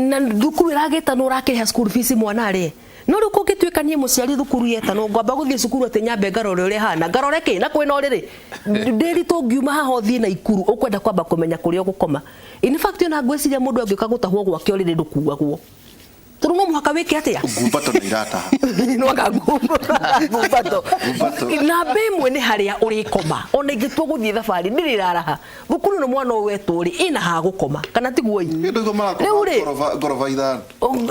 na thukuru irageta no rakiha school fees mwana ari no riu kungituikanie muciari thukuru yeta no ngwamba guthie cukuru ate nyambe ngarore uria hana ngarore ki na kwina uriri nderi to ngiuma haha thie na ikuru ukwenda kwamba kumenya kuria gukoma in fact yona ngweciria mundu angioka gutahwo gwake uriri ndukuagwo turumo muhaka wiki atia gumbato ni irata no gumbato na bemwe ni haria urikoma ona ingitwo guthie thabari ndiriraha thukuru no mwana weturi ina ha gukoma kana tiguoi gorofa ithan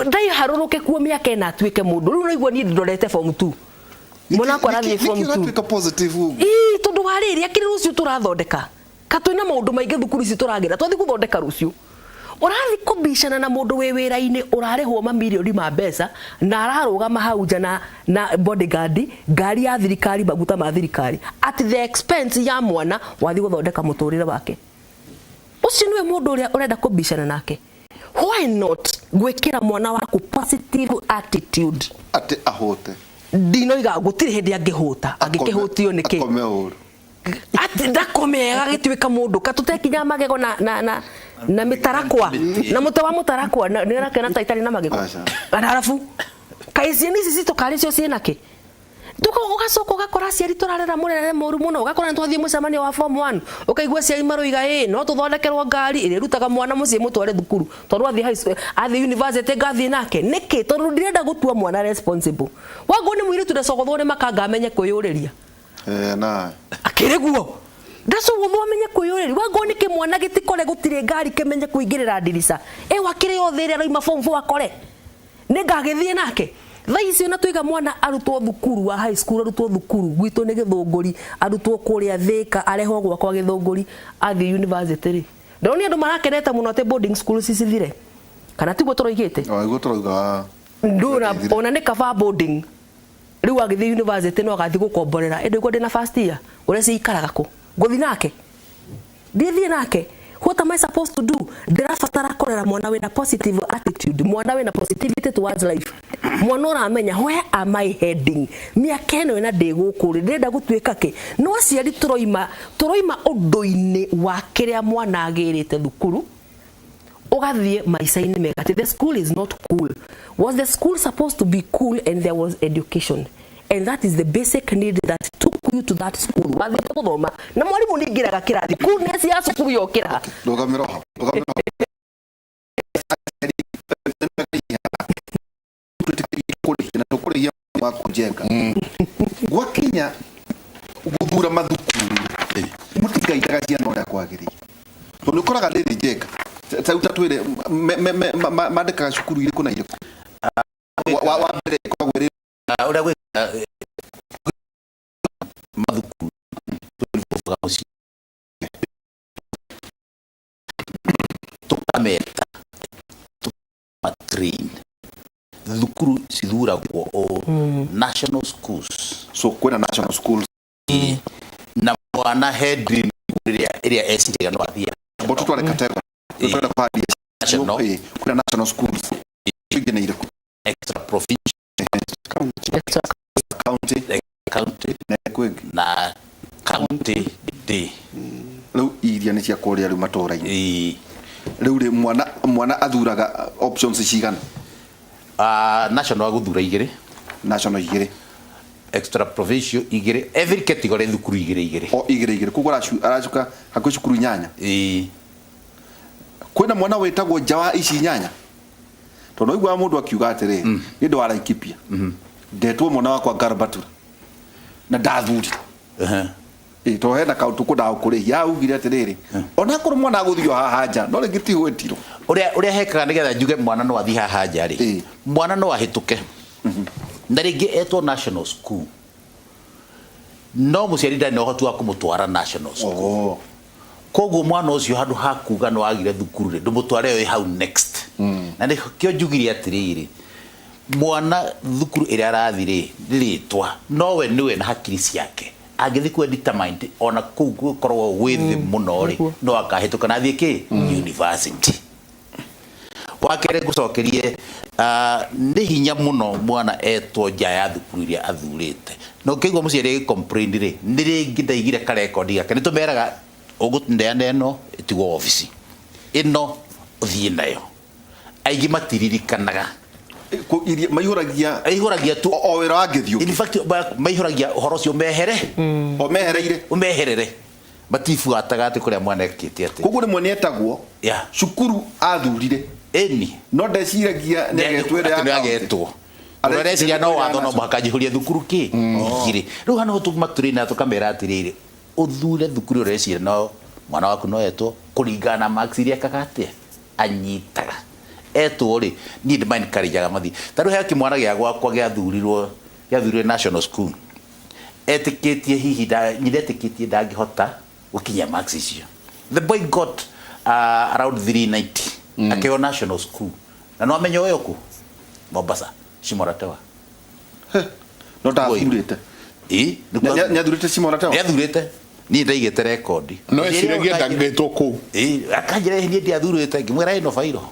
ndai haruruke kuo miaka ina atuike mundu riu naigua ni ndorete form 2 mwana kwa rathi form 2 positive tondu wariria kiri rucio turathondeka katwina maundu maingi thukuru ci turagira twathi guthondeka rucio urathi kubishana na mundu we wira-ini urarihwo mamilioni ma mbeca na ararugama hau nja na bodyguard ngari ya thirikari maguta ma thirikari at the expense ya mwana wathi guthondeka muturire wake ucio niwe mundu uria urenda kubishana nake why not gwikira mwana waku positive attitude ati ahote ndinoiga gutire hindi angihota angikihutio niki akome uru ati ndakomega gituika mundu katutekinya magego na mitarakwa na mutawa mutarakwa ni rakena taitari na magego arafu kaisieni sisi tukari cio cienake tuko ugacoka ugakora ciari turarera murere moru muno ugakora twathie mucemanio wa form 1 ukaigua ciari maruiga no tuthondekerwo ngari iri rutaga mwana mucie mutware thukuru tondu athi university ngathie nake niki tondu ndirenda gutua mwana responsible wago ni mwiri tudacogothwo ni makanga amenye kwiyuriria na akiriguo ndaso wamenye kwiyuriria wago ni kimwana gitikore gutire ngari kimenye kuingirira ndirisa wakire yothe ria roima form 4 akore ni ngagithie nake thaici na tuiga mwana arutwo thukuru wa high school arutwo thukuru gwitu ni githunguri arutwo kuria Thika areho gwakwa githunguri athi university ri ndoni andu marakeneta muno te boarding school cicithire kana tiguo turoigite iguo turoiga ndura ona ni kaba boarding riu agithi university no agathi gukomborera ende gwa ndina first year uria ciikaraga ku guthi nake ndithie nake what am I supposed to do ndirabatara korera mwana wina positive attitude mwana wina positivity towards life mwana uramenya where am I heading miaka ino ina ndigukuri ndenda gutuika ki no ciari turoima undu-ini wa kiria mwana agirite thukuru ugathie maica-ini mega the school is not cool. Was the school supposed to be cool and there was education? And that is the basic need that took you to that school. Wathi guthoma na mwalimu ni ngiraga kirathi ku nesi ya cukuru yokira ndogamira tukuri ya kujenga gwakinya guthura mathukuru mutigaitaga ciana uria kwagiri tondu koraga riri jenga tauta twire mandikaga cukuru iriku na iriku wa mbere kwa gwiri uria gwe mathukuru tulipofuka muci tukameta tumatrain thukuru cithuragwo national schools so kwena national schools na mwana head area estate no athia botu twale category twale kwa national kuna national schools igene extra provincial county na county d leu iria ni cia kuria riu matora-ini leu ri mwana athuraga options cigana national aguthura igire national igire extra provincial igire every category thukuru igire o igire kuko aracuka hakwe cukuru nyanya kwina mwana wetagwo jawa ici nyanya tono igwa mundu akiuga atiri ni ndo araikipia ndetwo mwana wakwa Garbatura na ndathuri to hena kauntu kuda ukuri ya ugire atiriri ona kuru mwana aguthio haha nja no ringi ti gwetiro uria hekaga nigetha njuge mwana no athi haha nja ri mwana no ahituke na ringi etwo national school no muciari ndani uhoti wa kumutwara national school koguo mwana ucio handu hakuga no agire thukuru ri ndumutware yo hau next na nikio njugire atiriri mwana thukuru iria arathire ritwa no we niwe na hakiri ciake agithi ku determined ona kugu korwo with muno ri no akahituka na thiki university wakere gucokerie ni hinya muno mwana etwo nja ya thukuru iria athurite no kigwa muciari complain ri ni ringi ndaigire ka record yake nitumeraga ugutndeana eno itigo office ino thie nayo aigi matiririkanaga maihuragia tu o wera agithio in fact maihuragia horo cio mehere o mehereire umeherere matifu atagate kuria mwana ekite ati kuko ni mwene etagwo cukuru athurire eni no ndeciragia negetwere yagetwo areciria no watho no makajihuria thukuru ki igire riu hano tumaturina tukamera atiriri uthure thukuru ureciria no mwana waku no etwo kuringana na marks iria kagate anyitaga etwo ri need mind karijaga mathi taru he kimwana gya gwakwa gyathuriro national school etikitie hihi nyiretikitie ndangihota gukinya marks icio the boy got around 390 akio national school na no amenyo yoku Mombasa Shimoratewa no ndathurite nyathurite Shimoratewa nyathurite ni ndaigete record no esiragia ndangitwo ku akanjire ni ndiathurite ngimwera ino fairo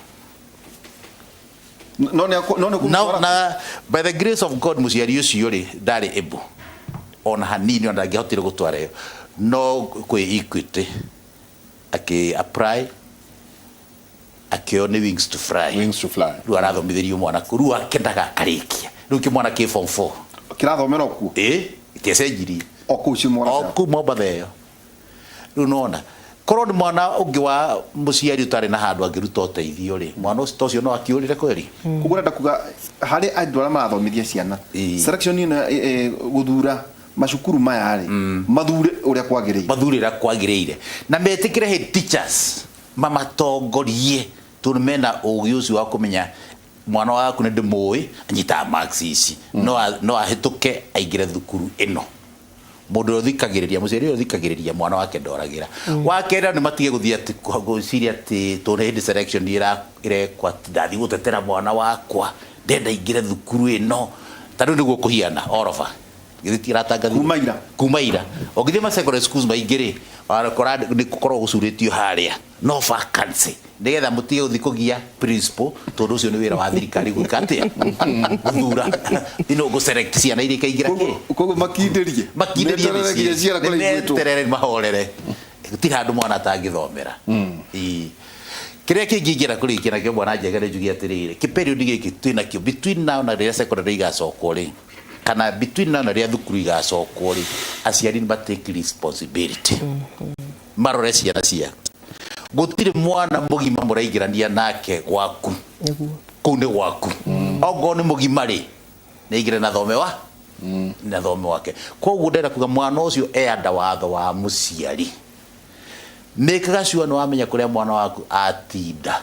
na by the grace of God muciari ucio ri ndari ebo ona hanini onda ngihotire gutwara no kwi Equity apply akione wings to fly ru arathomithirio mwana kuru akendaga karikia ru kimwana ki form 4 kirathomera ku kesenjiri okuci mwana oku Mombasa yo ru nona korwo ni mwana ungi wa muciari utari na handu angiruta uteithio ri mwana ucio no akiurire kweri kugura ndakuga hari andwara marathomithia ciana selection ni guthura macukuru maya ri mathure uria kwagiriire na metikire he teachers mamatongorie turumena ugiuci wa kumenya mwana waku ni ndimui anyita marks ici no ahituke aigire thukuru ino mundu uthikagiriria muciari uthikagiriria mwana wake ndoragira wakera ni matige guthia ati guciria ati tone hindi selection irekwa ndathi gutetera mwana wakwa ndenda igire thukuru ino tanu niguo kuhiana orofa githitiratangathi kumaira ogithi ma secondary schools maingiri arakora ni gukorwo gucuritio haria no vacancy nigetha mutige guthi kugia principal tondu ucio ni wira wa thirikari gukatia thura ino go select ciana iria kaingira ki kogo makinderie ciana kole igwetwo terere mahorere gutira andu mwana atangithomera kiria kingingira kurikira kio mwana njegere njugi atiriri ki period giki twina kio between now na ria secondary igacokwo ri kana between now na ria thukuru igacokwo ri aciari ni take responsibility marore ciana cia gutire mwana mugima muraigirania nake gwaku kune gwaku ogo ni mugima ri neigire na thome wa na thome wake koguo ndera kuga mwana ucio enda watho wa muciari mekaga sure no amenya kuria mwana waku atinda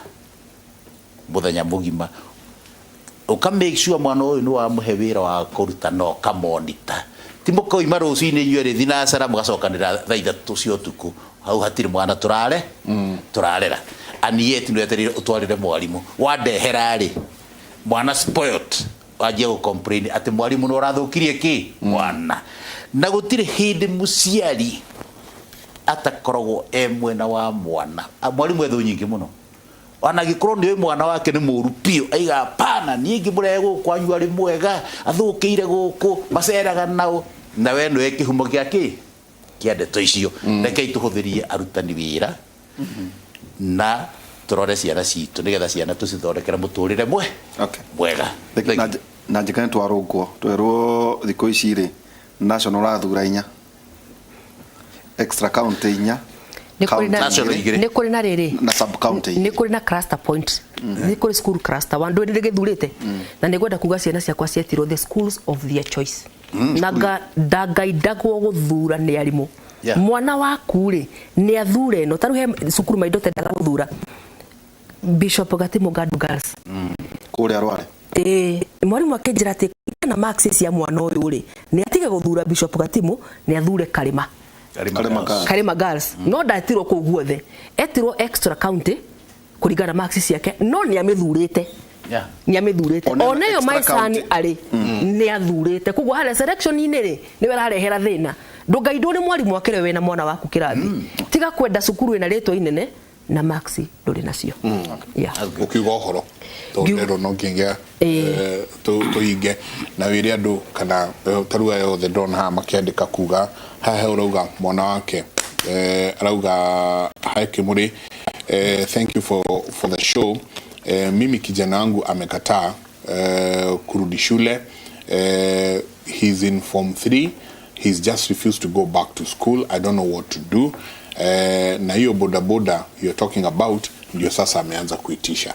muthenya mugima uka make sure mwana uyu ni wa muhe wira wa kuruta no ka monitor timuko ima rucini inyuere thinacara mugacokanira thaa 3 cia utuku hau hatiri mwana turarera ani yeti nweterire utwarire mwarimu wandehera ri mwana spoiled wajia ku complain ati mwarimu no rathukirie ki mwana na gutire hindi muciari atakoragwo mwena wa mwana mwarimu etho nyingi muno ona gikorwo ni mwana wake ni muru pio aiga pana ni ngimure gukwanyu ari mwega athukiire guku maceraga nao na we no ekihumo giake kia ndeto icio reke ituhuthirie arutani wira na turore ciana citu nigetha ciana tucithondekera muturire mwega na njikane twarungwo twerwo thiko ici ri national athura inya extra county inya ni kuri na riri na sub county ni kuri na cluster point ni kuri school cluster wandu ndi githurite na nigwenda kuga ciana ciakwa cietirwo the schools of their choice naga ndagaidagwo guthura ni arimu mwana waku ri ni athure no taruhe cukuru maindo tendaga guthura Bishop Gatimo Gadu Girls kuri arware mwarimu akenjira ati na marks cia mwana uyu ri ni atige guthura Bishop Gatimo ni athure Karima Girls no ndatirwo ku guothe etirwo extra county kurigana marks ciake no ni amithurite ni amithurite oneyo maisani ari ni athurite kugo hale selection ine ri ni we arehera thina ndungaindo ni mwarimu akire we na mwana waku kirathi tiga kwenda cukuru ina ritwa inene na maxi nduri nacio ukiuga horo tondero no nginga tuige na wiri andu kana taruga yothe ndona ha makiandika kuga hahe urauga mwana wake arauga hai Kimuri thank you for the show mimi kijana wangu amekataa kurudi shule he's in form 3 he's just refused to go back to school I don't know what to do na hiyo bodaboda you're talking about ndio sasa ameanza kuitisha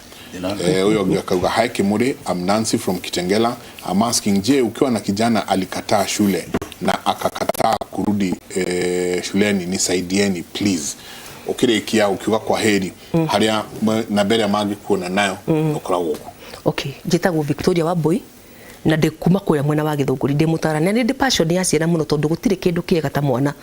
huyo akauga hai Kimuri I'm Nancy from Kitengela I'm asking je ukiwa na kijana alikataa shule na akakataa kurudi shuleni nisaidieni please ukirekia ukiwa kwa heri haria na mbere ya magi kuona nayo ukoragwo okay jitagwo Victoria Waboi na ndikuma kuya mwena wa Githunguri ndi mutarania ni passion ya ciana muno tondu gutire kindu kiega ta mwana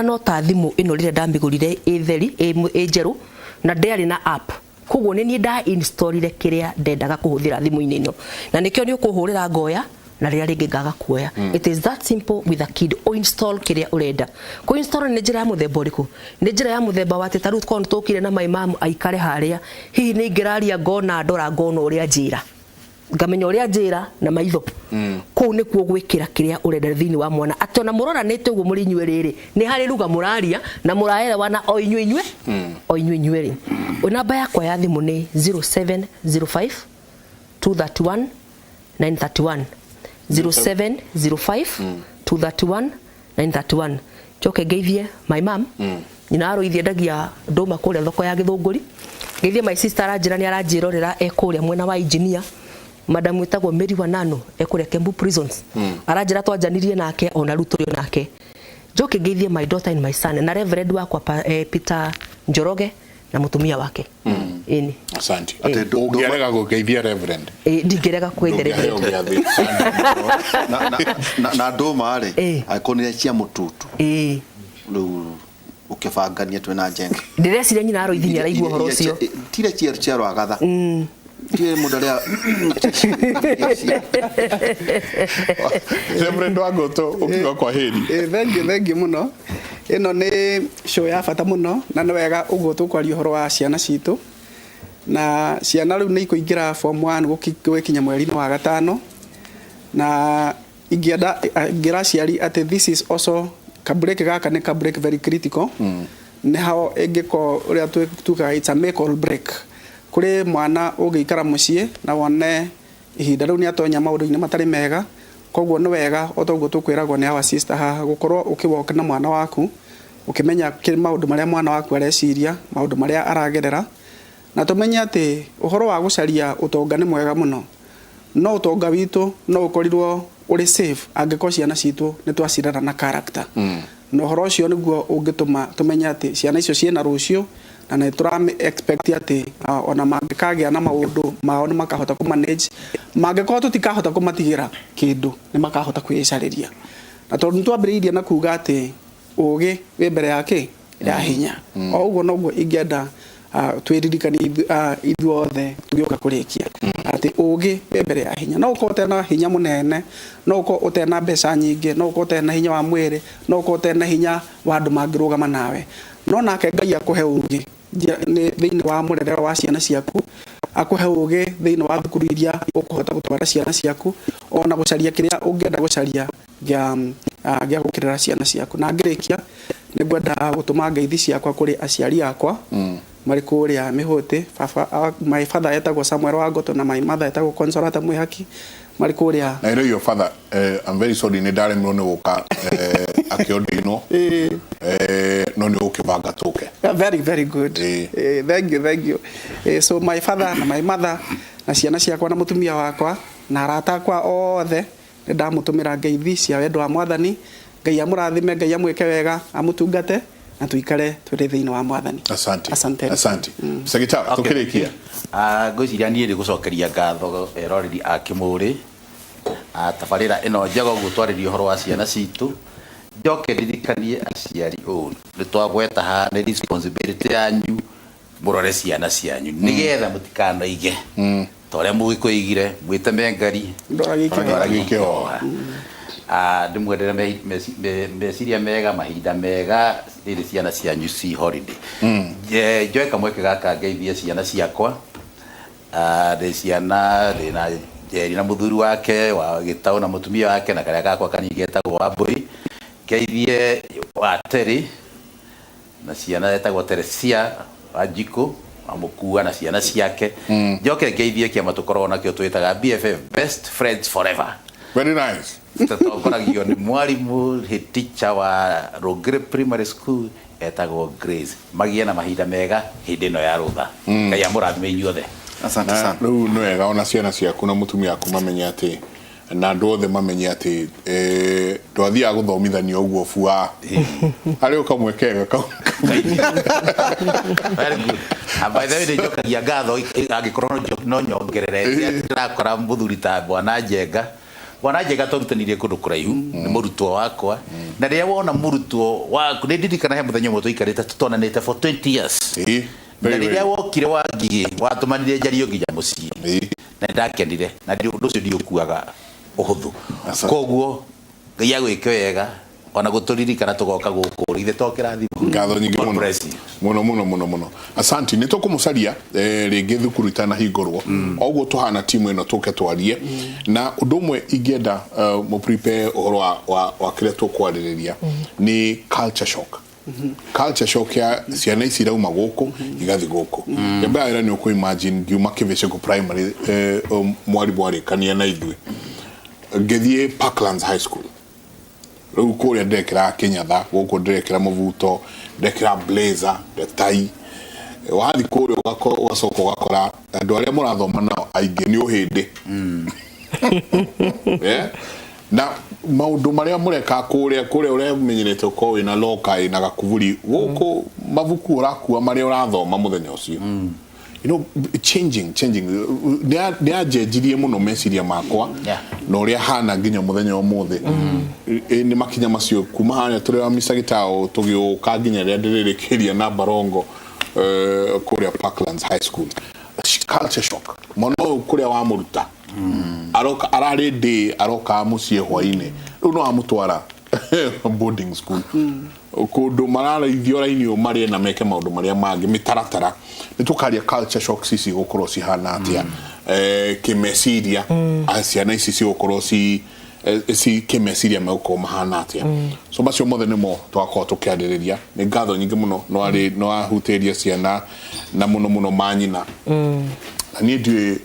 no ta thimu ino rire ndambigurire itheri njeru na ndari na app koguo ni nda installire kiria ndendaga kuhuthira thimu-ini ino na nikio ni ukuhurira ngoya na ria ringi ngaga kuoya it is that simple with a kid o install kiria urenda ko install ni njira ya muthemba uriku ni njira ya muthemba wa tetaru kon tukire na my mom aikare haria hihi ni ngiraria ngona ndora ngona uria njira ngamenya uria njira na maitho ku ni kuo gwikira kiria urenda thini wa mwana atona murora nete uguo muri inywe riri ni hari ruga muraria na muraera wana o inywe ri namba yakwa ya thimu ni 0705 231 931 0705 231 931 choke geithie my mom nyina aroithie ndagia ndoma kuria thoko ya Githunguri geithie my sister aranjira ni aranjirorera ekuria mwena wa engineer madam witagwo Mary Wanano ekuria Kembu prisons aranjira twanjanirie nake ona ruturio nake joke geithie my daughter and my son na reverend wakwa Peter Njoroge na mutumia wake ini asante ungerega gugeithia reverend ndingerega kugeithia na ndoma ri aikonire cia mututu riu ukibangania twena njenge ndireciria nyina aroithia araigua horo ucio tire cia rwagatha tie mudaria reverend wagoto ukiwa kwa heri thank you muno ino ni show ya bata muno na ni wega uguo tukwaria horo wa ciana citu na ciana riu ni ikuingira form 1 gukinya mweri wa gatano na ingira ciari ati this is also kabreak gaka ni kabreak very critical ni hao egeko uria tuka it's a make or break kuri mwana ugiikara mucie na wone ihinda riu ni atonya maundu-ini matari mega koguo ni wega otoguo tukwiragwo ni our sister haha gukorwo ukiwoka na mwana waku ukimenya maundu maria mwana waku areciria maundu maria aragerera na tumenya ati uhoro wa gucaria utonga ni mwega muno no utonga witu no ukorirwo uri safe angiko ciana citu ni twacirana na character no uhoro ucio niguo ungituma tumenya ati ciana icio ciena rucio na nä tå expect ati ona mangäkagä na maundu mao nä makahota ku manage mangäkorwo tå tikahota kå matigä kindu nä makahota kwĩcarĩria na tondũ twambĩrĩirie na kuga ati ũgĩ wĩ mbere yake ya hinya o ũguo noguo ingĩenda twiririkani ithuothe tugioka kurikia ati ugi mbere ya hinya no uko tena hinya munene no uko utena mbeca nyingi no uko tena hinya wa mwiri no uko tena hinya wa andu mangirugama nawe no nake Ngai akuhe ugi ni thiini wa murerero wa ciana ciaku akuhe ugi thiini wa thukuru iria ukuhota gutwara ciana ciaku ona gucaria kiria ungienda gucaria gya gukirera ciana ciaku na ngirikia ningwenda gutuma ngeithi ciakwa kuri aciari akwa mari kuria mihuti my father etagwo Samuel Wangoto na my mother etagwo Consolata Mwihaki mari kuria na your father I'm very sorry ni dare mno guka akiodino no ni ukibanga toke very good thank you so my father na my mother na ciana ciakwa na mutumia wakwa na arata akwa othe ndamutumira ngeithi cia wendo wa Mwathani Ngai amurathime Ngai amweke wega amutungate na tuikare turi thiini wa Mwathani. Asante. Secretary tukirikia ngwiciria nie ndi gucokeria ngatho eroreri a Kimuri tabarira ino njego gutwariria horo wa ciana citu njoke ndirikanie aciari uu ni twagweta ha ni responsibility yanyu murore ciana cianyu nigetha mutikanaige tore mugikuigire mwiteme ngari ndoragike ndimwendere meciria mega mahinda mega riri ciana cianyu ci holiday njoe kamwe gaka ngeithie ciana ciakwa ndi ciana ndina Jeri na muthuri wake wa Gitau na mutumia wake na karia gakwa kanyigetagwo Wambui ngeithie wa Teri na ciana etagwo Teresia Wanjiku amukua na ciana ciake njoke ngeithie kiama tukorwo nakio twitaga BFF best friends forever. Very nice. Tutakoragio ni mwalimu teacher wa Rogre Primary School etagwo Grace magie na mahinda mega hindi no ya rutha Ngai amurathime inyuothe. Asante sana. Riu no wega ona ciana ciaku na mutumia aku mamenye ati na andu othe mamenye ati twathia guthomithania uguo bua ari ukamwekega very good. By the way ni jokagia ngatho agikorwo no nyongerere ndakora muthuri ta Bwana Njenga turutanirie kundu kuraihu ni murutwo wakwa na ria wona murutwo waku ni ndirikana he muthenya mwe tuikarite tutonanite for 20 years na ria wokire wangigi watumanire njario nginya mucii na ndakenire na ndu ucio ndiokuaga uhuthu koguo Ngai agwike wega ona guturirikana tugoka guku rithe tokira thimu ngatho nyingi muno asante ni tukumucaria ringi thukuru itana hingurwo oguo tuhana timu ino tuke twarie na undu mwe ingienda mu prepare uhoro wa kire tukwariria ni culture shock culture shock ya ciana ici rauma guku igathi guku yamba ira ni uku imagine giuma kivice ku primary mwarimu arikania na ithui ngethie Parklands High School riu kuria ndekira Kenyatha guku ndekira muvuto ndekira blazer tai wathi kuria ugacoka ugakora andu aria murathoma nao aingi ni uhindi na maundu maria mureka kuria uria menyerete ko wina loka ina gakuvuri guku mavuku urakua maria urathoma muthenya ucio changing ni ajejirie muno meciria makwa no ria hana nginya muthenya omothe ni makinya macio kuma hanya turi wa misagitao tugiuka nginya ria ndiririkiria na Barongo kuria Parklands High School culture shock mono kuria wa muruta aroka arari ndi aroka mucie hwaine riu no amutwara boarding school kundu marara ithioraini o mari na meke maundu maria mangi mitaratara nitukaria culture shock sisi gukoro cihana atia kimesiria ciana ici cigukoro ci kimesiria mauko mahana atia so macio mothe nimo twakwa tukiandiriria ni ngatho nyingi muno no ahutiria ciana na muno manyina ni ndiwe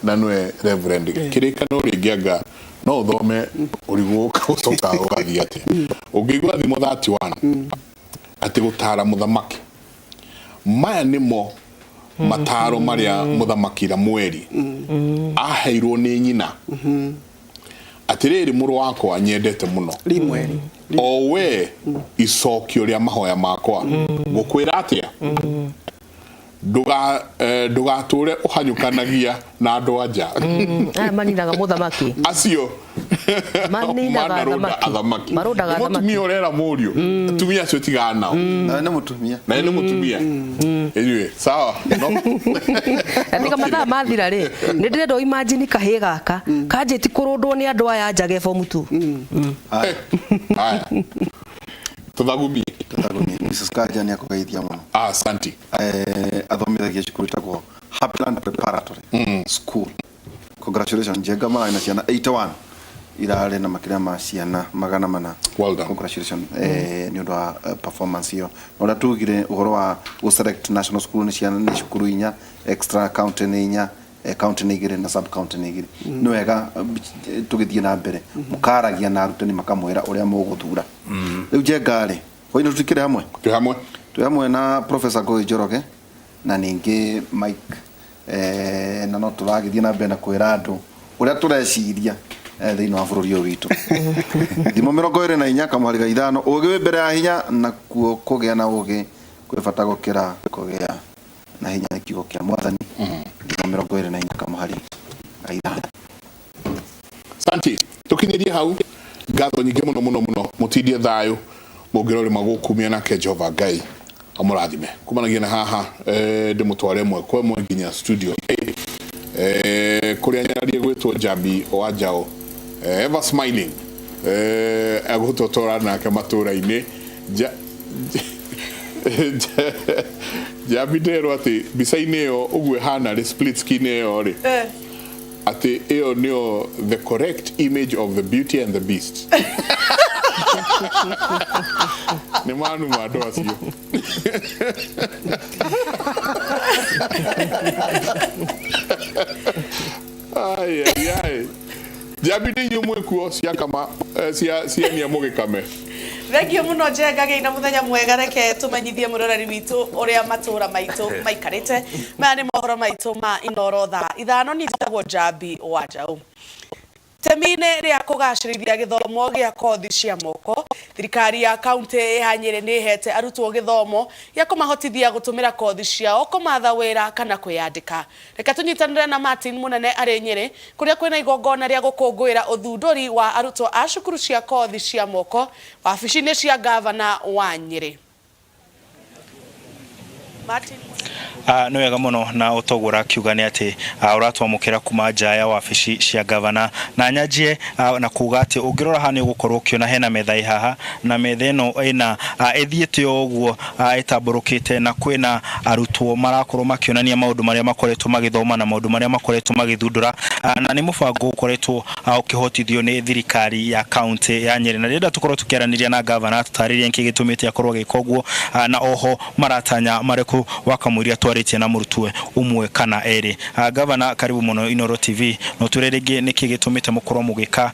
na noe reverend kirikano ringianga no uthome uriguka ucoka ugathi ati ungigwa thimo 31 ati gutara muthamaki maya nimo mataro maria muthamakira mweri aheirwo ni nyina atiriri muru wakwa nyendete muno rimweri owe icokio ria mahoya makwa gukwira atia nduga tore uhanyukanagia na andu anja maninaga muthamaki acio maninaga athamaki marodaga athamaki mutumia urera murio mutumia acio tigana nao na ne mutumia anyway sawa no ndika mathaa mathira ri ni ndirendo imagine kahii gaka kanjiti kurundwo ni andu aya njage form 2 haya Tuvagumi Mrs. Kaja ni akugeithia muno. Asante. Athomithagia cukuru itagwo Happyland Preparatory School. Congratulations Jega mara ina ciana 81 irare na makiria ma ciana magana mana. Well done. Congratulations ni undu wa performance hiyo. Ona tugire uhoro wa select national school ni ciana ni cukuru inya, extra county ni inya, county ni igire na sub county ni igire. No wega tugithie na mbere mukaragia na arutani makamwira uria muguthura. Riu Jega hoino tukire hamwe tu hamwe na Professor Goy Joroge na ningi Mike na no turagithie na mbere na kwira andu uria tureciria thiini wa bururi witu thimo 24 kamwariga ithano ugi wi mbere ya hinya na kuo kugia na ugi kwibata gukira kugia na hinya kigo kia mwathani thimo 24 kamwari ithano. Santi tukinyirie hau gatho nyingi muno mutindie thayo mugirori magukumia nake Jehova Ngai amurathime kumanagia na haha ndimutware mwe kwa mwe nginya studio kuria nyararie gwitwo Jambi Owajao ever smiling agutotora nake matura-ini Jambi ndero ati bisaini yo ugwe hana ri split skin yo ri ati eo nio the correct image of the Beauty and the Beast. Ni manu madoa sio. Ai. Jabidi yumwe kuo sia kama sia ni amoge kame. Thengio muno Jega geina muthenya mwega reke tumenyithie murorari witu uria matura maitu maikarite mani mohoro maitu ma inorotha ithano ni tagwo Jambi Owajao temine ria kugacirithia githomo gia kothi cia moko thirikari ya county ya Nyeri ni hete arutwo githomo ya kumahotithia gutumira kothi ciao kumatha wira kana kwiyandika. Reka tunyitanire na Martin Munene ari Nyeri kuria kwina igongona ria gukungwira uthunduri wa arutwo a cukuru cia kothi cia moko wabici-ini cia gavana wa Nyeri. Martin no wega muno na utogura kiuga ni ati uratwamukira kuma njaya wabici cia gavana na nyanjie na kuga ati ungirora hani ugukorwo kiona hena metha haha na metha ino ina ethiete oguo etamburukite na kwina arutwo marakorwo makionania maundu maria makoretwo magithoma na maundu maria makoretwo magithundura na ni mubango ukoretwo ukihotithio ni thirikari ya county ya Nyeri na renda tukorwo tukiaraniria na gavana tutaririe nki gitumite akorwo gikoguo na oho maratanya mareku wakamwiria twarite na murutwe umwe kana eri. Gavana karibu muno Inoro TV no turerege niki gitumite mukorwo mugika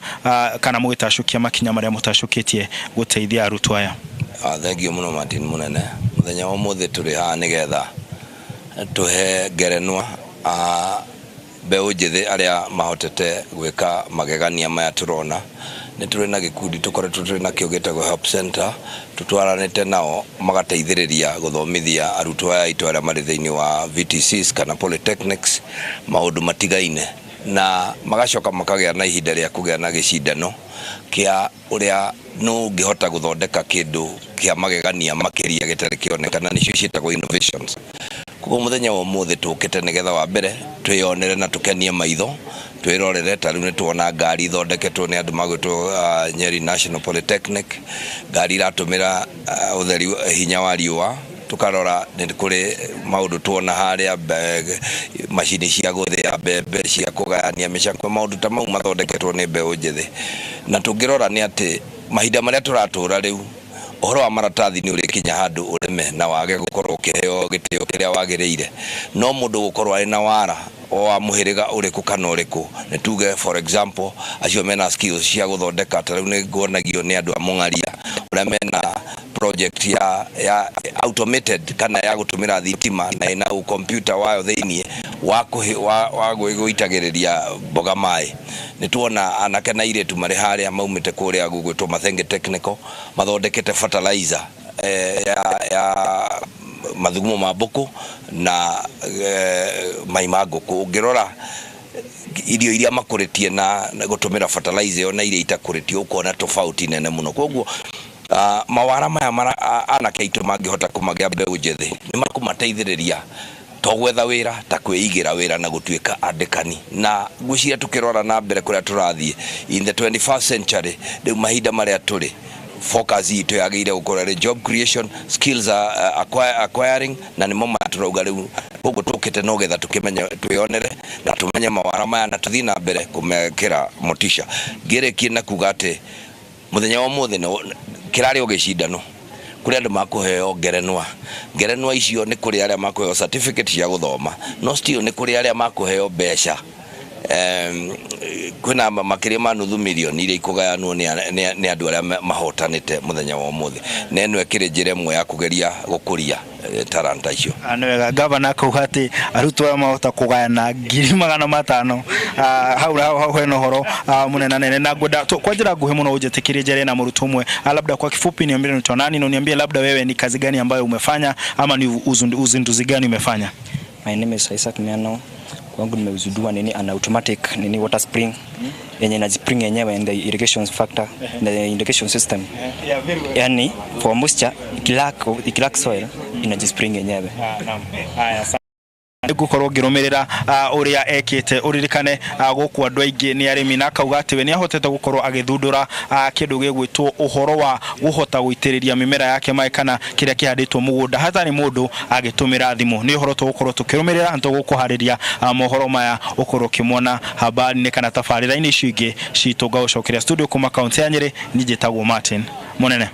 kana mugitashukia makinya maria mutashukitie guteithia arutwo aya. Thengio muno Martin Munene muthenya wa muthe turi ha nigetha tuhe ngerenwa mbeu njithi aria mahotete gwika magegania maya turona ni turi na gikundi tukoretwo turi na kiogetago help center tutwaranite nao magateithiriria guthomithia arutwo aya itu aria mari thiini wa VTCs kana polytechnics maundu matigaine na magacoka makagia na ihinda ria kugia na gicindano kia uria no ngihota guthondeka kindu kia magegania makiria gitari kionekana nicio cietagwo innovations. Kuko muthenya wa muthe tukite nigetha wa mbere twionere na tukenie maitho twirorere tariu ni tuona ngari thondeketwo ni andu magwitwo Nyeri National Polytechnic ngari iratumira utheri hinya wa riua tukarora ni kuri maundu tuona haria machine cia guthia mbembe cia kugayania micakwe maundu ta mau mathondeketwo ni mbeu njithi na tungirora ni ati mahinda maria turatura riu uhoro wa maratathi ni uri kinya handu ureme na wage gukorwo kiheo gitio kiria wagiriire no mundu gukorwo ari na wara o wa muhiriga uriku kana uriku ni tuge for example acio mena skills cia guthondeka tariu ni nguonagio ni andu a Mungaria uria mena project ya automated kana ya gutumira thitima na ina computer wayo thiini wa guitagiriria mboga mai ni tuona anake na iretu mari haria maumite kuria gugwitwo Mathenge Technical mathondekete fertilizer ya mathugumo ma mbuku na mai ma nguku ngirora irio iria makuritie na gutumira fertilizer na iria itakuritio ukona tofauti nene muno koguo mawara maya anake aitu mangihota kumagia mbeu njethi ni makumateithiriria to gwetha wira ta kwiigira wira na gutuika andikani na gucia tukirora na mbere kuria turathie in the 21st century de mahinda maria turi focus itu yagiire gukora job creation skills acquiring na ni mama turauga riu gugu tukite no getha tukimenya twionere na tumenye mawara maya na tuthi na mbere kumekira motisha ngireki na kugate muthenya wa muthe no kirari ogicindano kuri andu makuheo ngerenwa icio ni kuri aria makuheo certificate cia guthoma no still ni kuri aria makuheo mbeca kwina makiria ma nuthu milioni iria ikugayanwo ni andu aria mahotanite muthenya wa umuthi na eno ekire njira imwe ya kugeria gukuria talanta icio anwega governor kuhati arutwo mahota kugayana 500,000 hau heno horo munena nene na ngoda kwa njira nguhe muno ujetikirie njere na murutwo umwe labda kwa kifupi niambie ni tonani na niambie labda wewe ni kazi gani ambayo umefanya ama ni uzinduzi gani umefanya. My name is Isaac Miano. Kwangu nimezindua an automatic water spring yenye inajispring yenyewe in the irrigation factor the irrigation system. Yani for moisture ikilack soil inajispring yenyewe. Naam. Haya gukorwo ngirumirira uria ekite uririkane guku andu aingi ni arimi na kauga ati we ni ahotete gukorwo agithundura kindu gigwitwo uhoro wa guhota guitiriria mimera yake mai kana kiria kihanditwo mugunda hata ni mundu agitumira thimu ni uhoro tugukorwo tukirumirira nto gukuhariria mohoro maya ukorwo kimona habari ni kana tafarira-ini icio ingi citunga ucokeria studio kuma kaunti ya Nyeri ni njitagwo Martin Munene.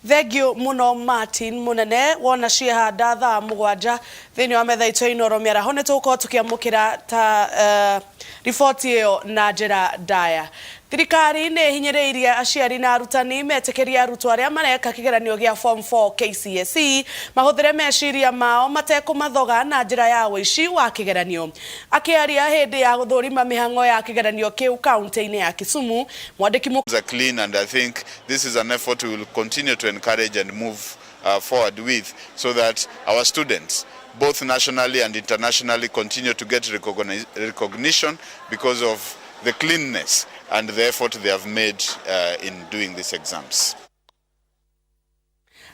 Thegio muno Martin Munene wona ciehanda thaa 7 thini wa metha itu inoro miara hone tuko tukiamukira ta report iyo na njira ndaya. Thirikari nĩ hinyĩrĩirie aciari na arutani metĩkĩria arutwo arĩa mareka kĩgeranio gĩa form 4 KCSE mahũthĩre meciria mao matekũmathoga na njĩra ya ũici wa kĩgeranio. Akĩaria hĩndĩ ya gũthũrima mĩhang'o ya kĩgeranio kĩu kaunti-inĩ ya Kisumu, mwandĩki clean, and I think this is an effort we will continue to encourage and move forward with, so that our students both nationally and internationally continue to get recognition because of the cleanness and the effort they have made in doing these exams.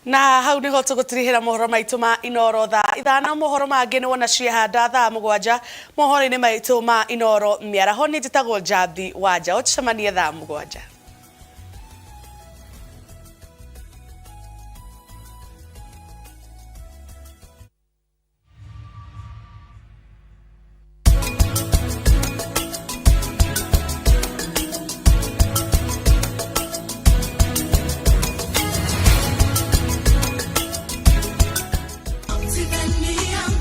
Na hau niho tugutirihira mohoro maitu ma inoro thaa ithano mohoro mangĩ nĩ wona ciehanda thaa 7 mohoro-inĩ maitu ma inoro mĩaraho nĩ njĩtagwo Njathi Wanja ũcemanie thaa 7.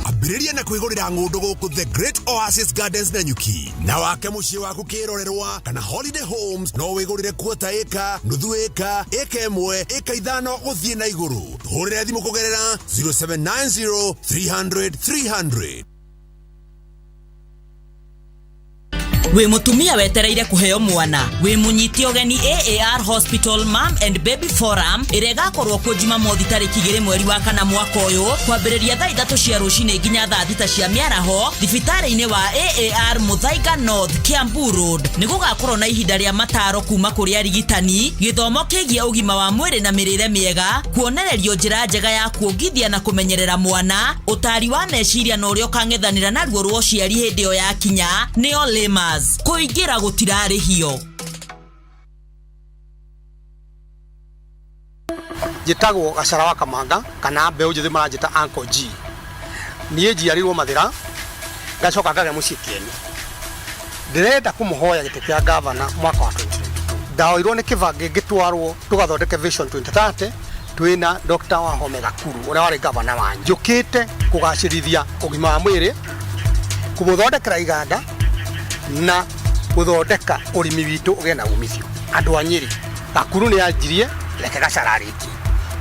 Ambĩrĩria na kwĩgũrĩra ng'ũndũ gũkũ The Great Oasis Gardens Nanyuki na wake mũciĩ waku kĩrorerwa kana Holiday Homes no wĩgũrĩre kuota ĩka nuthu ĩka ĩmwe ĩka ithano gũthiĩ na igũrũ hũrĩra thimũ kũgerera 0790 300 300. We mutumia wetereire kuheo mwana we munyiti ogeni AAR Hospital Mom and Baby Forum irega korwo ku Jumamothi tariki 2 mweri wa kana mwaka uyu kwambiriria thaa 3 cia rucini nginya thaa 6 cia miaraho thibitari-ini wa AAR Muthaiga North Kiambu Road nigugakorwo na ihinda ria mataro kuma kuri arigitani githomo kigie ugima wa mwiri na mirire miega kuonererio njira njega ya kuongithia na kumenyerera mwana utari wa meciria na urio kang'ethanira na ruo rwa ciari hindi yo ya kinya nio Lemas kuingira gutirarihio. Jitagwo Gacara wa Kamanga kana mbeu njithi maranjita Uncle G. Niĩ njiarirwo Mathira ngacoka ngagĩa mũciĩ Kieni. Ndĩrenda kũmũhoya gĩtĩ kĩa gavana mwaka wa 2022. Ndaoirwo nĩ kĩbangĩ ngĩtwarwo tũgathondeke Vision 2030 twĩna Dr. Wahome Gakuru ũrĩa warĩ gavana wa njũkĩte kũgacĩrithia ũgima wa mwĩrĩ kũmũthondekera iganda na guthondeka urimi witu ugena na umithio andu a Nyeri. Gakuru ni anjirie reke Gacara ariki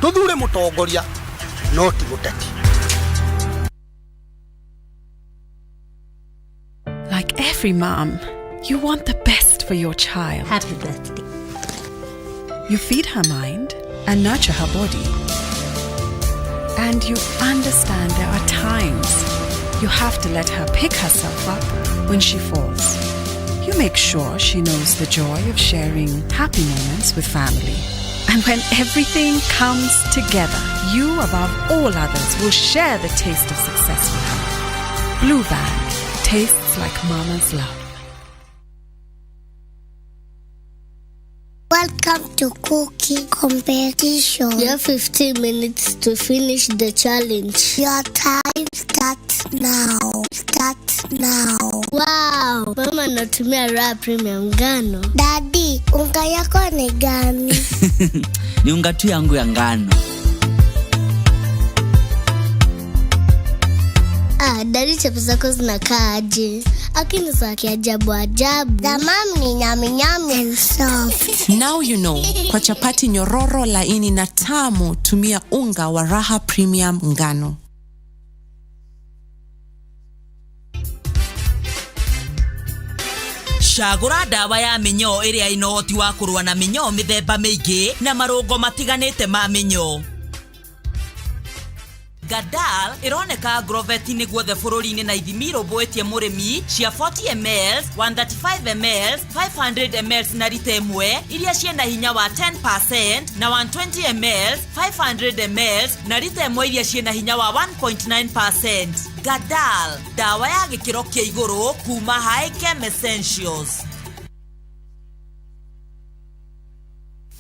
tuthure mutongoria no ti muteti. Like every mom, you want the best for your child. Happy birthday. You feed her mind and nurture her body. And you understand there are times you have to let her pick herself up when she falls. You make sure she knows the joy of sharing happy moments with family. And when everything comes together, you above all others will share the taste of success with her. Blue Band tastes like mama's love. Welcome to cooking competition. You have 15 minutes to finish the challenge. Your time starts now. Wow! Mama natumia raw premium ngano. Daddy, unga yako ni gani? Ni unga tu yangu ya ngano. Daddy, chapo zako zinakaa aje? Akini za kiajabu. The mom ni nyami and soft. Now you know. Kwa chapati nyororo laini na tamu, tumia unga wa Raha Premium ngano. Shagura dawa ya minyoo iria ina uhoti wa kurua na minyoo mithemba mingi na marungo matiganite ma minyoo. Gadal ironeka grovetini guothe bururi-ini na ithimi robwetie murimi cia 40 ml, 135 ml, 500 ml na lita imwe iria ciena hinya wa 10% na 120 ml, 500 ml na lita imwe iria ciena hinya wa 1.9%. Gadal, dawa ya gikiro kia iguru kuma High Chem Essentials.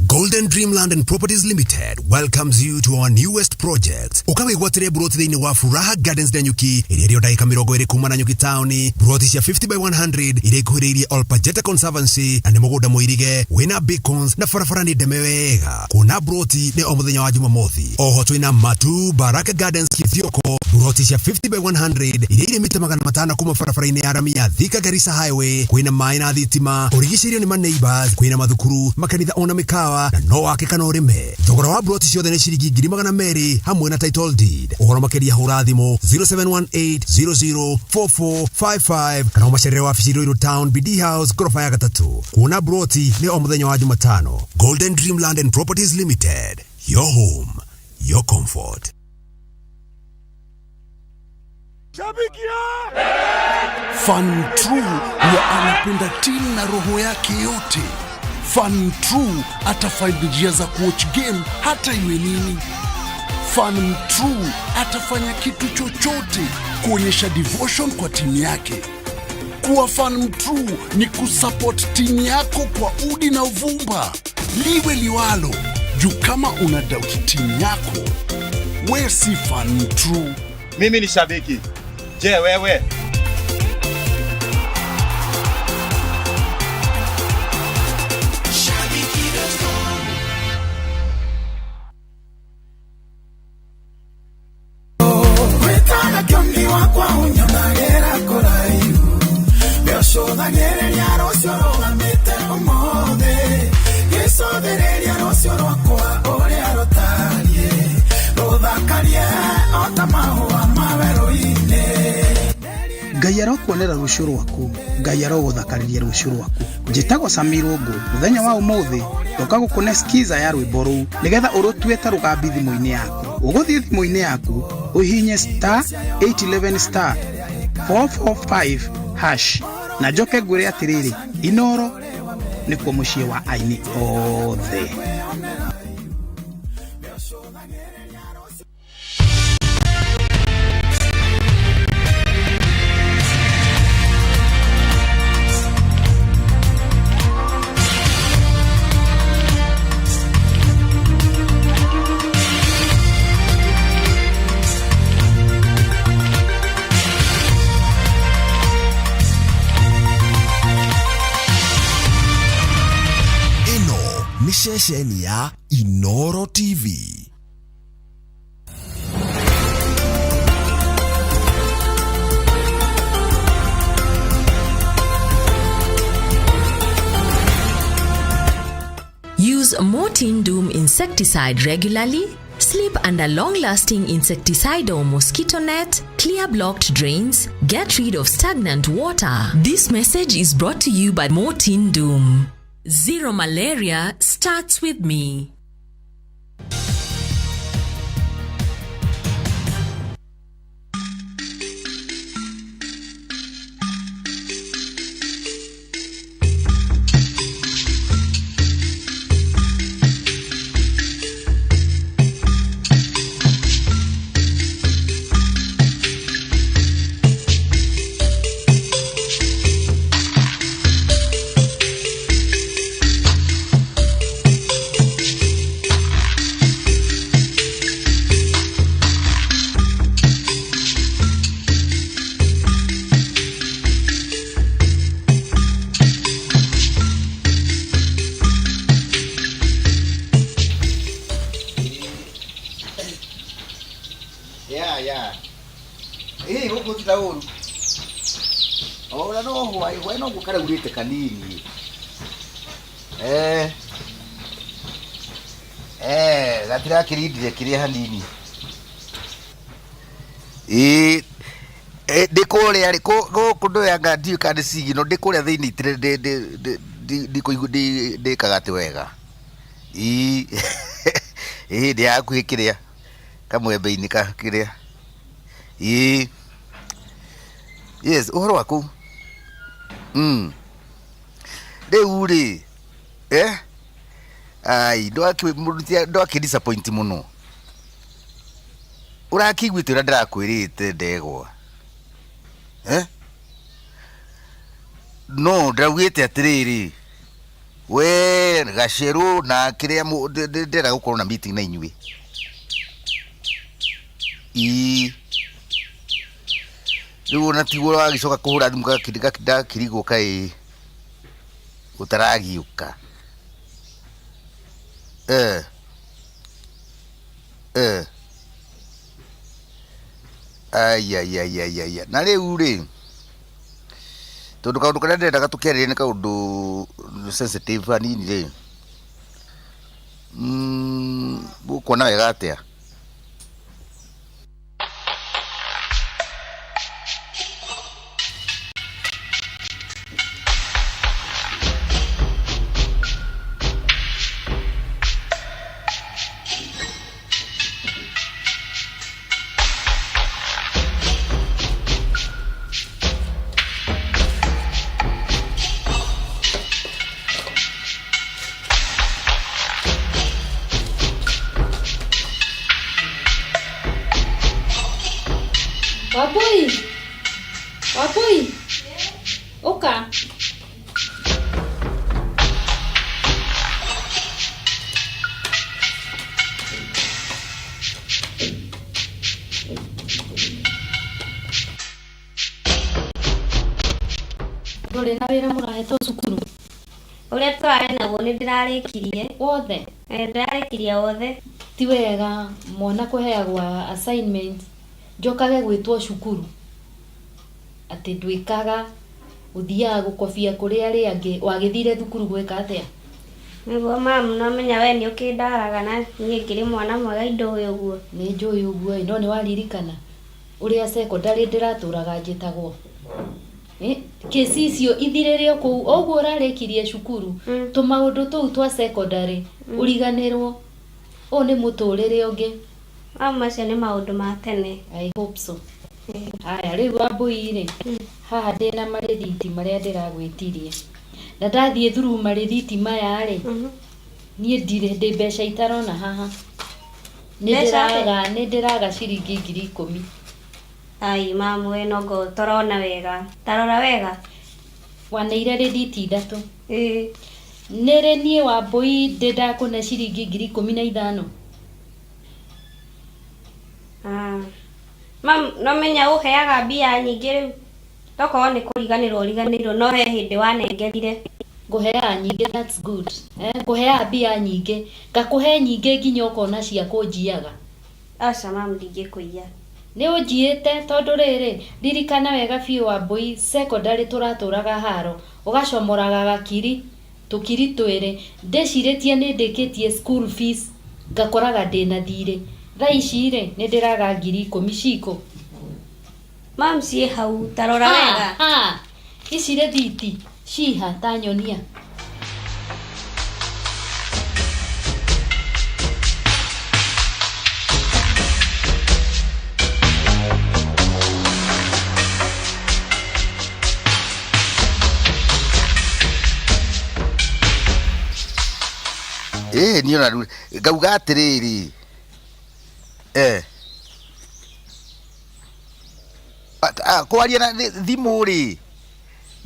Golden Dreamland and Properties Limited welcomes you to our newest project. Ukawe gwatere broti thini wa Furaha Gardens na nyuki iri daika mirongo iri kuma na nyuki towni. Broti cia 50 by 100 iri kuhiririe Olpajeta Conservancy na ni muguda muirige wina beacons na farafara ni demewega. Kuna broti ni omuthenya wa Jumamothi. Oho twina Matu Baraka Gardens Kithioko. Broti cia 50 by 100 iri mita 500 kuma farafara-ini ya rami ya Thika Garissa Highway. Kwina mai na thitima. Urigicirio ni ma-neighbors. Kwina mathukuru, makanitha ona mikawa na no wake kana urime. Thogora wa broti ciothe ni ciringi 200 hamwe na title deed. Uhoro makeria hura thimo 0718004455 kana umacerere wa Fishiro Road Town BD House gorofa ya 3. Kuna broti ni o muthenya wa Jumatano. Golden Dreamland and Properties Limited. Your home, your comfort. Fan True huwa anapenda timu na roho yake yote. Fan True atafind njia za kuwatch game hata iwe nini. Fan True atafanya kitu chochote kuonyesha devotion kwa timu yake. Kuwa Fan True ni kusupport timu yako kwa udi na uvumba. Liwe liwalo, juu kama una doubt timu yako, we si Fan True. Mimi ni shabiki. Je, wewe? Ngai arokuonera rucio rwaku, Ngai arogũthakariria rucio rwaku. Njĩtagwo Samirungu, mũthenya wa ũmũthĩ ndoka gũkũne skiza ya rwĩmbo rũu nĩgetha ũrũtue ta rũgambi thimũ-inĩ yaku. Ũgũthiĩ thimũ-inĩ yaku ũhihinye *811*445# na njoke ngwĩre atĩrĩrĩ, Inoro nĩkuo mũciĩ wa aini othe. Ni shesheni ya Inoro TV. Use Mortin Doom insecticide regularly. Sleep under long-lasting insecticide or mosquito net. Clear blocked drains. Get rid of stagnant water. This message is brought to you by Mortin Doom. Zero malaria starts with me. Ora no huai huai no gukara urite kanini. Gatira kirindire kiria hanini. Ndikuria ri kundu yanga ndiu kandi sigi no ndikuria thiini tire ndikaga ti wega. Ndi yaku kiria kamwembe-ini ka kiria. Yes, uhoro waku. Riu ri ai ndwaki disappoint muno. Urakiguite ura ndirakwirite ndegwa. No ndiraugite atiriri. We gaceru na kiria ndira gukorwo na meeting na inyui. Riu na tigwo wagicoka kuhura thimu gakindika kirigo kai utaragiuka. Ai. Na riu ri tondu kaundu karia ndendaga tukiarire ni kaundu sensitive hanini ri. Gukuona wega atia? Wapoi. Oka. Ndore na wira murahetwo cukuru. Uria tware naguo ni ndirarikirie wothe. Ndirarikirie wothe. Ti wega mwana kuheagwa assignment njokage gwitwo cukuru ati ndwikaga uthiaga gukobia kuri ari angi wagithire thukuru gwika atia. Niguo mam no menya we ni ukindaraga na nie ngiri mwana mwega indo uguo ni njui uguo no ni waririkana uria secondary ndiraturaga njitagwo kesi icio ithirire ku uguo urarikirie cukuru tumaundu tuu twa secondary uriganirwo o ni muturire ungi macio ni maundu ma tene. I hope so. Aya riu Wambui haha ndina marithiti maria ndiragwitirie na ndathie through marithiti maya ri nie ndire ndi mbeca itarona haha ni ndiraga ciringi 10,000. Ai mamu we no go torona wega tarora wega waneire rithiti 3 nere nie Wambui ndakuna ciringi 15,000. Mam no menya uheaga mbia nyingi riu toko ni kuriganirwo no he hindi wanengerire nguheaga nyingi. That's good. Nguheaga mbia nyingi ngakuhe nyingi nginya ukona cia kunjiaga. Aca mam ndingikuia ni unjiite tondu riri ririkana wega biu Wambui secondary turaturaga haro ugacomoraga gakiri tukiri twiri ndiciritie ni ndikitie school fees ngakoraga ndina thire tha ici ri ni ndiraga 10,000 ciko. Mam sie hau tarora wega ici rithiti ciha ta nyonia niona ngauga atiriri kwaria na thimu ri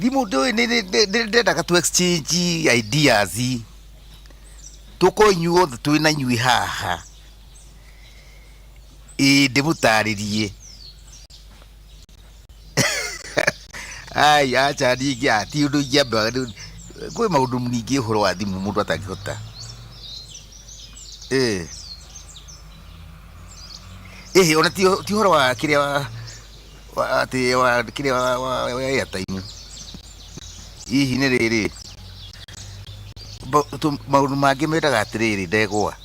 thimu ndĩrendaga tu exchange ideas tuko othe twina nyui haha ndĩmũtarĩrie ai acha ndingĩ ati ũndũ ingĩamba kwĩ maũndũ ningĩ ũhoro wa thimũ mũndũ atangĩhota ona ti ũhoro wa kĩrĩa ati wa kĩrĩa wa airtime hihi nĩ rĩrĩ maũndũ mangĩ mendaga atĩrĩrĩ ndegwa